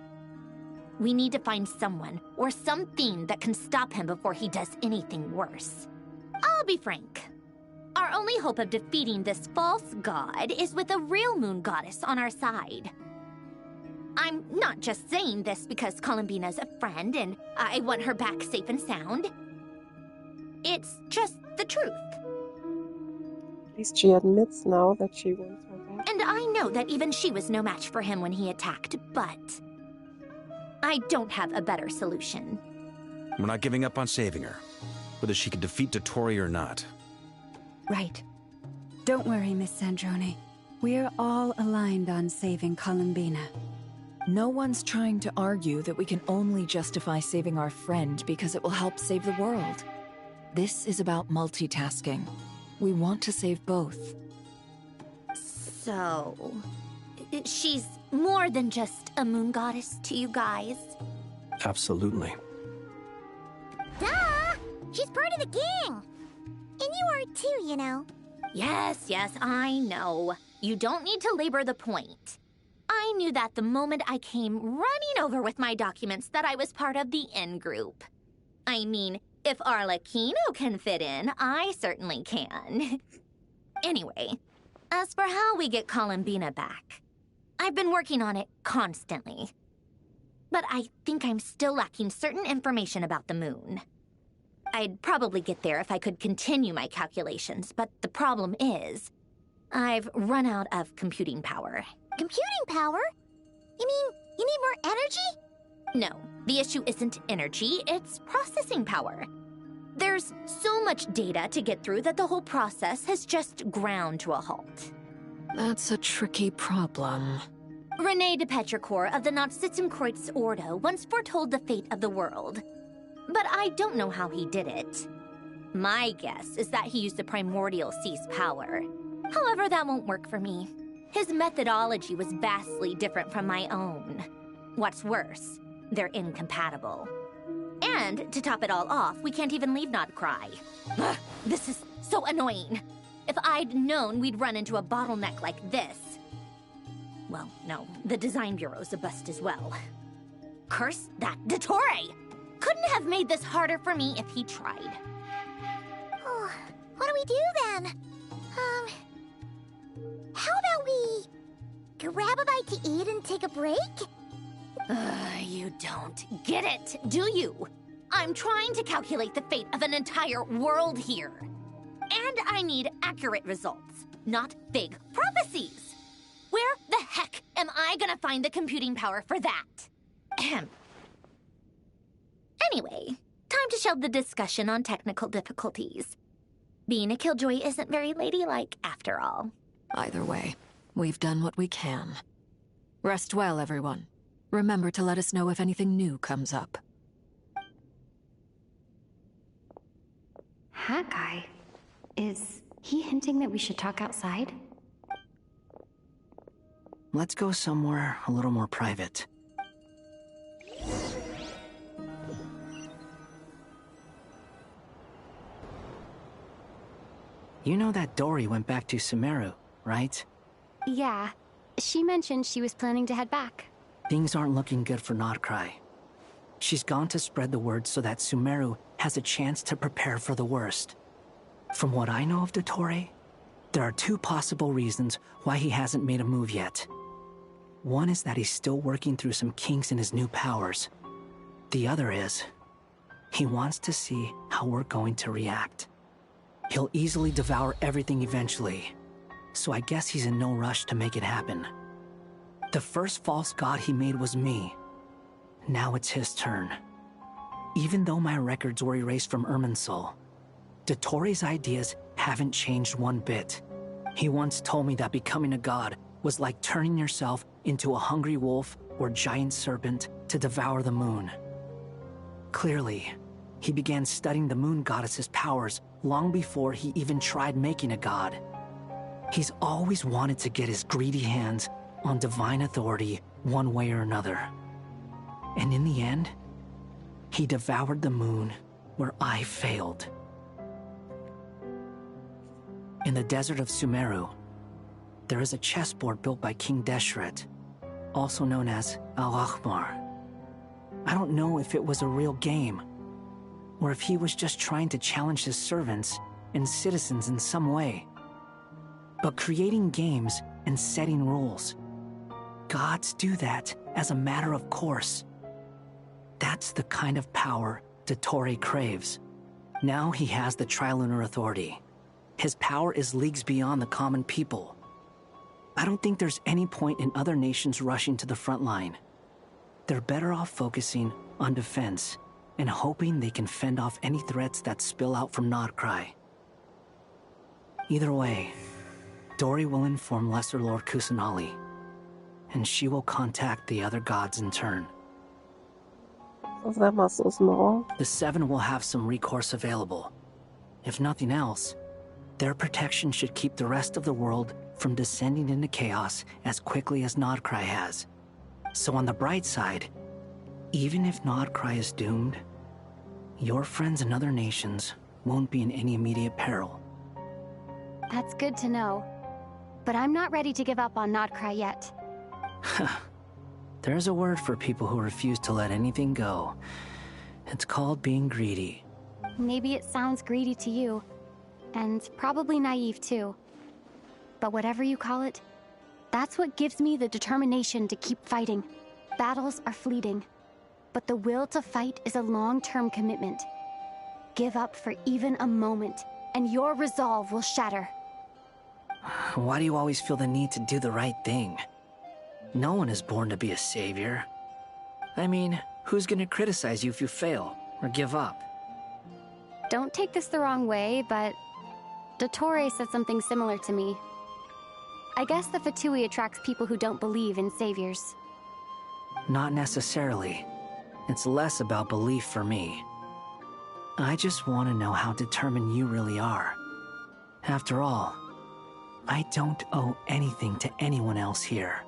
We need to find someone or something that can stop him before he does anything worse. I'll be frank. Our only hope of defeating this false god is with a real moon goddess on our side. I'm not just saying this because Columbina's a friend and I want her back safe and sound. It's just the truth. At least she admits now that she wants her back. And I know that even she was no match for him when he attacked, but I don't have a better solution. We're not giving up on saving her, whether she can defeat Dottore or not. Right. Don't worry, Miss Sandrone. We're all aligned on saving Columbina. No one's trying to argue that we can only justify saving our friend because it will help save the world. This is about multitasking. We want to save both. So, she's more than just a moon goddess to you guys? Absolutely. Duh! She's part of the gang! And you are too, you know. Yes, I know. You don't need to labor the point. I knew that the moment I came running over with my documents that I was part of the in-group. I mean, if Arlecchino can fit in, I certainly can. Anyway, as for how we get Columbina back, I've been working on it constantly. But I think I'm still lacking certain information about the moon. I'd probably get there if I could continue my calculations, but the problem is, I've run out of computing power. Computing power? You mean, you need more energy? No, the issue isn't energy, it's processing power. There's so much data to get through that the whole process has just ground to a halt. That's a tricky problem. René de Petrichor of the Nazissenkreuz Ordo once foretold the fate of the world. But I don't know how he did it. My guess is that he used the primordial sea's power. However, that won't work for me. His methodology was vastly different from my own. What's worse, they're incompatible. And, to top it all off, we can't even leave Nodcry. Ugh, this is so annoying. If I'd known we'd run into a bottleneck like this... Well, no, the design bureau's a bust as well. Curse that Dottore! Couldn't have made this harder for me if he tried. Oh, what do we do then? How about we grab a bite to eat and take a break? You don't get it, do you? I'm trying to calculate the fate of an entire world here. And I need accurate results, not big prophecies. Where the heck am I gonna find the computing power for that? Anyway, time to shelve the discussion on technical difficulties. Being a killjoy isn't very ladylike, after all. Either way, we've done what we can. Rest well, everyone. Remember to let us know if anything new comes up. Hawkeye? Is he hinting that we should talk outside? Let's go somewhere a little more private. You know that Dory went back to Sumeru, right? Yeah. She mentioned she was planning to head back. Things aren't looking good for Notcry. She's gone to spread the word so that Sumeru has a chance to prepare for the worst. From what I know of Dottore, there are two possible reasons why he hasn't made a move yet. One is that he's still working through some kinks in his new powers. The other is, he wants to see how we're going to react. He'll easily devour everything eventually, so I guess he's in no rush to make it happen. The first false god he made was me. Now it's his turn. Even though my records were erased from Irminsul, Dottore's ideas haven't changed one bit. He once told me that becoming a god was like turning yourself into a hungry wolf or giant serpent to devour the moon. Clearly, he began studying the moon goddess's powers long before he even tried making a god. He's always wanted to get his greedy hands on divine authority one way or another. And in the end, he devoured the moon where I failed. In the desert of Sumeru, there is a chessboard built by King Deshret, also known as Al-Ahmar. I don't know if it was a real game, or if he was just trying to challenge his servants and citizens in some way. But creating games and setting rules, gods do that as a matter of course. That's the kind of power Dottore craves. Now he has the Trilunar Authority. His power is leagues beyond the common people. I don't think there's any point in other nations rushing to the front line. They're better off focusing on defense and hoping they can fend off any threats that spill out from Notcry. Either way, Dory will inform Lesser Lord Kusanali, and she will contact the other gods in turn. Is that muscle small? The Seven will have some recourse available. If nothing else, their protection should keep the rest of the world from descending into chaos as quickly as Notcry has. So on the bright side, even if Notcry is doomed, your friends in other nations won't be in any immediate peril. That's good to know. But I'm not ready to give up on Notcry yet. There's a word for people who refuse to let anything go. It's called being greedy. Maybe it sounds greedy to you, and probably naive too. But whatever you call it, that's what gives me the determination to keep fighting. Battles are fleeting, but the will to fight is a long-term commitment. Give up for even a moment, and your resolve will shatter. Why do you always feel the need to do the right thing? No one is born to be a savior. I mean, who's gonna criticize you if you fail or give up? Don't take this the wrong way, but Dottore said something similar to me. I guess the Fatui attracts people who don't believe in saviors. Not necessarily. It's less about belief for me. I just want to know how determined you really are. After all, I don't owe anything to anyone else here.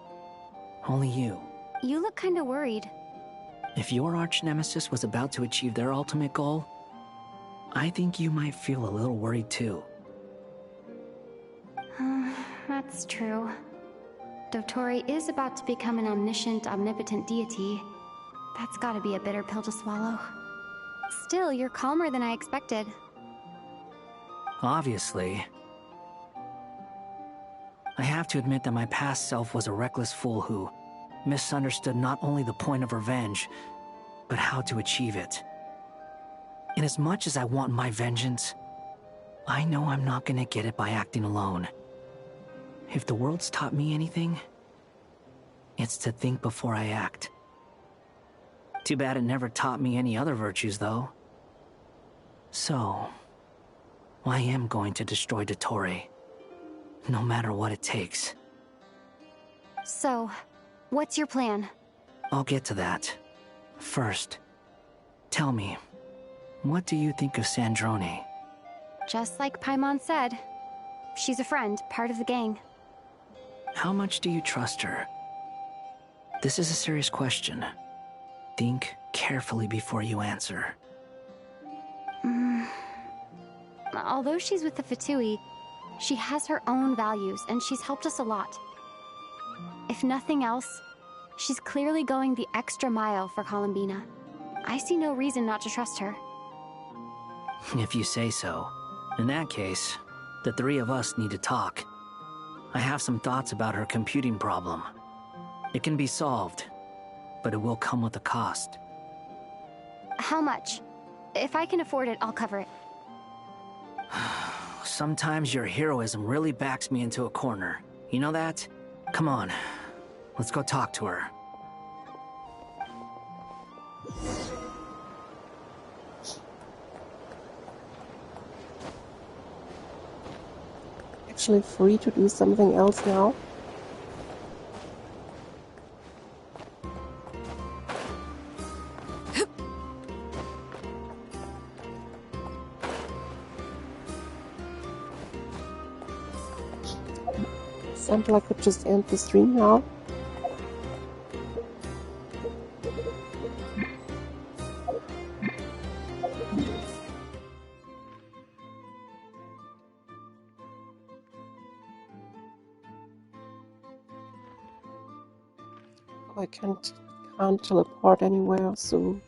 Only you. You look kinda worried. If your arch-nemesis was about to achieve their ultimate goal, I think you might feel a little worried too. That's true. Dottore is about to become an omniscient, omnipotent deity. That's gotta be a bitter pill to swallow. Still, you're calmer than I expected. Obviously. I have to admit that my past self was a reckless fool who misunderstood not only the point of revenge, but how to achieve it. And as much as I want my vengeance, I know I'm not gonna get it by acting alone. If the world's taught me anything, it's to think before I act. Too bad it never taught me any other virtues, though. So, I am going to destroy Dottore, no matter what it takes. So, what's your plan? I'll get to that. First, tell me, what do you think of Sandrone? Just like Paimon said, she's a friend, part of the gang. How much do you trust her? This is a serious question. Think carefully before you answer. Although she's with the Fatui, she has her own values, and she's helped us a lot. If nothing else, she's clearly going the extra mile for Columbina. I see no reason not to trust her. If you say so. In that case, the three of us need to talk. I have some thoughts about her computing problem. It can be solved, but it will come with a cost. How much? If I can afford it, I'll cover it. Sometimes your heroism really backs me into a corner. You know that? Come on, let's go talk to her. Actually free to do something else now. Sounds like I could just end the stream now. I can't teleport anywhere, so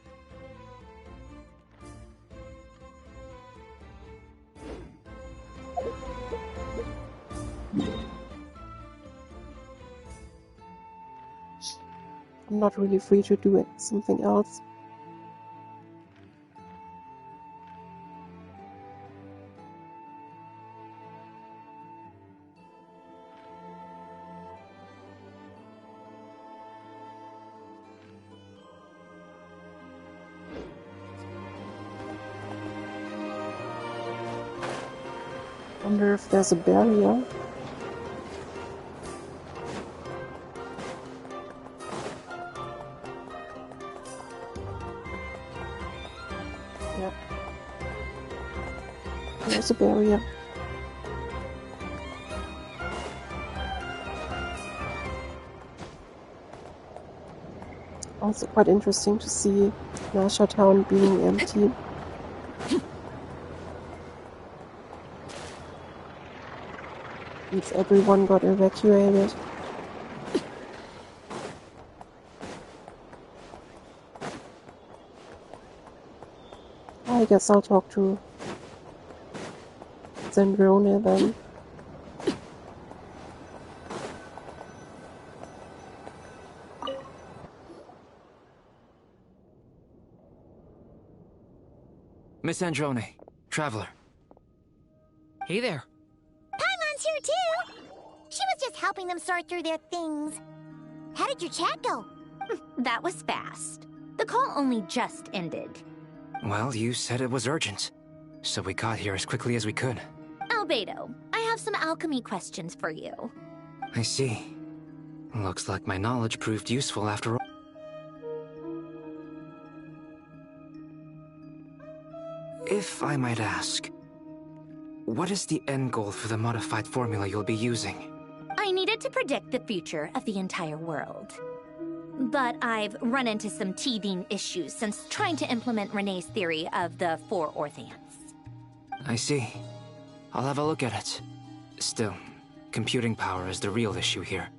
I'm not really free to do something else. Wonder if there's a barrier. Yeah. There's a barrier. Also quite interesting to see Nasha Town being empty. Means everyone got evacuated. I guess I'll talk to Zandrone then. Miss Androne, Traveler. Hey there. Paimon's here too! She was just helping them sort through their things. How did your chat go? That was fast. The call only just ended. Well, you said it was urgent, so we got here as quickly as we could. Albedo, I have some alchemy questions for you. I see. Looks like my knowledge proved useful after all. If I might ask, what is the end goal for the modified formula you'll be using? I needed to predict the future of the entire world. But I've run into some teething issues since trying to implement Renee's theory of the 4 Orthants. I see. I'll have a look at it. Still, computing power is the real issue here.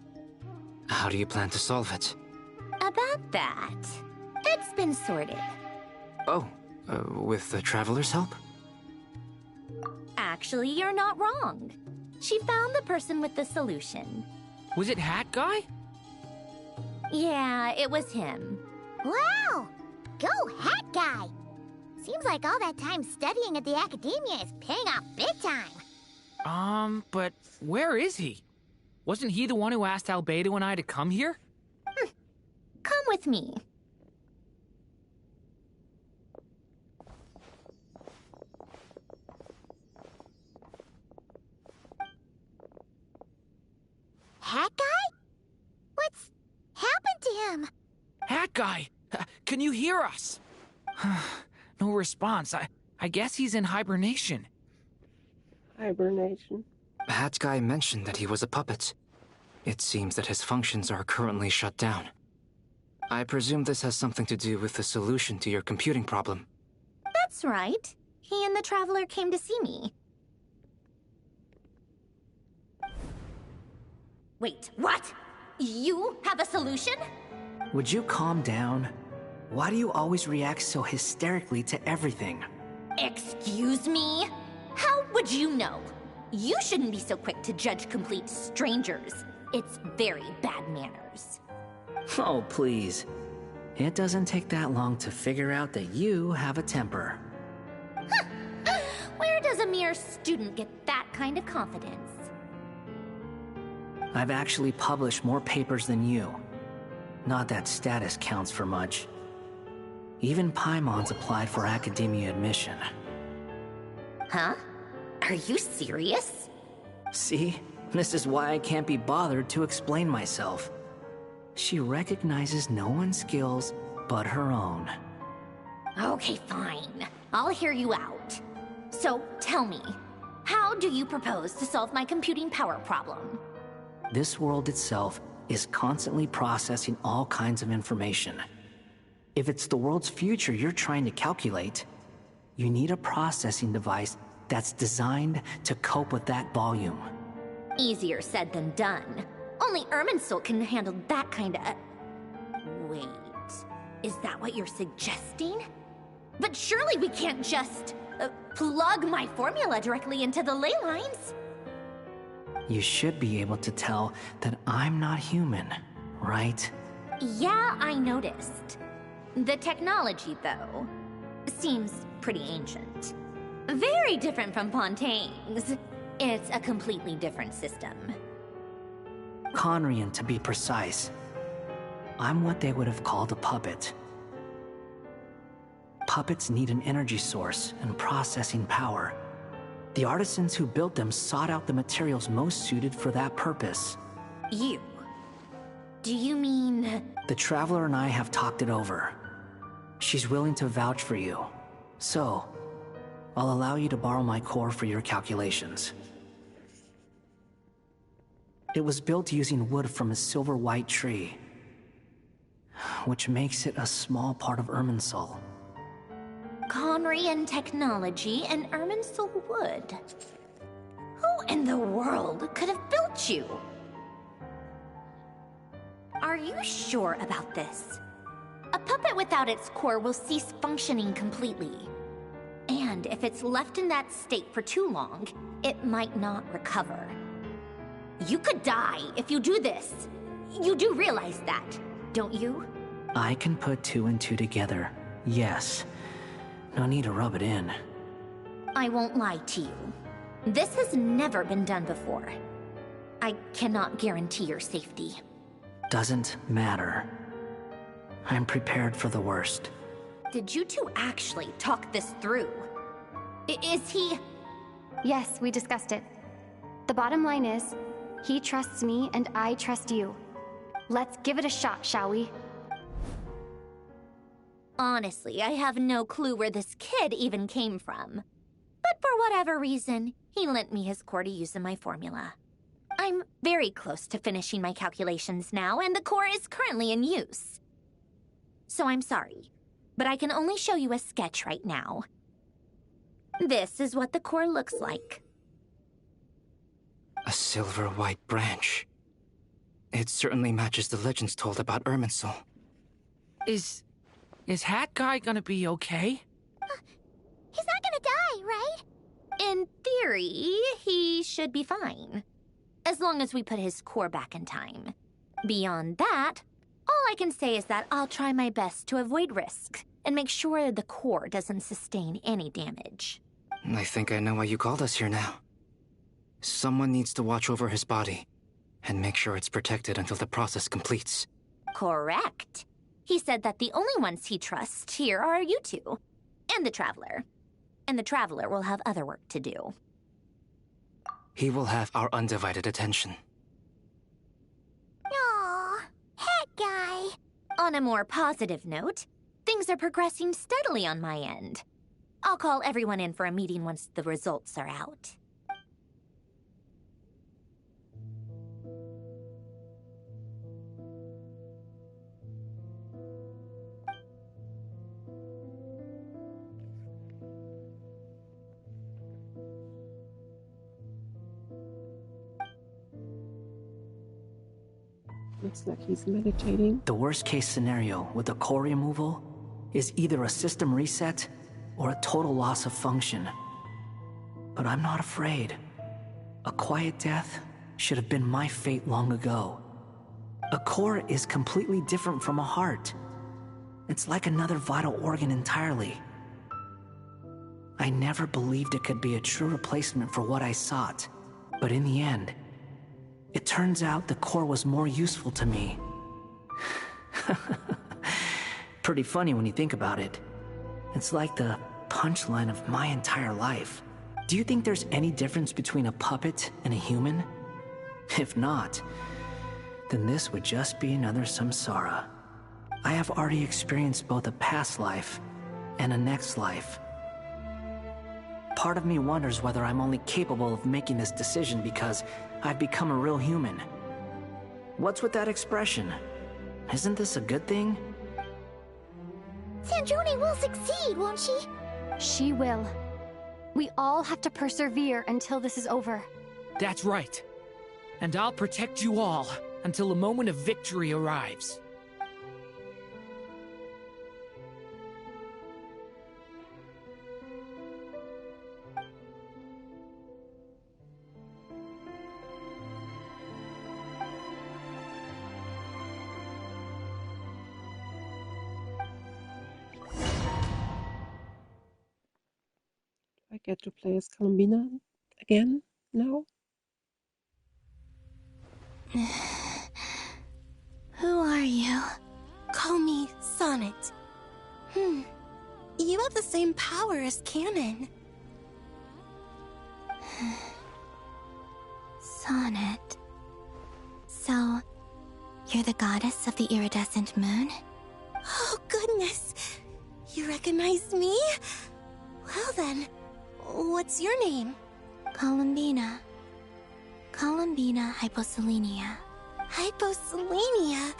How do you plan to solve it? About that, it's been sorted. Oh, with the Traveler's help? Actually, you're not wrong. She found the person with the solution. Was it Hat Guy? Yeah, it was him. Wow! Go Hat Guy! Seems like all that time studying at the Academia is paying off big time. But where is he? Wasn't he the one who asked Albedo and I to come here? Come with me. Hat Guy? What's happened to him? Hat Guy! Can you hear us? No response. I guess he's in hibernation. Hibernation. Hat Guy mentioned that he was a puppet. It seems that his functions are currently shut down. I presume this has something to do with the solution to your computing problem. That's right. He and the Traveler came to see me. Wait, what? You have a solution? Would you calm down? Why do you always react so hysterically to everything? Excuse me? How would you know? You shouldn't be so quick to judge complete strangers. It's very bad manners. Oh, please. It doesn't take that long to figure out that you have a temper. Where does a mere student get that kind of confidence? I've actually published more papers than you. Not that status counts for much. Even Paimon's applied for academia admission. Huh? Are you serious? See? This is why I can't be bothered to explain myself. She recognizes no one's skills but her own. Okay, fine. I'll hear you out. So, tell me, how do you propose to solve my computing power problem? This world itself is constantly processing all kinds of information. If it's the world's future you're trying to calculate, you need a processing device that's designed to cope with that volume. Easier said than done. Only Irminsul can handle that kind of... Wait, is that what you're suggesting? But surely we can't just plug my formula directly into the ley lines. You should be able to tell that I'm not human, right? Yeah, I noticed. The technology, though, seems pretty ancient. Very different from Pontaine's. It's a completely different system. Conrian, to be precise. I'm what they would have called a puppet. Puppets need an energy source and processing power. The artisans who built them sought out the materials most suited for that purpose. You? Do you mean... The Traveler and I have talked it over. She's willing to vouch for you. So, I'll allow you to borrow my core for your calculations. It was built using wood from a silver-white tree, which makes it a small part of Irminsul. Conrian technology and Irminsul wood. Who in the world could have built you? Are you sure about this? A puppet without its core will cease functioning completely. And if it's left in that state for too long, it might not recover. You could die if you do this. You do realize that, don't you? I can put two and two together, yes. No need to rub it in. I won't lie to you. This has never been done before. I cannot guarantee your safety. Doesn't matter. I'm prepared for the worst. Did you two actually talk this through? Is he... Yes, we discussed it. The bottom line is, he trusts me and I trust you. Let's give it a shot, shall we? Honestly, I have no clue where this kid even came from. But for whatever reason, he lent me his core to use in my formula. I'm very close to finishing my calculations now, and the core is currently in use. So I'm sorry, but I can only show you a sketch right now. This is what the core looks like. A silver-white branch. It certainly matches the legends told about Irminsul. Is Hat Guy gonna be okay? He's not gonna die, right? In theory, he should be fine. As long as we put his core back in time. Beyond that, all I can say is that I'll try my best to avoid risk and make sure the core doesn't sustain any damage. I think I know why you called us here now. Someone needs to watch over his body and make sure it's protected until the process completes. Correct. He said that the only ones he trusts here are you two, and the Traveler. And the Traveler will have other work to do. He will have our undivided attention. On a more positive note, things are progressing steadily on my end. I'll call everyone in for a meeting once the results are out. Looks like he's meditating. The worst case scenario with the core removal is either a system reset or a total loss of function. But I'm not afraid. A quiet death should have been my fate long ago. A core is completely different from a heart. It's like another vital organ entirely. I never believed it could be a true replacement for what I sought. But in the end, it turns out the core was more useful to me. Pretty funny when you think about it. It's like the punchline of my entire life. Do you think there's any difference between a puppet and a human? If not, then this would just be another samsara. I have already experienced both a past life and a next life. Part of me wonders whether I'm only capable of making this decision because I've become a real human. What's with that expression? Isn't this a good thing? Sandrone will succeed, won't she? She will. We all have to persevere until this is over. That's right. And I'll protect you all until a moment of victory arrives. I get to play as Columbina again now. Who are you? Call me Sonnet. You have the same power as Canon. Sonnet. So, you're the goddess of the iridescent moon? Oh, goodness. You recognize me? Well then, what's your name? Columbina. Columbina Hyposelenia. Hyposelenia?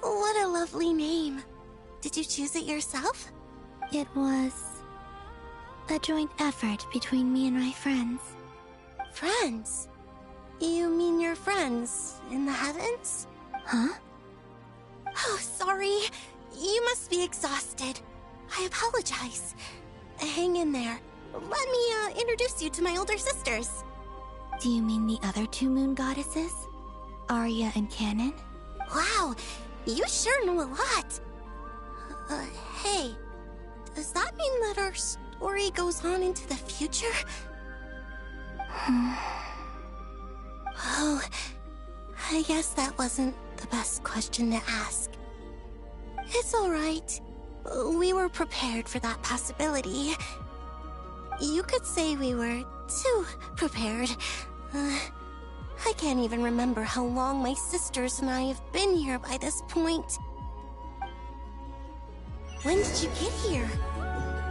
What a lovely name. Did you choose it yourself? It was a joint effort between me and my friends. Friends? You mean your friends in the heavens? Huh? Oh, sorry. You must be exhausted. I apologize. Hang in there. Let me introduce you to my older sisters. Do you mean the other two moon goddesses? Arya and Canon? Wow, you sure know a lot. Hey, does that mean that our story goes on into the future? Oh, I guess that wasn't the best question to ask. It's alright. We were prepared for that possibility. You could say we were too prepared. I can't even remember how long my sisters and I have been here by this point. When did you get here?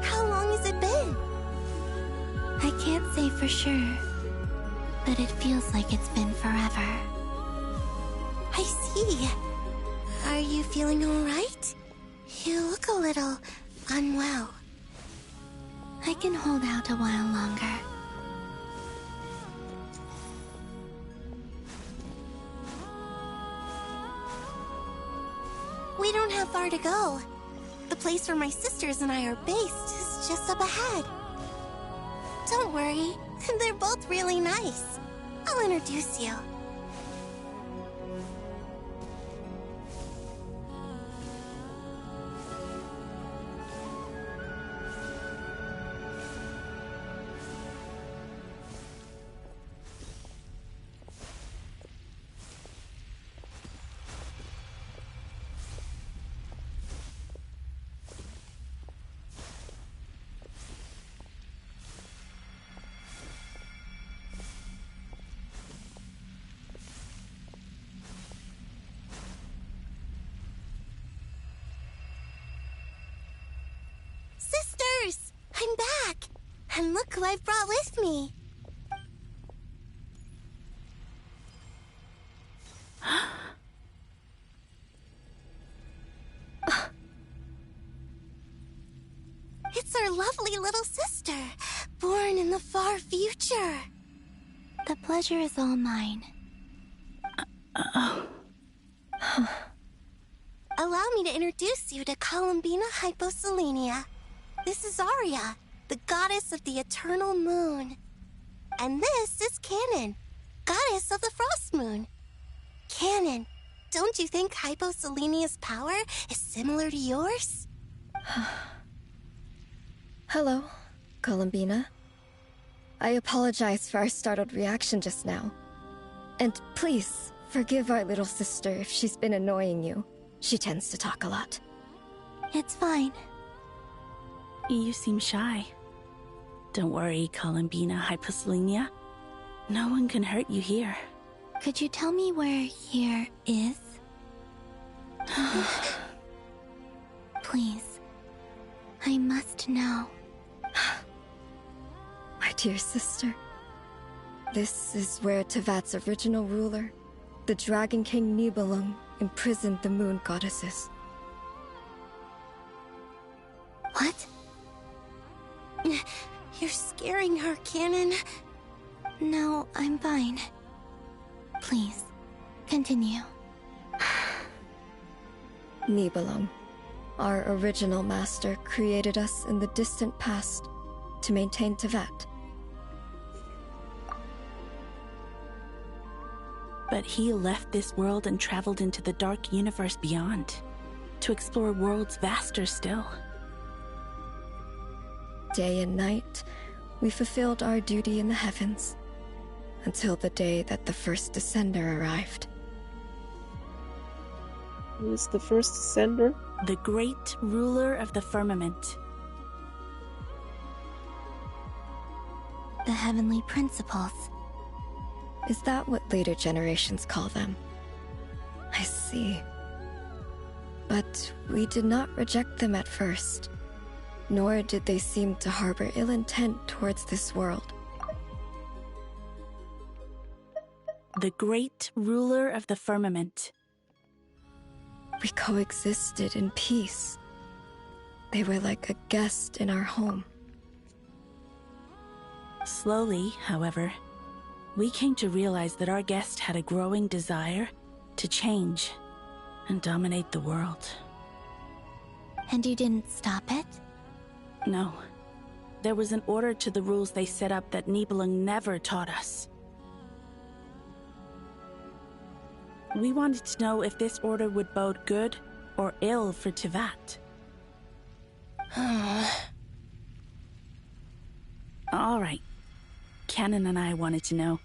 How long has it been? I can't say for sure, but it feels like it's been forever. I see. Are you feeling alright? You look a little unwell. I can hold out a while longer. We don't have far to go. The place where my sisters and I are based is just up ahead. Don't worry, they're both really nice. I'll introduce you. And look who I've brought with me. It's our lovely little sister, born in the far future. The pleasure is all mine. Allow me to introduce you to Columbina Hyposelenia. This is Arya, the goddess of the eternal moon. And this is Canon, goddess of the frost moon. Canon, don't you think Hyposelenia's power is similar to yours? Hello, Columbina. I apologize for our startled reaction just now. And please, forgive our little sister if she's been annoying you. She tends to talk a lot. It's fine. You seem shy. Don't worry, Columbina Hyposelenia. No one can hurt you here. Could you tell me where here is? Please. I must know. My dear sister. This is where Tevat's original ruler, the Dragon King Nibelung, imprisoned the moon goddesses. What? You're scaring her, Canon. No, I'm fine. Please, continue. Nibelung, our original master, created us in the distant past to maintain Tevat. But he left this world and traveled into the dark universe beyond, to explore worlds vaster still. Day and night, we fulfilled our duty in the heavens, until the day that the first Descender arrived. Who is the first Descender? The great ruler of the firmament. The heavenly principles. Is that what later generations call them? I see. But we did not reject them at first, nor did they seem to harbor ill intent towards this world. The great ruler of the firmament. We coexisted in peace. They were like a guest in our home. Slowly, however, we came to realize that our guest had a growing desire to change and dominate the world. And you didn't stop it? No. There was an order to the rules they set up that Nibelung never taught us. We wanted to know if this order would bode good or ill for Tevat. All right. Canon and I wanted to know.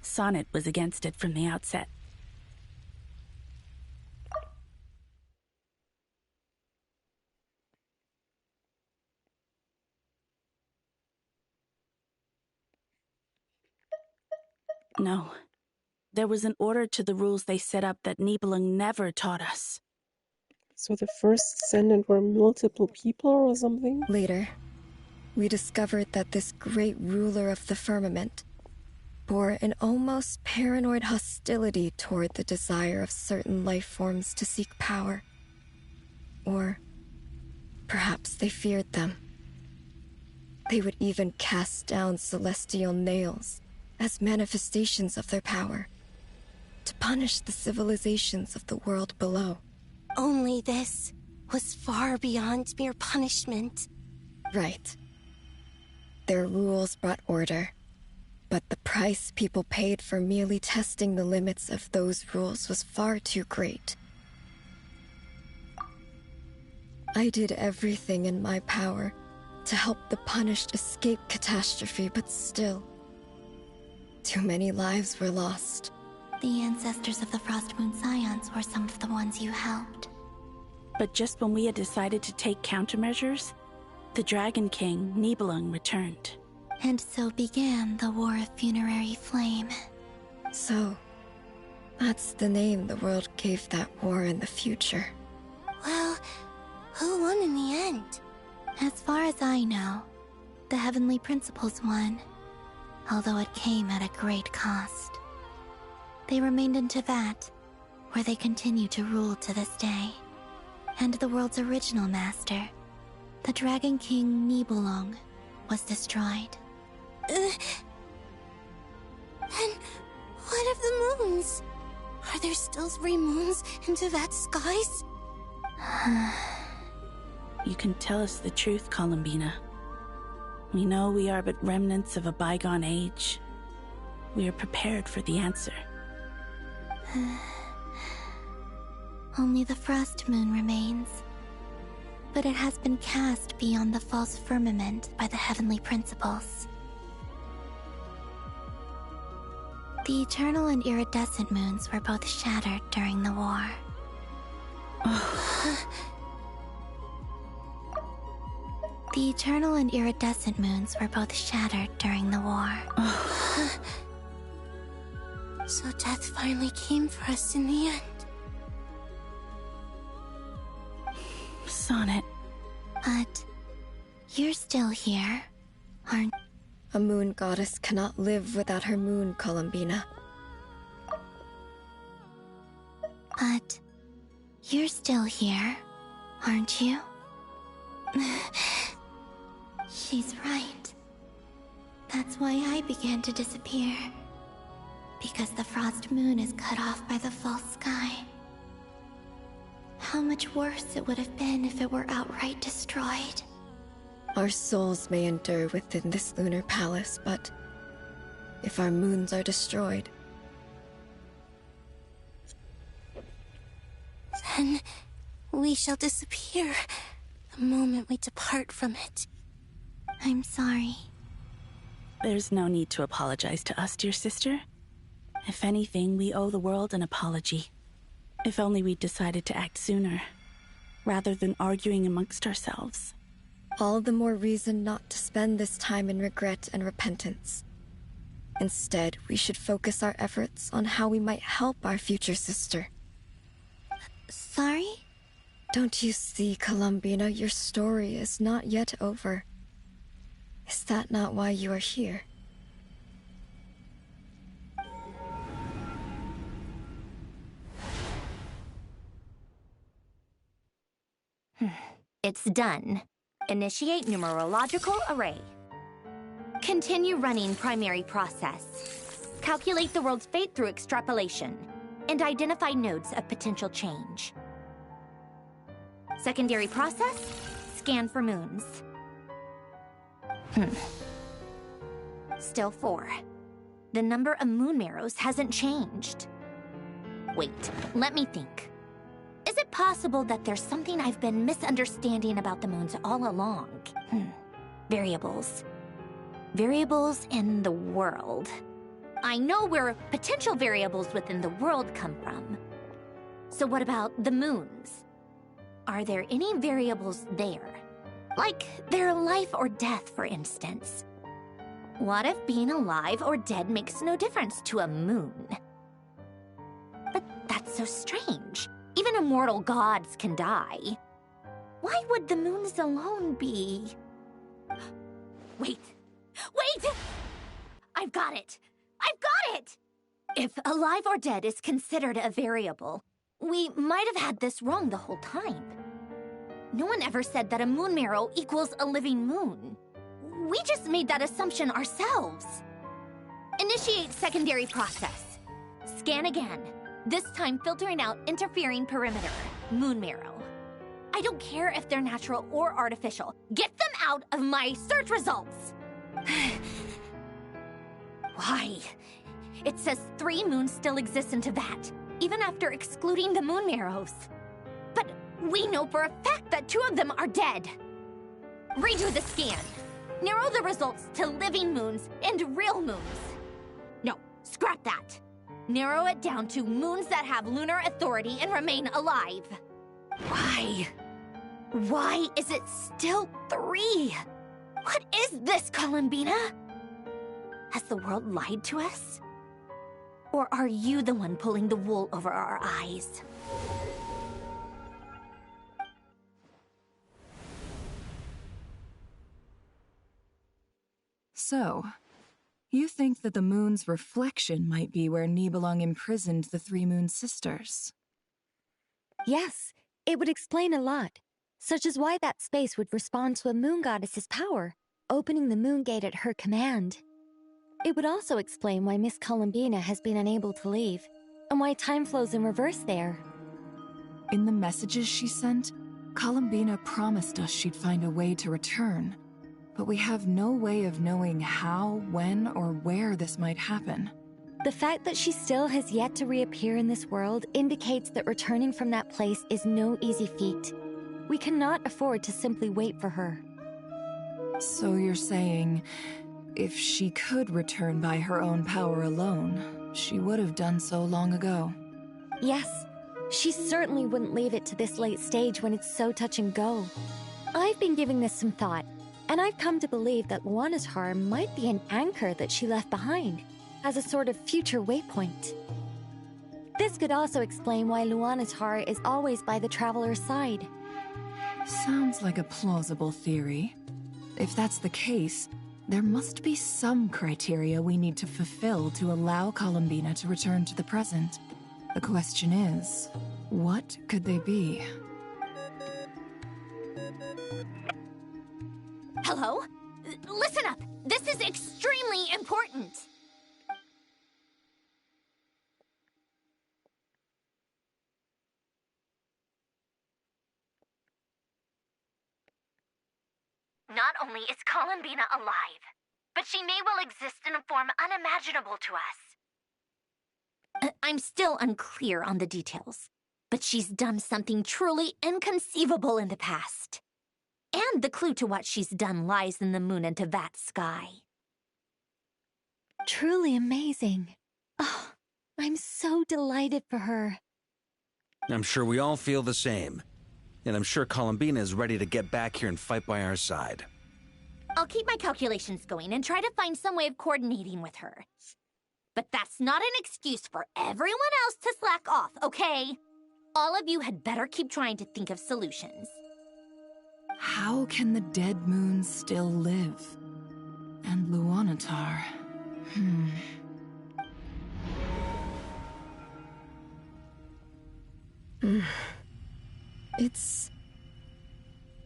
Sonnet was against it from the outset. No. There was an order to the rules they set up that Nibelung never taught us. So the first Descendant were multiple people or something? Later, we discovered that this great ruler of the firmament bore an almost paranoid hostility toward the desire of certain life forms to seek power. Or perhaps they feared them. They would even cast down celestial nails as manifestations of their power, to punish the civilizations of the world below. Only this was far beyond mere punishment. Right. Their rules brought order, but the price people paid for merely testing the limits of those rules was far too great. I did everything in my power to help the punished escape catastrophe, but still, too many lives were lost. The ancestors of the Frost Moon Scions were some of the ones you helped. But just when we had decided to take countermeasures, the Dragon King, Nibelung, returned. And so began the War of Funerary Flame. So, that's the name the world gave that war in the future. Well, who won in the end? As far as I know, The Heavenly Principles won, although it came at a great cost. They remained in Teyvat, where they continue to rule to this day. And the world's original master, the Dragon King Nibelung, was destroyed. And what of the moons? Are there still 3 moons in Teyvat skies? You can tell us the truth, Columbina. We know we are but remnants of a bygone age. We are prepared for the answer. Only the Frost Moon remains. But it has been cast beyond the false firmament by the Heavenly Principles. The Eternal and Iridescent Moons were both shattered during the war. The Eternal and Iridescent Moons were both shattered during the war. So death finally came for us in the end. Sonnet. But you're still here, aren't... A moon goddess cannot live without her moon, Columbina. But you're still here, aren't you? She's right. That's why I began to disappear. Because the Frost Moon is cut off by the false sky. How much worse it would have been if it were outright destroyed. Our souls may endure within this lunar palace, but if our moons are destroyed... Then we shall disappear the moment we depart from it. I'm sorry. There's no need to apologize to us, dear sister. If anything, we owe the world an apology. If only we'd decided to act sooner, rather than arguing amongst ourselves. All the more reason not to spend this time in regret and repentance. Instead, we should focus our efforts on how we might help our future sister. Sorry? Don't you see, Columbina, your story is not yet over. Is that not why you are here? It's done. Initiate numerological array. Continue running primary process. Calculate the world's fate through extrapolation. And identify nodes of potential change. Secondary process. Scan for moons. Still 4. The number of moon marrows hasn't changed. Wait, let me think. Is it possible that there's something I've been misunderstanding about the moons all along? Variables. Variables in the world. I know where potential variables within the world come from. So what about the moons? Are there any variables there? Like their life or death, for instance. What if being alive or dead makes no difference to a moon? But that's so strange. Even immortal gods can die. Why would the moons alone be... Wait! Wait! I've got it! I've got it! If alive or dead is considered a variable, we might have had this wrong the whole time. No one ever said that a moon marrow equals a living moon. We just made that assumption ourselves. Initiate secondary process. Scan again. This time filtering out interfering perimeter, moon marrow. I don't care if they're natural or artificial. Get them out of my search results! Why? It says 3 moons still exist in Teyvat, even after excluding the moon marrows. But we know for a fact that 2 of them are dead. Redo the scan. Narrow the results to living moons and real moons. No, scrap that. Narrow it down to moons that have lunar authority and remain alive. Why? Why is it still 3? What is this, Columbina? Has the world lied to us? Or are you the one pulling the wool over our eyes? So, you think that the moon's reflection might be where Nibelung imprisoned the three moon sisters? Yes, it would explain a lot, such as why that space would respond to a moon goddess's power, opening the moon gate at her command. It would also explain why Miss Columbina has been unable to leave, and why time flows in reverse there. In the messages she sent, Columbina promised us she'd find a way to return, but we have no way of knowing how, when, or where this might happen. The fact that she still has yet to reappear in this world indicates that returning from that place is no easy feat. We cannot afford to simply wait for her. So you're saying, if she could return by her own power alone, she would have done so long ago? Yes, she certainly wouldn't leave it to this late stage when it's so touch and go. I've been giving this some thought, and I've come to believe that Luanatar might be an anchor that she left behind, as a sort of future waypoint. This could also explain why Luanatar is always by the traveler's side. Sounds like a plausible theory. If that's the case, there must be some criteria we need to fulfill to allow Columbina to return to the present. The question is, what could they be? Hello? Listen up! This is extremely important! Not only is Columbina alive, but she may well exist in a form unimaginable to us. I'm still unclear on the details, but she's done something truly inconceivable in the past. And the clue to what she's done lies in the moon and Tevat sky. Truly amazing. Oh, I'm so delighted for her. I'm sure we all feel the same. And I'm sure Columbina is ready to get back here and fight by our side. I'll keep my calculations going and try to find some way of coordinating with her. But that's not an excuse for everyone else to slack off, okay? All of you had better keep trying to think of solutions. How can the dead moon still live? And Luanatar... It's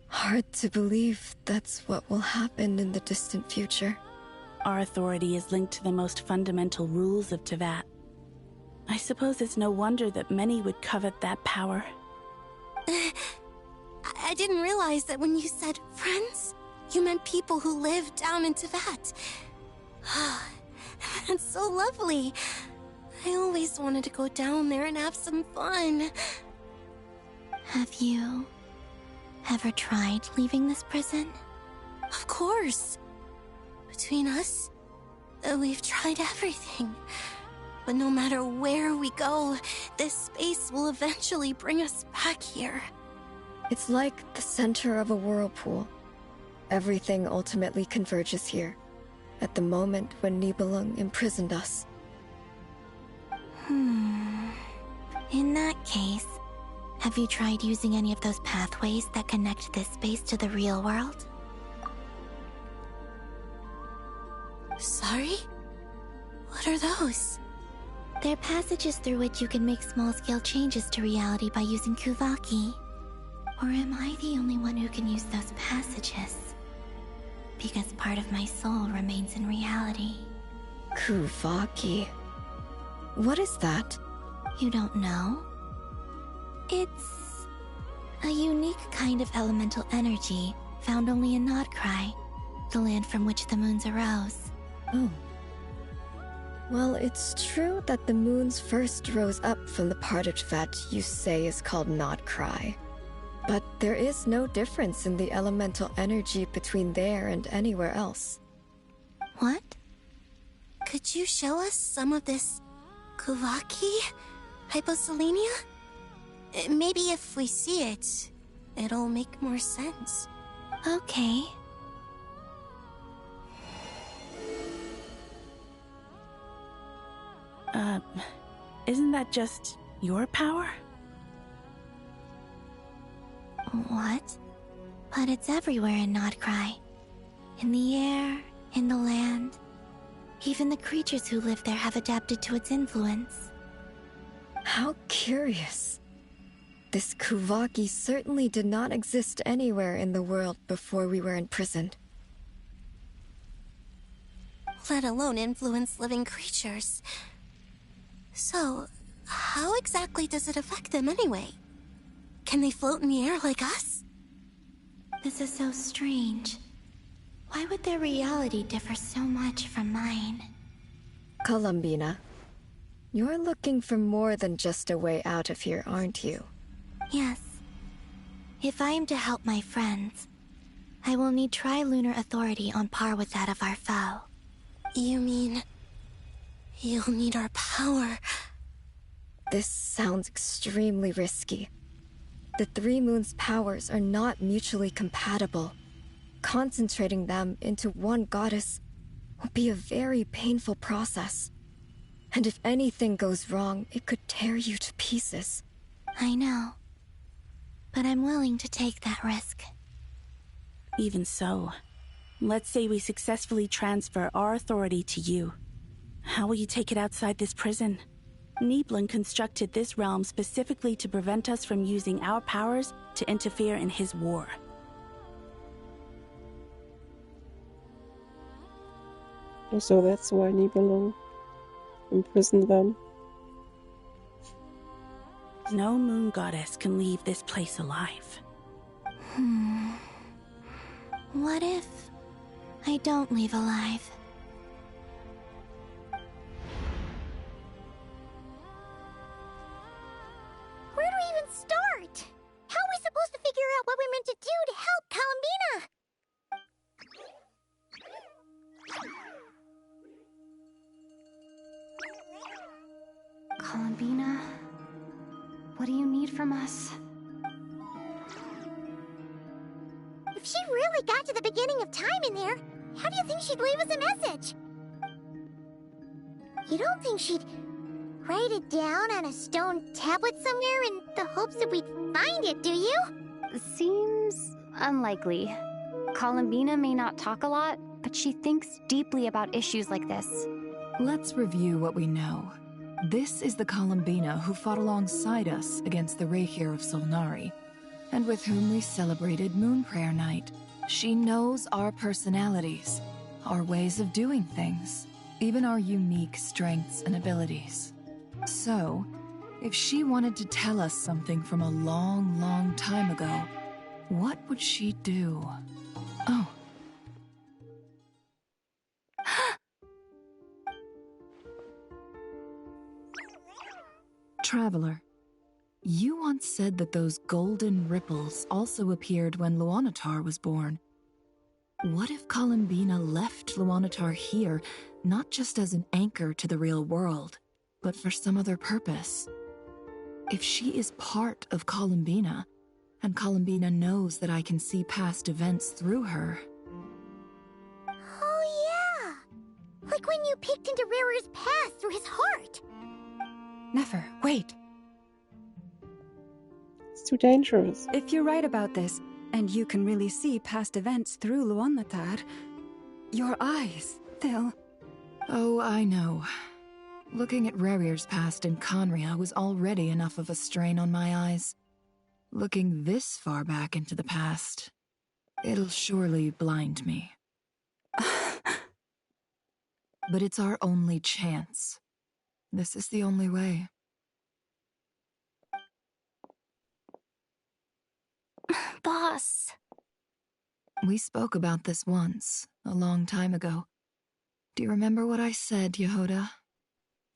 hard to believe that's what will happen in the distant future. Our authority is linked to the most fundamental rules of Tevat. I suppose it's no wonder that many would covet that power. I didn't realize that when you said friends, you meant people who live down in Tevat. That's so lovely. I always wanted to go down there and have some fun. Have you ever tried leaving this prison? Of course. Between us, we've tried everything. But no matter where we go, this space will eventually bring us back here. It's like the center of a whirlpool. Everything ultimately converges here, at the moment when Nibelung imprisoned us. In that case, have you tried using any of those pathways that connect this space to the real world? Sorry? What are those? They're passages through which you can make small-scale changes to reality by using Kuvaki. Or am I the only one who can use those passages? Because part of my soul remains in reality. Kuvaki. What is that? You don't know? It's a unique kind of elemental energy found only in Nodcry, the land from which the moons arose. Oh. Well, it's true that the moons first rose up from the part of Tevat you say is called Nodcry. But there is no difference in the elemental energy between there and anywhere else. What? Could you show us some of this Kuvaki? Hyposelenia? Maybe if we see it, it'll make more sense. Okay. Isn't that just your power? What? But it's everywhere in Nodcry. In the air, in the land. Even the creatures who live there have adapted to its influence. How curious. This Kuvaki certainly did not exist anywhere in the world before we were imprisoned. Let alone influence living creatures. So, how exactly does it affect them anyway? Can they float in the air like us? This is so strange. Why would their reality differ so much from mine? Columbina, you're looking for more than just a way out of here, aren't you? Yes. If I am to help my friends, I will need tri-lunar authority on par with that of our foe. You mean... you'll need our power? This sounds extremely risky. The Three Moons' powers are not mutually compatible. Concentrating them into one goddess will be a very painful process. And if anything goes wrong, it could tear you to pieces. I know. But I'm willing to take that risk. Even so, let's say we successfully transfer our authority to you. How will you take it outside this prison? Niblin constructed this realm specifically to prevent us from using our powers to interfere in his war. So that's why Nibelung imprisoned them. No moon goddess can leave this place alive. What if I don't leave alive? Where do we even start? How are we supposed to figure out what we're meant to do to help Columbina? Columbina, what do you need from us? If she really got to the beginning of time in there, how do you think she'd leave us a message? You don't think she'd write it down on a stone tablet somewhere in the hopes that we'd find it, do you? Seems unlikely. Columbina may not talk a lot, but she thinks deeply about issues like this. Let's review what we know. This is the Columbina who fought alongside us against the Reikir of Solnari, and with whom we celebrated Moon Prayer Night. She knows our personalities, our ways of doing things, even our unique strengths and abilities. So, if she wanted to tell us something from a long, long time ago, what would she do? Oh. Traveler, you once said that those golden ripples also appeared when Luanatar was born. What if Columbina left Luanatar here, not just as an anchor to the real world, but for some other purpose? If she is part of Columbina, and Columbina knows that I can see past events through her... Oh yeah! Like when you peeked into Rarer's past through his heart! Never, wait. It's too dangerous. If you're right about this, and you can really see past events through Luanatar, your eyes, they'll... Oh, I know. Looking at Rerir's past in Conria was already enough of a strain on my eyes. Looking this far back into the past, it'll surely blind me. But it's our only chance. This is the only way. Boss. We spoke about this once, a long time ago. Do you remember what I said, Yehoda?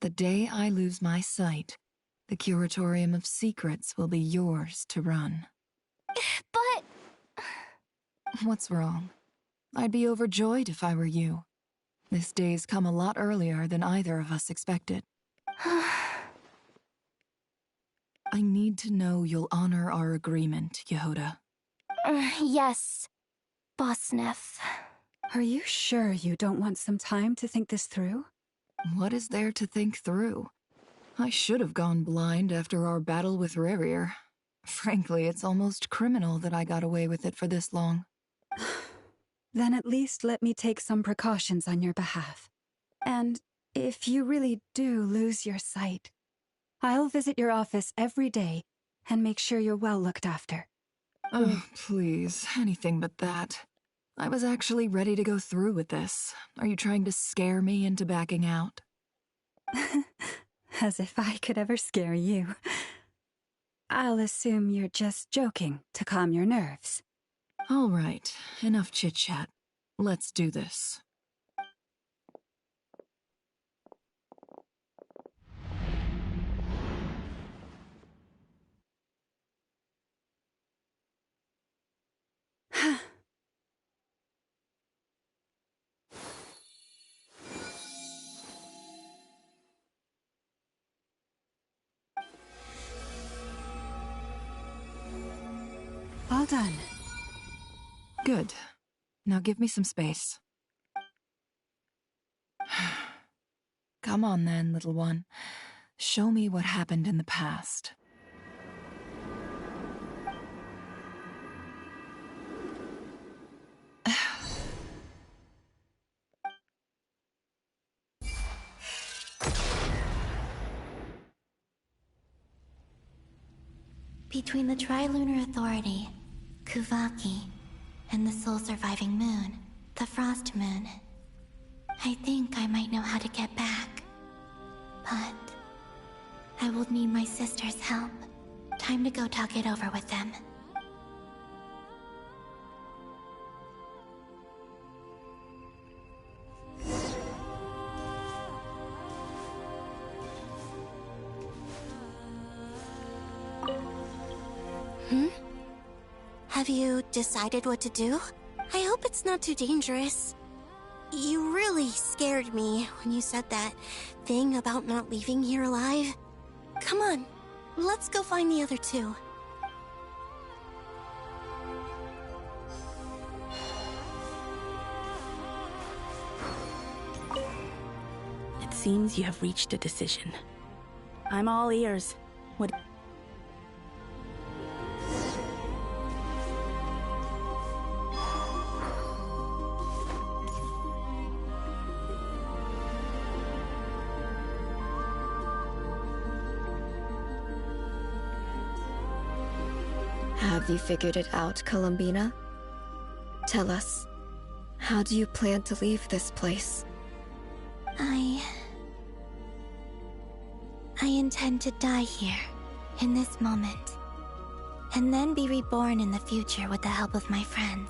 The day I lose my sight, the Curatorium of Secrets will be yours to run. But... What's wrong? I'd be overjoyed if I were you. This day's come a lot earlier than either of us expected. I need to know you'll honor our agreement, Yehoda. Yes, Boss Neff. Are you sure you don't want some time to think this through? What is there to think through? I should have gone blind after our battle with Rerir. Frankly, it's almost criminal that I got away with it for this long. Then at least let me take some precautions on your behalf. And if you really do lose your sight, I'll visit your office every day and make sure you're well looked after. Oh, please, anything but that. I was actually ready to go through with this. Are you trying to scare me into backing out? As if I could ever scare you. I'll assume you're just joking to calm your nerves. All right, enough chit-chat. Let's do this. All done. Good. Now give me some space. Come on then, little one. Show me what happened in the past. Between the Trilunar Authority, Kuvaki, and the sole-surviving moon, the Frost Moon, I think I might know how to get back. But I will need my sister's help. Time to go talk it over with them. Have you decided what to do? I hope it's not too dangerous. You really scared me when you said that thing about not leaving here alive. Come on, let's go find the other two. It seems you have reached a decision. I'm all ears. What? Have you figured it out, Columbina? Tell us, how do you plan to leave this place? I intend to die here, in this moment, and then be reborn in the future with the help of my friends.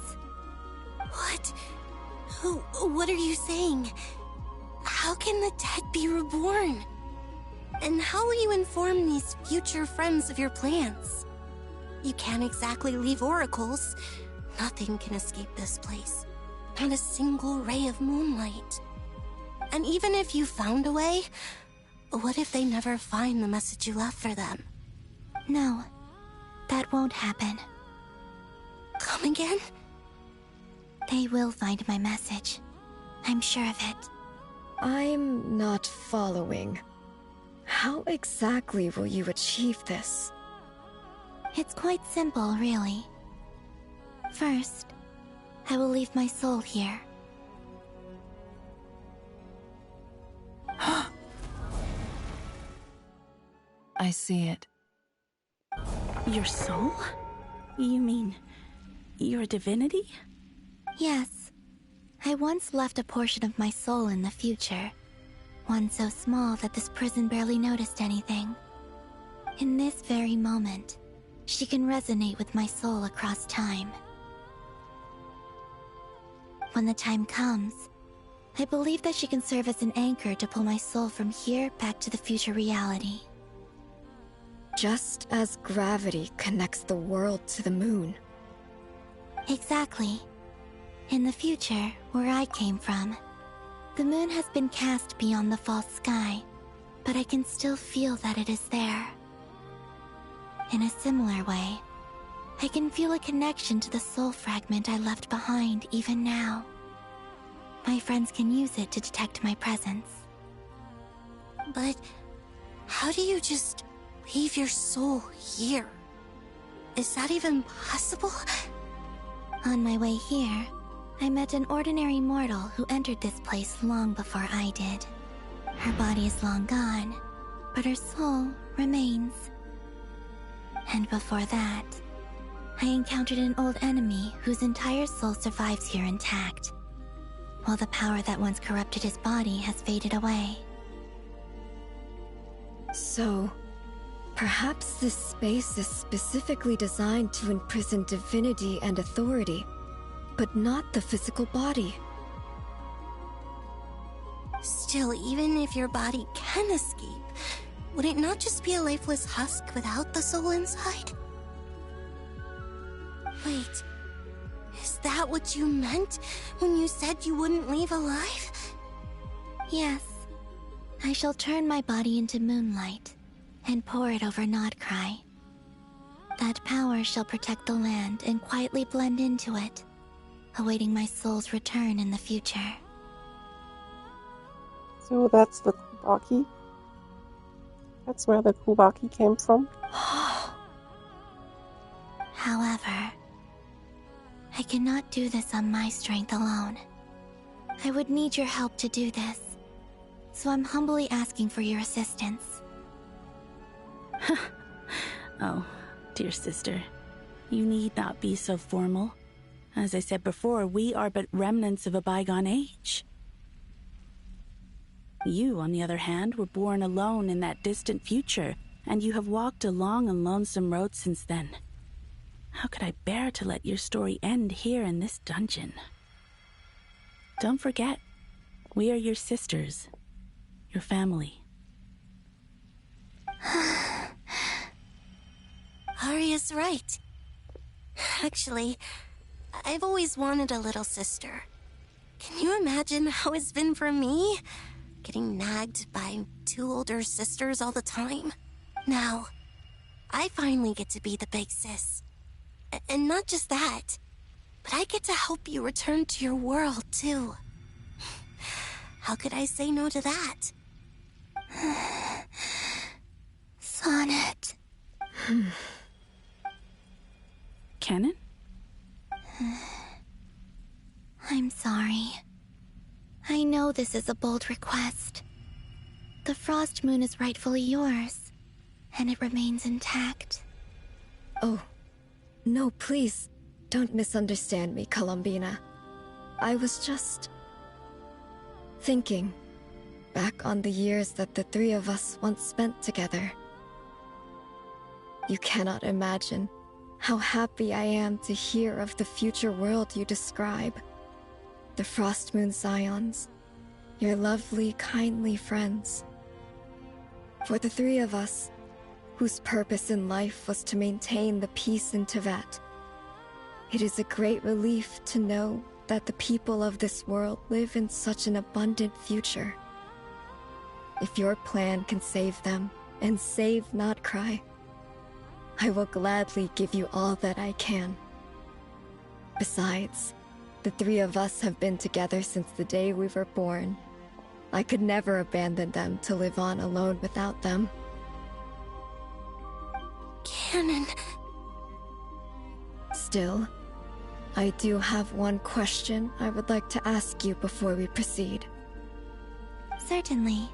What? What are you saying? How can the dead be reborn? And how will you inform these future friends of your plans? You can't exactly leave oracles. Nothing can escape this place. Not a single ray of moonlight. And even if you found a way, what if they never find the message you left for them? No, that won't happen. Come again? They will find my message. I'm sure of it. I'm not following. How exactly will you achieve this? It's quite simple, really. First, I will leave my soul here. I see it. Your soul? You mean your divinity? Yes. I once left a portion of my soul in the future. One so small that this prison barely noticed anything. In this very moment, she can resonate with my soul across time. When the time comes, I believe that she can serve as an anchor to pull my soul from here back to the future reality. Just as gravity connects the world to the moon. Exactly. In the future, where I came from, the moon has been cast beyond the false sky, but I can still feel that it is there. In a similar way, I can feel a connection to the soul fragment I left behind even now. My friends can use it to detect my presence. But how do you just leave your soul here? Is that even possible? On my way here, I met an ordinary mortal who entered this place long before I did. Her body is long gone, but her soul remains. And before that, I encountered an old enemy whose entire soul survives here intact, while the power that once corrupted his body has faded away. So, perhaps this space is specifically designed to imprison divinity and authority, but not the physical body. Still, even if your body can escape, would it not just be a lifeless husk without the soul inside? Wait, is that what you meant when you said you wouldn't leave alive? Yes. I shall turn my body into moonlight and pour it over Nodcry. That power shall protect the land and quietly blend into it, awaiting my soul's return in the future. So that's the Kubaki? That's where the Kubaki came from? However, I cannot do this on my strength alone. I would need your help to do this, so I'm humbly asking for your assistance. Oh, dear sister, you need not be so formal. As I said before, we are but remnants of a bygone age. You, on the other hand, were born alone in that distant future, and you have walked a long and lonesome road since then. How could I bear to let your story end here in this dungeon? Don't forget, we are your sisters, your family. Arya's right. Actually, I've always wanted a little sister. Can you imagine how it's been for me? Getting nagged by two older sisters all the time. Now, I finally get to be the big sis. And not just that, but I get to help you return to your world, too. How could I say no to that? Sonnet. Canon? I'm sorry. I know this is a bold request. The Frost Moon is rightfully yours, and it remains intact. Oh, no, please, don't misunderstand me, Columbina. I was just thinking back on the years that the three of us once spent together. You cannot imagine how happy I am to hear of the future world you describe. The Frost Moon Scions, your lovely, kindly friends. For the three of us, whose purpose in life was to maintain the peace in Teyvat, it is a great relief to know that the people of this world live in such an abundant future. If your plan can save them, and save Nodcry, I will gladly give you all that I can. Besides, the three of us have been together since the day we were born. I could never abandon them to live on alone without them. Canon. Still, I do have one question I would like to ask you before we proceed. Certainly.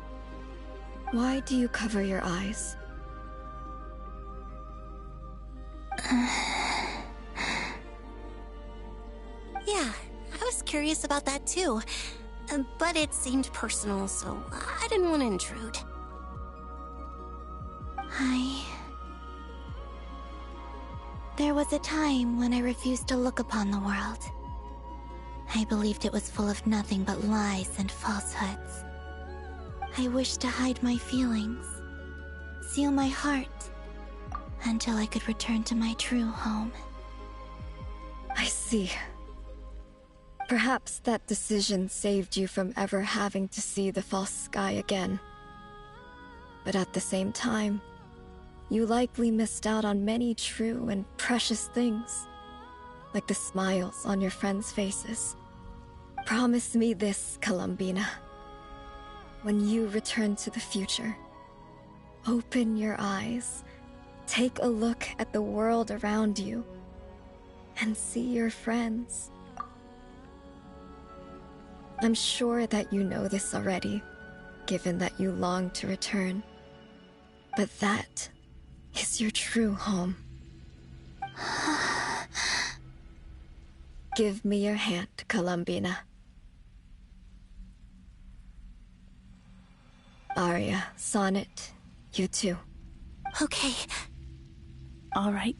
Why do you cover your eyes? Yeah, I was curious about that too. But it seemed personal, so I didn't want to intrude. There was a time when I refused to look upon the world. I believed it was full of nothing but lies and falsehoods. I wished to hide my feelings, seal my heart, until I could return to my true home. I see. Perhaps that decision saved you from ever having to see the false sky again. But at the same time, you likely missed out on many true and precious things, like the smiles on your friends' faces. Promise me this, Columbina. When you return to the future, open your eyes, take a look at the world around you, and see your friends. I'm sure that you know this already, given that you long to return. But that is your true home. Give me your hand, Columbina. Aria, Sonnet, you too. Okay. All right.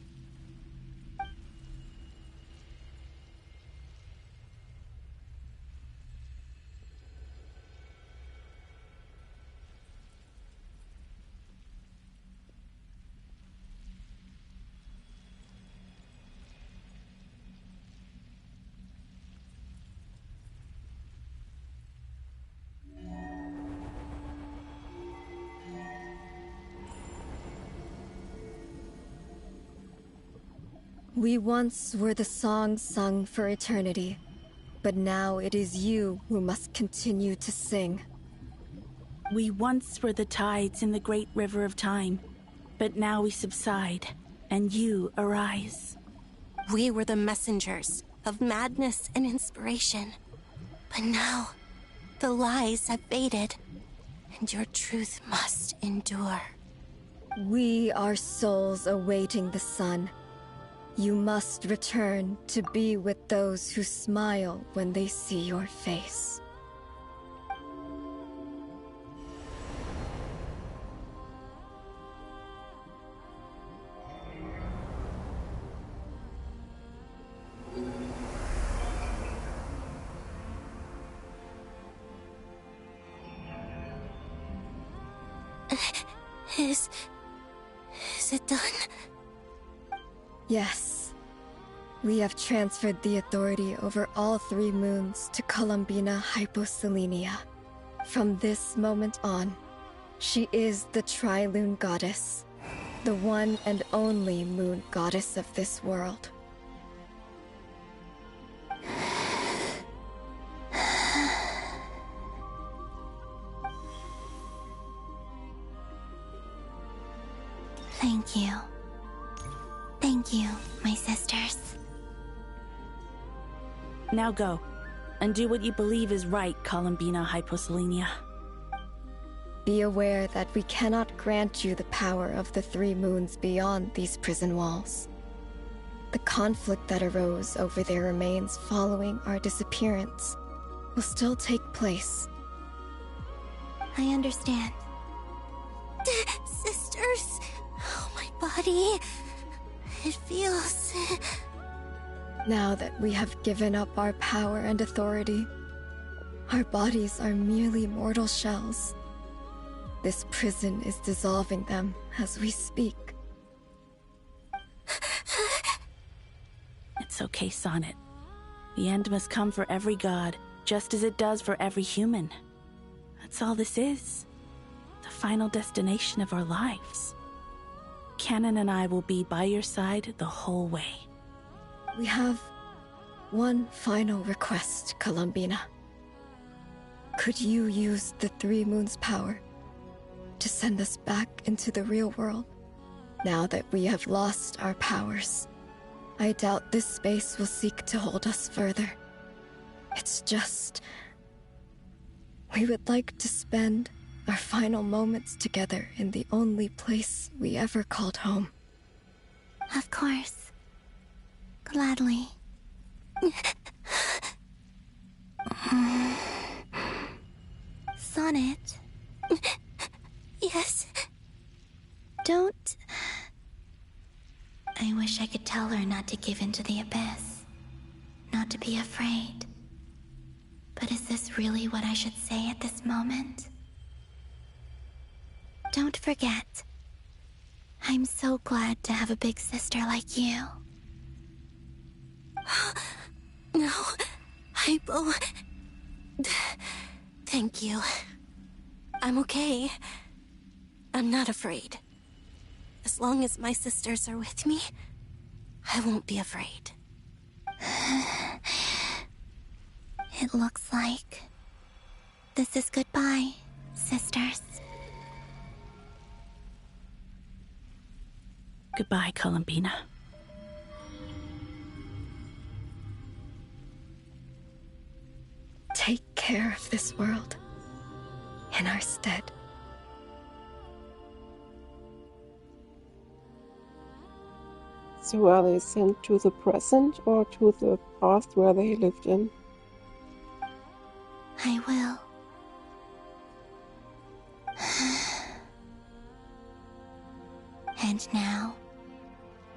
We once were the songs sung for eternity, but now it is you who must continue to sing. We once were the tides in the great river of time, but now we subside, and you arise. We were the messengers of madness and inspiration, but now the lies have faded, and your truth must endure. We are souls awaiting the sun. You must return to be with those who smile when they see your face. Is it done? Yes. We have transferred the authority over all 3 moons to Columbina Hyposelenia. From this moment on, she is the Tri-Lune Goddess, the one and only moon goddess of this world. Thank you. Thank you, my sisters. Now go, and do what you believe is right, Columbina Hyposelenia. Be aware that we cannot grant you the power of the 3 moons beyond these prison walls. The conflict that arose over their remains following our disappearance will still take place. I understand. Sisters, oh, my body. It feels... Now that we have given up our power and authority, our bodies are merely mortal shells. This prison is dissolving them as we speak. It's okay, Sonnet. The end must come for every god, just as it does for every human. That's all this is. The final destination of our lives. Canon and I will be by your side the whole way. We have one final request, Columbina. Could you use the 3 moons' power to send us back into the real world? Now that we have lost our powers, I doubt this space will seek to hold us further. It's just... we would like to spend our final moments together in the only place we ever called home. Of course. Gladly. Sonnet? Yes? Don't... I wish I could tell her not to give in to the abyss. Not to be afraid. But is this really what I should say at this moment? Don't forget. I'm so glad to have a big sister like you. No, Hypo. Thank you. I'm okay. I'm not afraid. As long as my sisters are with me, I won't be afraid. It looks like this is goodbye, sisters. Goodbye, Columbina. Take care. care of this world in our stead. So are they sent to the present or to the past where they lived in? I will. And now,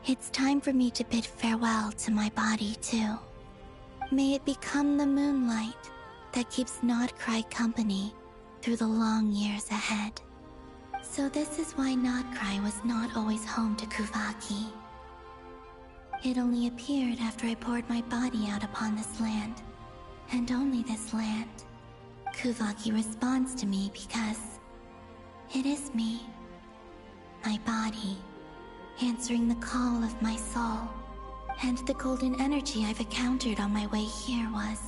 it's time for me to bid farewell to my body too. May it become the moonlight that keeps Nodcry company through the long years ahead. So this is why Nodcry was not always home to Kuvaki. It only appeared after I poured my body out upon this land, and only this land. Kuvaki responds to me because it is me, my body, answering the call of my soul. And the golden energy I've encountered on my way here was,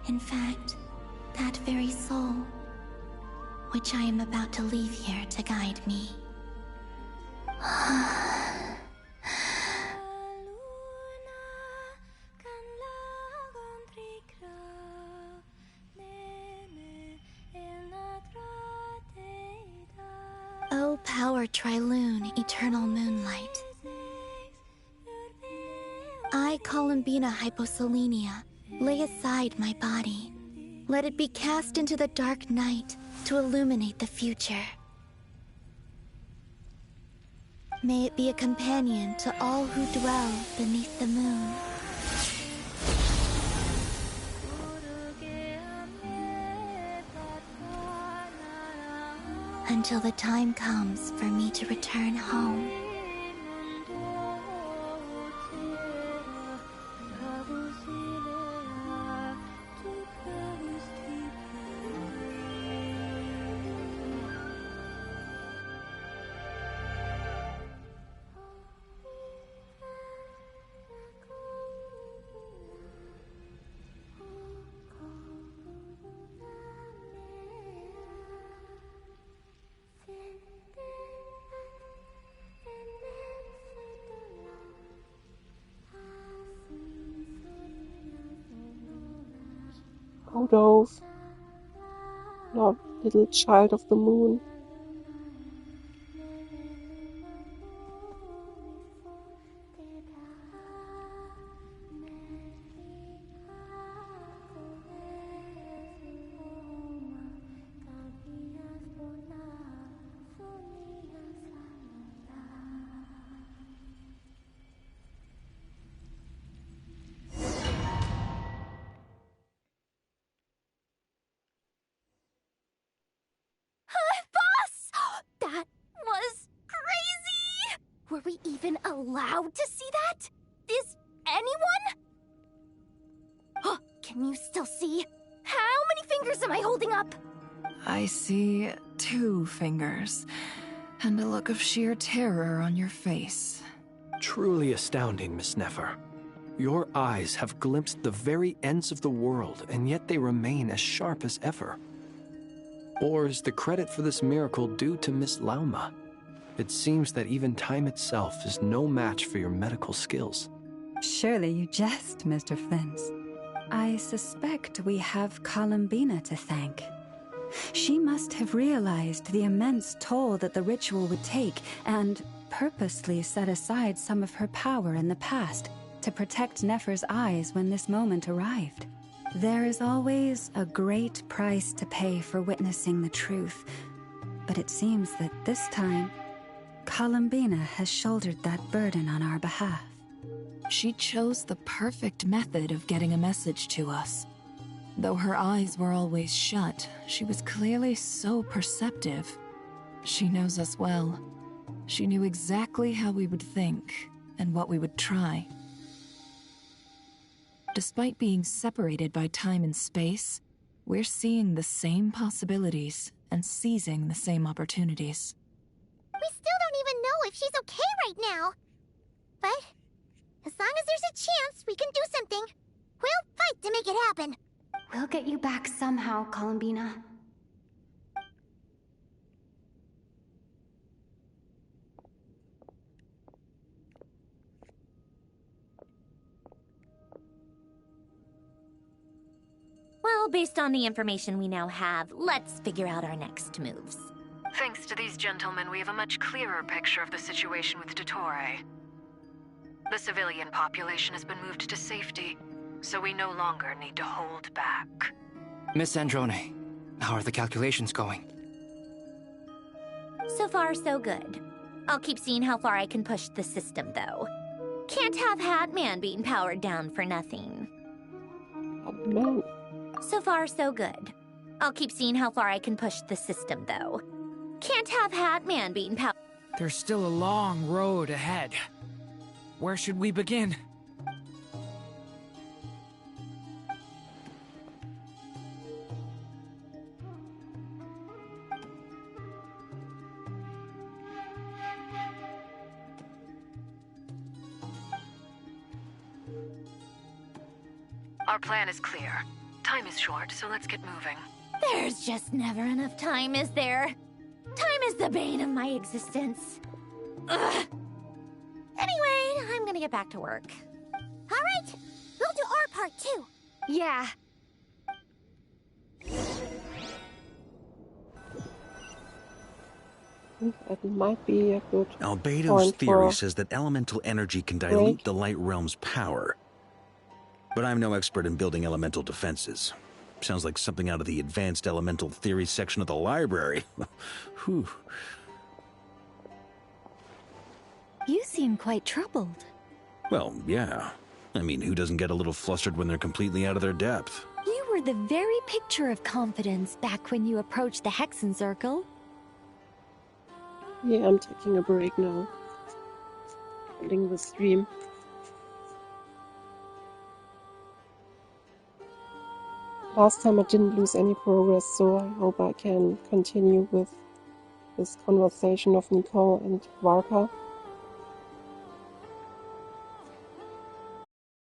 in fact, that very soul, which I am about to leave here to guide me. O power Triloon, eternal moonlight. I, Columbina Hyposelenia, lay aside my body. Let it be cast into the dark night to illuminate the future. May it be a companion to all who dwell beneath the moon. Until the time comes for me to return home. Oh, Dove, your little child of the moon. Boss! That was crazy! Were we even allowed to see that? Is anyone? Can you still see? How many fingers am I holding up? I see 2 fingers, and a look of sheer terror on your face. Truly astounding, Miss Nefer. Your eyes have glimpsed the very ends of the world, and yet they remain as sharp as ever. Or is the credit for this miracle due to Miss Lauma? It seems that even time itself is no match for your medical skills. Surely you jest, Mr. Flins. I suspect we have Columbina to thank. She must have realized the immense toll that the ritual would take and purposely set aside some of her power in the past to protect Nefer's eyes when this moment arrived. There is always a great price to pay for witnessing the truth, but it seems that this time, Columbina has shouldered that burden on our behalf. She chose the perfect method of getting a message to us. Though her eyes were always shut, she was clearly so perceptive. She knows us well. She knew exactly how we would think and what we would try. Despite being separated by time and space, we're seeing the same possibilities and seizing the same opportunities. We still don't even know if she's okay right now. But as long as there's a chance we can do something, we'll fight to make it happen. We'll get you back somehow, Columbina. Well, Well, based on the information we now have, let's figure out our next moves. Thanks to these gentlemen, we have a much clearer picture of the situation with Dottore. The civilian population has been moved to safety, so we no longer need to hold back. Miss Androne, how are the calculations going? So far, so good. I'll keep seeing how far I can push the system, though. Can't have Hatman being powered down for nothing. Man. So far, so good. I'll keep seeing how far I can push the system, though. Can't have Hatman being powered. There's still a long road ahead. Where should we begin? Our plan is clear. Time is short, so let's get moving. There's just never enough time, is there? Time is the bane of my existence. Ugh. Anyway, I'm gonna get back to work. All right, we'll do our part too. Yeah. That might be a good Albedo's point theory for says that elemental energy can dilute the light realm's power. But I'm no expert in building elemental defenses. Sounds like something out of the advanced elemental theory section of the library. Whew. You seem quite troubled. Well, yeah. I mean, who doesn't get a little flustered when they're completely out of their depth? You were the very picture of confidence back when you approached the Hexen Circle. Yeah, I'm taking a break now. Ending the stream. Last time I didn't lose any progress, so I hope I can continue with this conversation of Nicole and Varka.